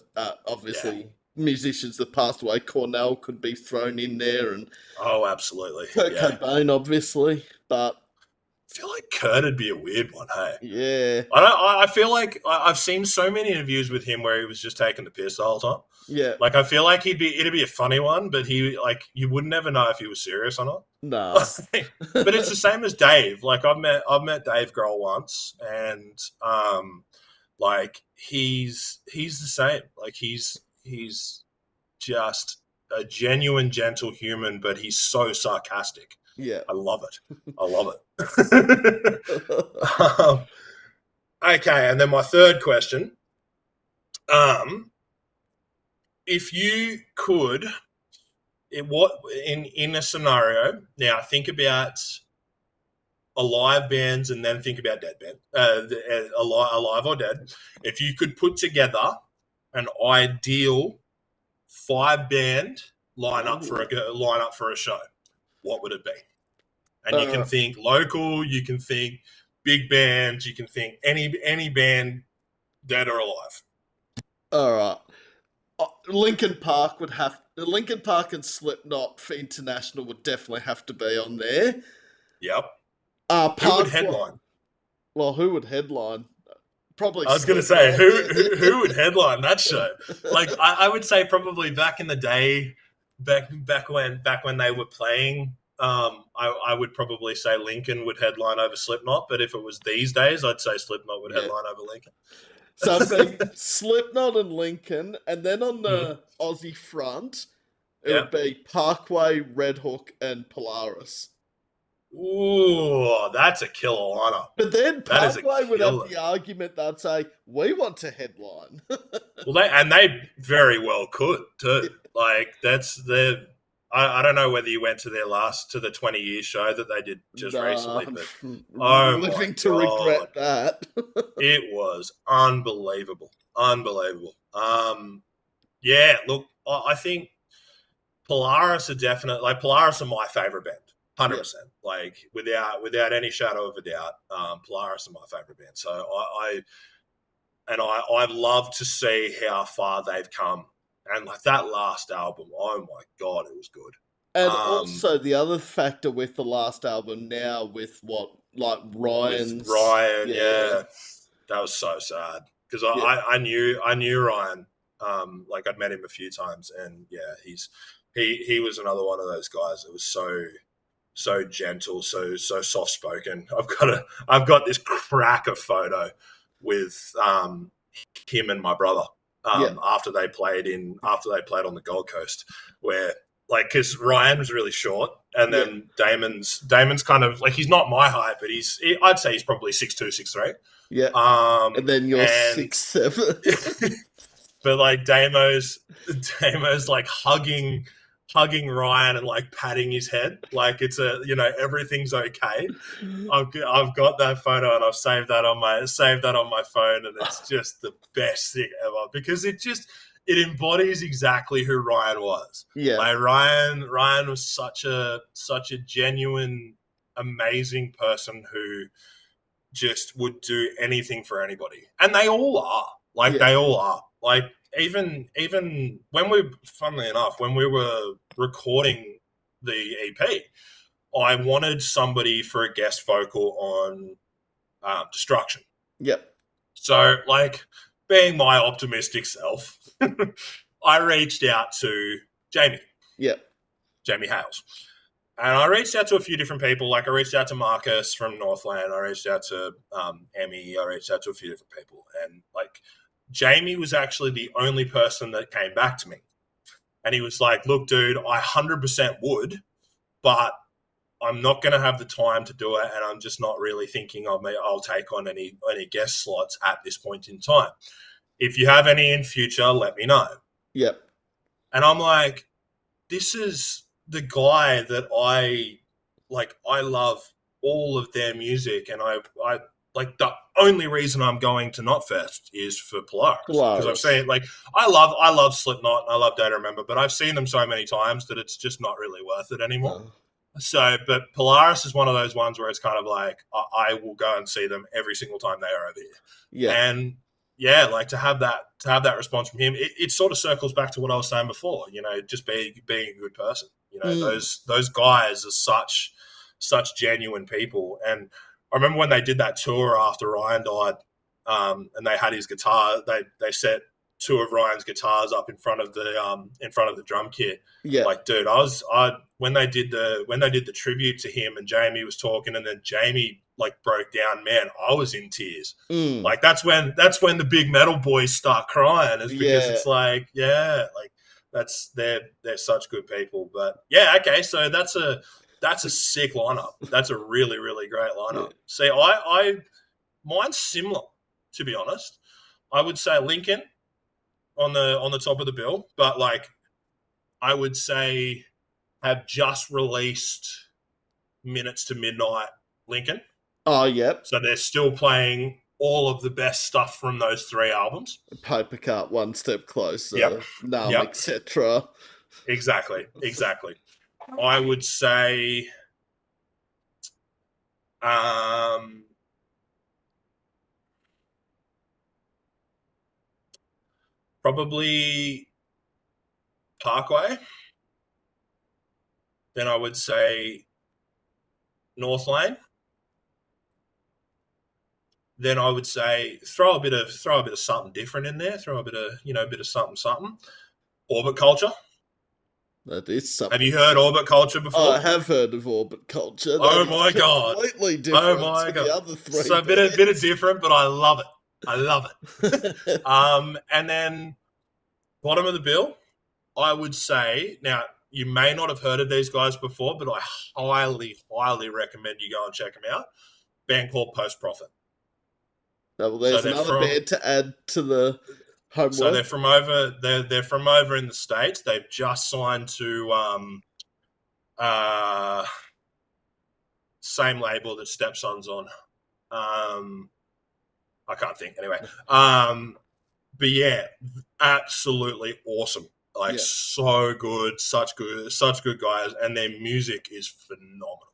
obviously musicians that passed away, Cornell could be thrown in there, and absolutely, Kurt Cobain, obviously. But I feel like Kurt would be a weird one, hey? Yeah. I feel like I've seen so many interviews with him where he was just taking the piss the whole time. Yeah. Like, I feel like it'd be a funny one, but you would never know if he was serious or not. No. But it's the same as Dave. Like, I've met Dave Grohl once, and like, he's the same. Like, he's just a genuine, gentle human, but he's so sarcastic. Yeah. I love it. Okay, and then my third question. If you could, in a scenario now, think about alive bands and then think about dead band, alive or dead. If you could put together an ideal 5-band lineup for a show, what would it be? And you can think local, you can think big bands, you can think any band, dead or alive. All right. Linkin Park and Slipknot for international would definitely have to be on there. Yep. Who would headline? Well, who would headline? Probably. I was going to say who would headline that show? Like I would say probably back in the day, back when they were playing. I would probably say Lincoln would headline over Slipknot, but if it was these days, I'd say Slipknot would headline over Lincoln. So it'd be Slipknot and Lincoln, and then on the Aussie front, it would be Parkway, Red Hook, and Polaris. Ooh, that's a killer lineup. But then Parkway would have the argument that say, we want to headline. Well, they very well could too. Like I don't know whether you went to the 20-year show that they did just recently, but living to regret that. It was unbelievable. Yeah, look, I think Polaris are my favorite band. 100%. Like without any shadow of a doubt, Polaris are my favorite band. So I'd love to see how far they've come. And like that last album, oh my God, it was good. And also the other factor with the last album now with Ryan, yeah. That was so sad. Because I knew Ryan. Like I'd met him a few times, and yeah, he was another one of those guys that was so gentle, so soft spoken. I've got this cracker photo with him and my brother after they played on the Gold Coast, where like because Ryan was really short, and then Damon's kind of like he's not my height, but I'd say he's probably 6'2", 6'3". Yeah. And then you're 6'7". But like Damo's like hugging Ryan and like patting his head like it's everything's okay. I've got that photo and I've saved that on my phone, and it's just the best thing ever because it embodies exactly who Ryan was. Yeah, like Ryan was such a genuine, amazing person who just would do anything for anybody, and they all are. They all are. Like even when funnily enough, when we were recording the EP, I wanted somebody for a guest vocal on Destruction. Yep. So, like, being my optimistic self, I reached out to Jamie. Yep. Jamie Hales. And I reached out to a few different people. Like, I reached out to Marcus from Northland. I reached out to Emmy. I reached out to a few different people. And, like, Jamie was actually the only person that came back to me. And he was like, look, dude, I 100% would, but I'm not going to have the time to do it, and I'm just not really thinking I'll take on any guest slots at this point in time. If you have any in future, let me know. Yep. And I'm like, this is the guy that I love all of their music, and I like the only reason I'm going to Knotfest is for Polaris. Because I've seen I love Slipknot and I love Day to Remember, but I've seen them so many times that it's just not really worth it anymore. So, but Polaris is one of those ones where it's kind of like I will go and see them every single time they are over here. Yeah. And yeah, like to have that response from him, it sort of circles back to what I was saying before. Just being a good person. Those guys are such genuine people. And I remember when they did that tour after Ryan died, and they had his guitar. They set two of Ryan's guitars up in front of the drum kit. Yeah, like dude, when they did the tribute to him, and Jamie was talking, and then Jamie like broke down. Man, I was in tears. Like that's when the big metal boys start crying, is because it's like they're such good people. But yeah, okay, so that's a sick lineup. That's a really, really great lineup. See, mine's similar, to be honest. I would say Lincoln, on the top of the bill, but like I would say have just released Minutes to Midnight Lincoln. Oh, yep. So they're still playing all of the best stuff from those 3 albums. Paper Cut, One Step Closer, Yep. Numb, etc. Exactly. I would say probably Parkway. Then I would say North Lane. Then I would say throw a bit of something different in there. Throw a bit of something. Orbit Culture. That is something. Have you heard Orbit Culture before? I have heard of Orbit Culture. Oh my god! Completely different. Oh my god! The other 3. So a bit of different, but I love it. And then bottom of the bill, I would say now. You may not have heard of these guys before, but I highly, highly recommend you go and check them out. Band called Post Profit. Well, there's another band to add to the homework. So they're from over. They're from over in the States. They've just signed to same label that Stepson's on. I can't think anyway. But yeah, absolutely awesome. Like so good, such good guys, and their music is phenomenal.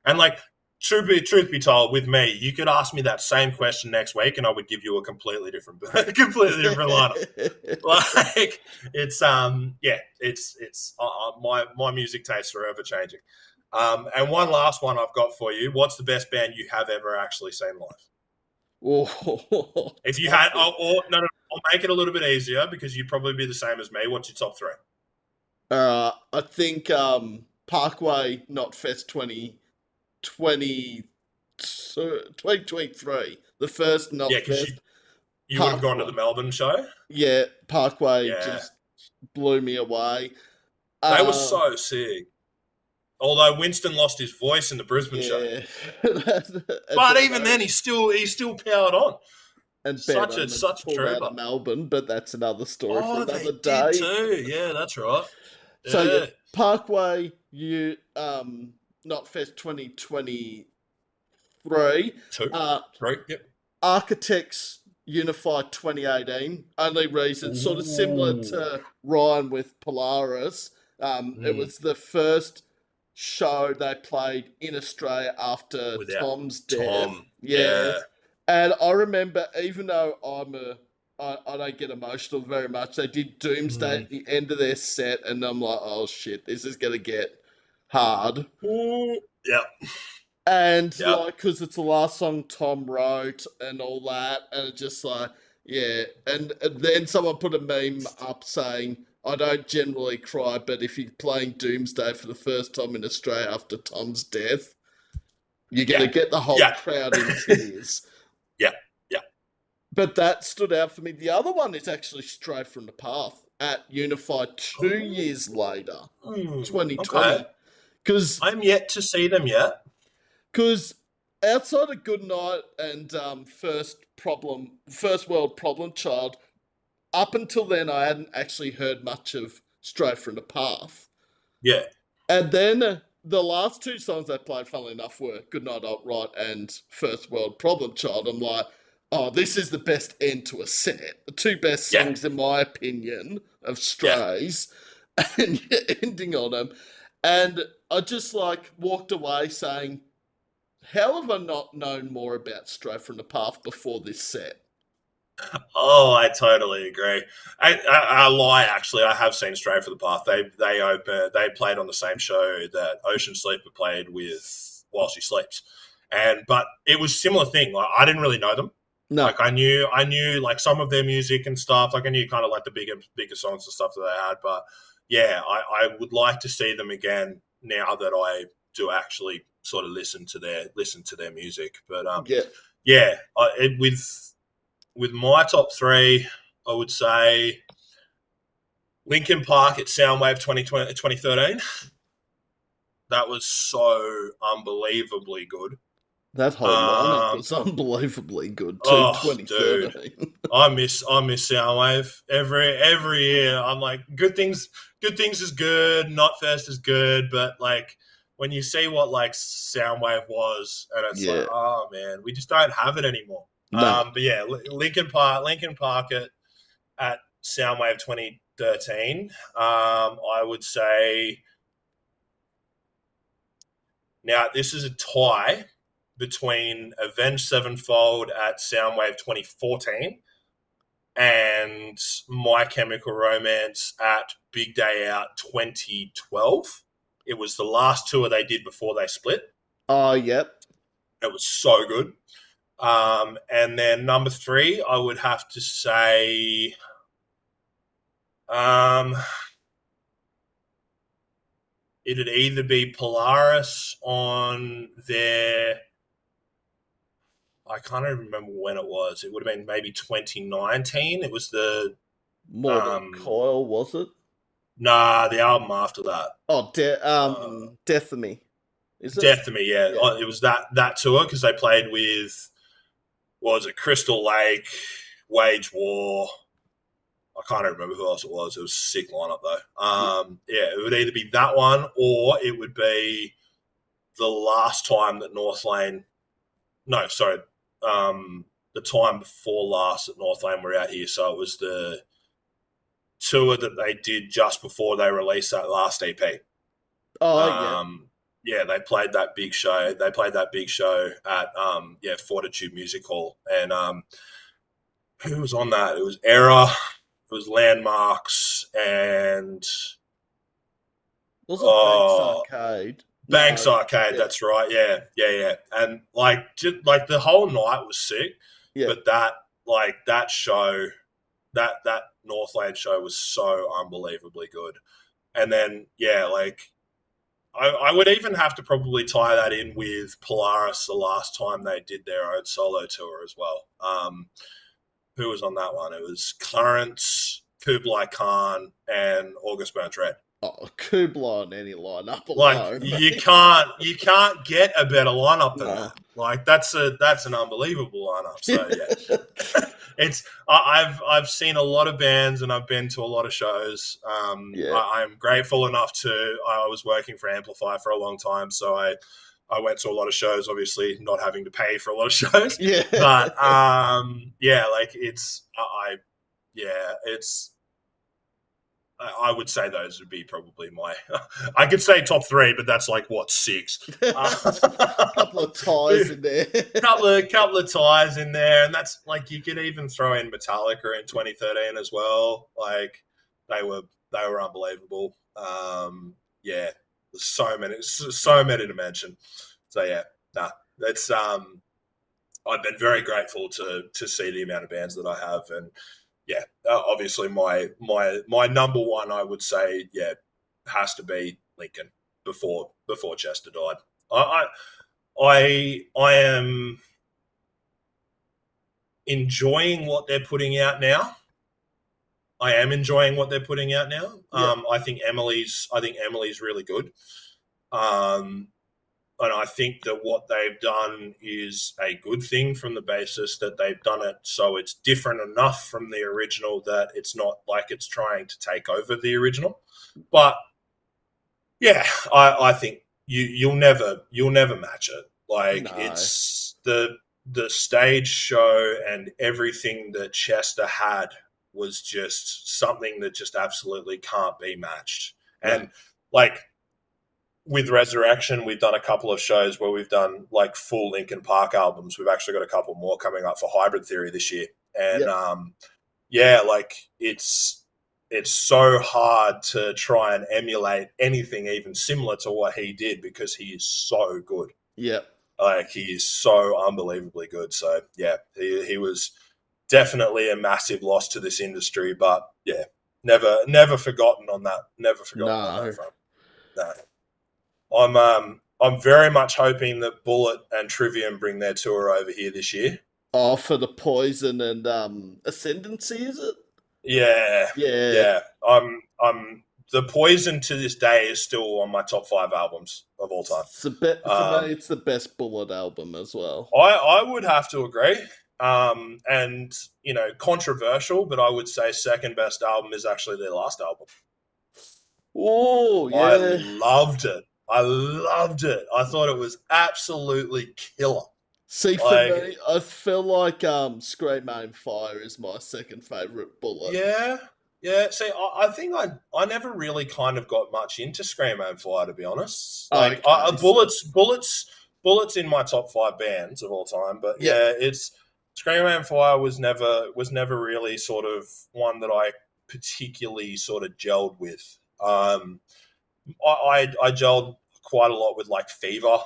And like truth be told, with me, you could ask me that same question next week, and I would give you a completely different lineup. Like it's my music tastes are ever changing. And one last one I've got for you. What's the best band you have ever actually seen live? If you had, no, I'll make it a little bit easier because you'd probably be the same as me. What's your top 3? I think Parkway Knotfest 2023, the first Knotfest. Yeah, because you would have gone to the Melbourne show. Yeah, Parkway just blew me away. They were so sick. Although Winston lost his voice in the Brisbane show, but even then he still powered on. And such a trooper. Out of Melbourne, but that's another story for another day. Did too. Yeah, that's right. Yeah. So Parkway, Knotfest 2023. 3. Yep. Architects Unified 2018. Only reason, sort of similar to Ryan with Polaris. It was the first show they played in Australia after Tom's death. Yeah. And I remember, even though I don't get emotional very much, they did Doomsday at the end of their set, and I'm like, oh shit, this is going to get hard. Yeah. And like, because it's the last song Tom wrote and all that, and it's just like, yeah. And then someone put a meme up saying, I don't generally cry, but if you're playing Doomsday for the first time in Australia after Tom's death, you're going to get the whole crowd in tears. Yeah. But that stood out for me. The other one is actually Stray from the Path at Unified 2 years later, 2020. Because I'm yet to see them yet. Because outside of Goodnight and First World Problem Child, up until then I hadn't actually heard much of Stray from the Path. Yeah. And then the last 2 songs they played, funnily enough, were Goodnight Alt-Right and First World Problem Child. I'm like, oh, this is the best end to a set. The 2 best songs, in my opinion, of Strays, and ending on them. And I just like walked away saying, how have I not known more about Stray from the Path before this set? Oh, I totally agree. I lie, actually. I have seen Stray from the Path. They played on the same show that Ocean Sleeper played with While She Sleeps. But it was a similar thing. Like, I didn't really know them. No. Like I knew like some of their music and stuff. Like I knew kind of like the bigger songs and stuff that they had. But yeah, I would like to see them again now that I do actually sort of listen to their music. But with my top 3, I would say Linkin Park at Soundwave 2013. That was so unbelievably good. That whole lineup Um, was unbelievably good too. oh, dude, 2013. I miss Soundwave every year. I'm like, good things is good, not first is good, but like when you see what like Soundwave was, and it's like, Yeah. oh man, we just don't have it anymore. Nah. But yeah, Lincoln Park at Soundwave 2013. I would say now this is a tie between Avenged Sevenfold at Soundwave 2014 and My Chemical Romance at Big Day Out 2012. It was the last tour they did before they split. Oh, yep. It was so good. And then number three, I would have to say, um, it'd either be Polaris on their, I can't even remember when it was. It would have been maybe 2019. It was the More than Coil, was it? the album after that. Oh, Death of Me. Is it? Death of Me, yeah. Yeah. It was that tour because they played with, what was it, Crystal Lake, Wage War. I can't even remember who else it was. It was a sick lineup though. Yeah, it would either be that one or it would be the last time that North Lane. No, sorry, the time before last at North Lane were out here. So it was the tour that they did just before they released that last EP. Oh, yeah. Yeah, they played that big show. They played that big show at Fortitude Music Hall, and who was on that? It was Era, it was Landmarks, and Was it Banks Arcade? Banks No. Arcade. Yeah. That's right. Yeah. And like, just like the whole night was sick, Yeah. but that show, that Northland show was so unbelievably good. And then like I would even have to probably tie that in with Polaris the last time they did their own solo tour as well. Who was on that one? It was Clarence, Kublai Khan, and August Burnt Red. Oh, Kublai on any lineup Like alone. you can't get a better lineup than that. Like that's an unbelievable lineup. So yeah, I've seen a lot of bands and I've been to a lot of shows. I'm grateful enough I was working for Amplify for a long time, so I went to a lot of shows. Obviously, not having to pay for a lot of shows. Yeah, but like I would say those would be probably my. I could say top three, but that's like what, six. Couple of ties in there. couple of ties in there, and that's like you could even throw in Metallica in 2013 as well. Like they were unbelievable. Yeah, so many to mention. So yeah, that's I've been very grateful to see the amount of bands that I have, and yeah, obviously my number one, I would say, has to be Lincoln before Chester died. I am enjoying what they're putting out now. I think Emily's really good. And I think that what they've done is a good thing from the basis that they've done it so it's different enough from the original that it's not like it's trying to take over the original. But yeah, I think you'll never match it. Like it's the stage show and everything that Chester had was just something that just absolutely can't be matched. And like with Resurrection, we've done a couple of shows where we've done like full Linkin Park albums. We've actually got a couple more coming up for Hybrid Theory this year. And like it's so hard to try and emulate anything even similar to what he did because he is so good. Yeah. Like he is so unbelievably good. So yeah, he was definitely a massive loss to this industry, but yeah, never forgotten on that. Never forgotten on that front. No. I'm very much hoping that Bullet and Trivium bring their tour over here this year. Oh, for the Poison and Ascendancy, is it? Yeah. I'm the Poison to this day is still on my top 5 albums of all time. For me, it's the best Bullet album as well. I would have to agree. And, controversial, but I would say second best album is actually their last album. Oh, yeah. I loved it. I thought it was absolutely killer. See, for me, I feel like Scream Aim Fire is my second favourite Bullet. Yeah. See, I think I never really kind of got much into Scream Aim Fire, to be honest. Bullets in my top 5 bands of all time, but it's Scream Aim Fire was never really sort of one that I particularly sort of gelled with. I gelled quite a lot with like Fever.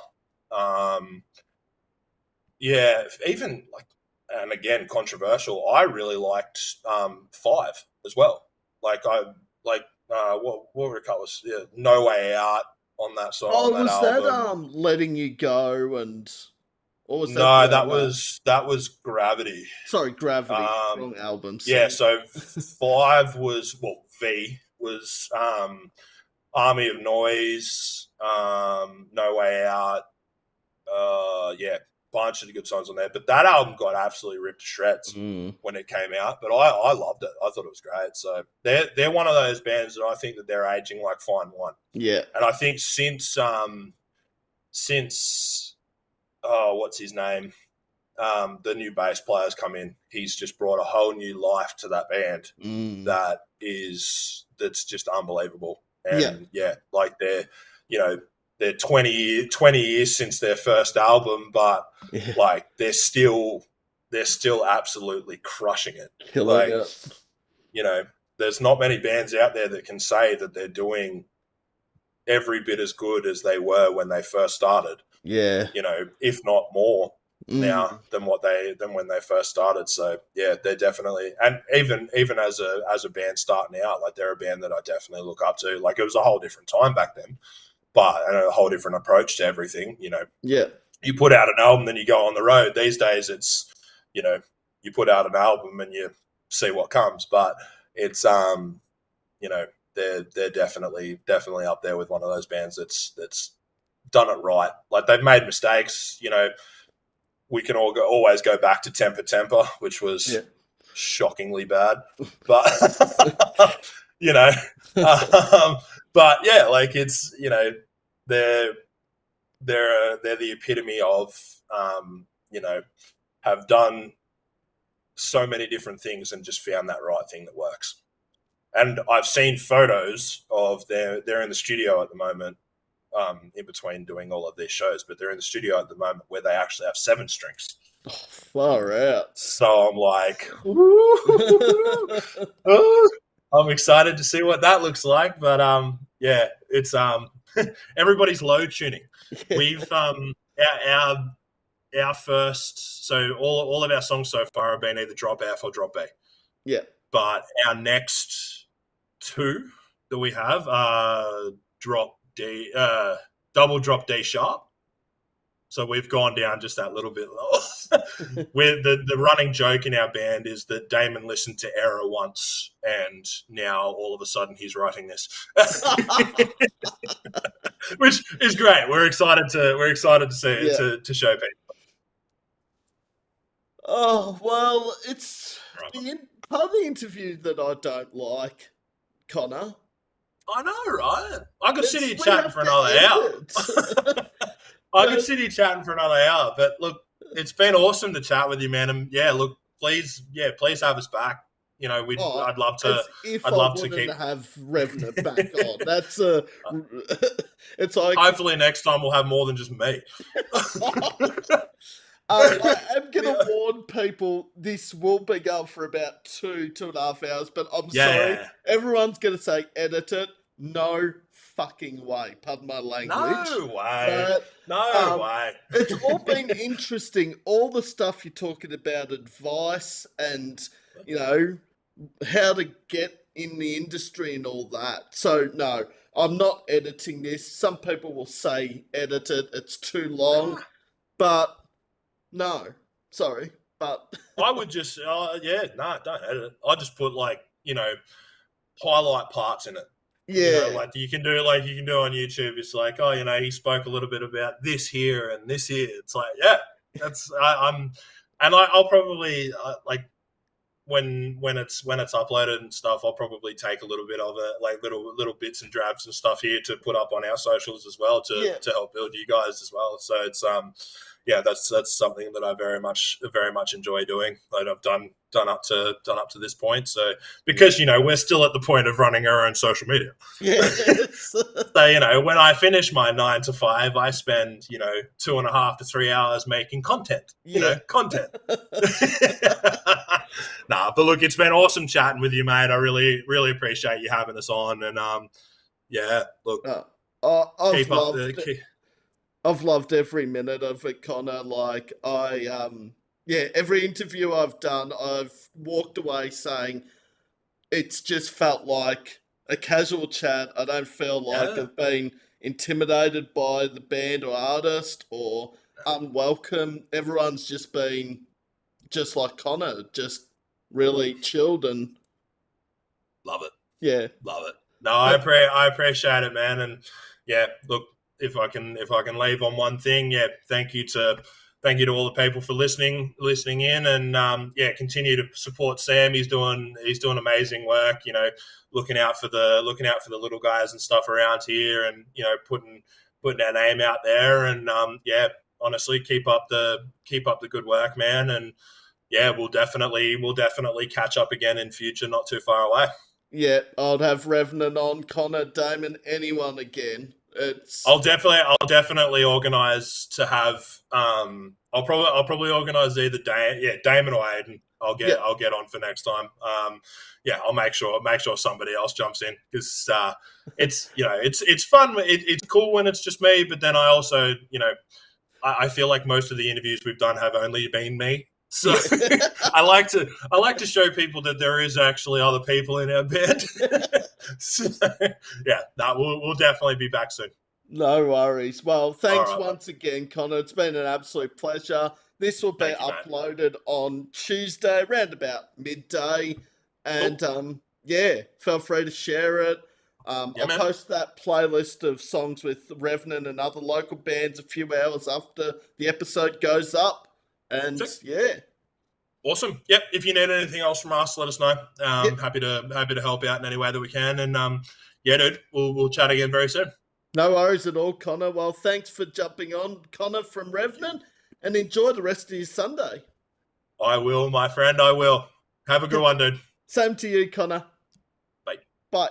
Even like, and again, controversial. I really liked 5 as well. Like what were a couple of No Way Out on that song. Oh, on that was album. that Letting You Go and? Or was No, that was Gravity. Sorry, Gravity. Wrong album. Yeah, so 5 was V was Army of Noise, No Way Out. Bunch of good songs on there. But that album got absolutely ripped to shreds when it came out. But I loved it. I thought it was great. So they're one of those bands that I think that they're aging like fine wine. Yeah. And I think since what's his name? The new bass player's come in. He's just brought a whole new life to that band that's just unbelievable. And like they're 20 years since their first album, but like they're still absolutely crushing it. Killing it. There's not many bands out there that can say that they're doing every bit as good as they were when they first started. Yeah. If not more now than when they first started. So yeah, they're definitely, and even as a band starting out, like they're a band that I definitely look up to. Like it was a whole different time back then, but a whole different approach to everything. Yeah. You put out an album, then you go on the road. These days, it's you put out an album and you see what comes. But it's they're definitely up there with one of those bands that's done it right. Like they've made mistakes. We can always go back to Temper, which was shockingly bad, but but yeah, like it's they're the epitome of have done so many different things and just found that right thing that works. And I've seen photos of they're in the studio at the moment, in between doing all of these shows, but they're in the studio at the moment where they actually have 7 strings. Oh, far out. So I'm like, I'm excited to see what that looks like. But it's everybody's low tuning. We've our first, so all of our songs so far have been either drop F or drop B. Yeah. But our next 2 that we have are drop D, double drop D sharp. So we've gone down just that little bit lower. Where the running joke in our band is that Damon listened to Error once, and now all of a sudden he's writing this, which is great. We're excited to see it to show people. Oh well, it's part of the interview that I don't like, Connor. I know, right? I could sit here chatting for another hour. I could sit here chatting for another hour. But look, it's been awesome to chat with you, man. And look, please have us back. I'd love to. I'd love to have Revenant back on. That's it's like hopefully next time we'll have more than just me. I am going to warn people, this will be going for about 2.5 hours, but I'm sorry. Everyone's going to say edit it. No fucking way. Pardon my language. No way. No way. It's all been interesting. All the stuff you're talking about, advice and, how to get in the industry and all that. So, no, I'm not editing this. Some people will say edit it. It's too long. But... no, sorry, but I would just, don't edit it. I just put highlight parts in it. Yeah. You know, like you can do on YouTube. It's like, oh, you know, he spoke a little bit about this here and this here. It's like, yeah, that's I'll probably like when it's uploaded and stuff, I'll probably take a little bit of it, like little bits and drabs and stuff here to put up on our socials as well to help build you guys as well. So it's yeah, that's something that I very much enjoy doing. That I've done up to this point. So because you know we're still at the point of running our own social media. Yes. So you know when I finish my 9 to 5, I spend 2.5 to 3 hours making content. Content. Nah, but look, it's been awesome chatting with you, mate. I really appreciate you having us on, and yeah, look, I've loved every minute of it, Connor. Like every interview I've done, I've walked away saying it's just felt like a casual chat. I don't feel like I've been intimidated by the band or artist or unwelcome. Everyone's just been just like Connor, just really chilled and love it. Yeah, love it. No, I appreciate it, man. And yeah, look, if I can leave on one thing, yeah, thank you to all the people for listening in, and continue to support Sam. He's doing amazing work. You know, looking out for the little guys and stuff around here, and putting our name out there. And honestly, keep up the good work, man. And yeah, we'll definitely catch up again in future, not too far away. Yeah, I'd have Revenant on, Connor, Damon, anyone again. I'll definitely organise to have. I'll probably organise either Damon or Aiden. I'll get on for next time. I'll make sure somebody else jumps in because it's fun. It's cool when it's just me, but then I also I feel like most of the interviews we've done have only been me. So I like to show people that there is actually other people in our band. So, we'll definitely be back soon. No worries. Well, thanks once again, Connor. It's been an absolute pleasure. This will be uploaded on Tuesday, around about midday. And feel free to share it. I'll post that playlist of songs with Revenant and other local bands a few hours after the episode goes up. And awesome. Yep. If you need anything else from us, let us know. Happy to help out in any way that we can. And dude, we'll chat again very soon. No worries at all, Connor. Well, thanks for jumping on, Connor from Revenant, and enjoy the rest of your Sunday. I will, my friend. I will. Have a good one, dude. Same to you, Connor. Bye. Bye.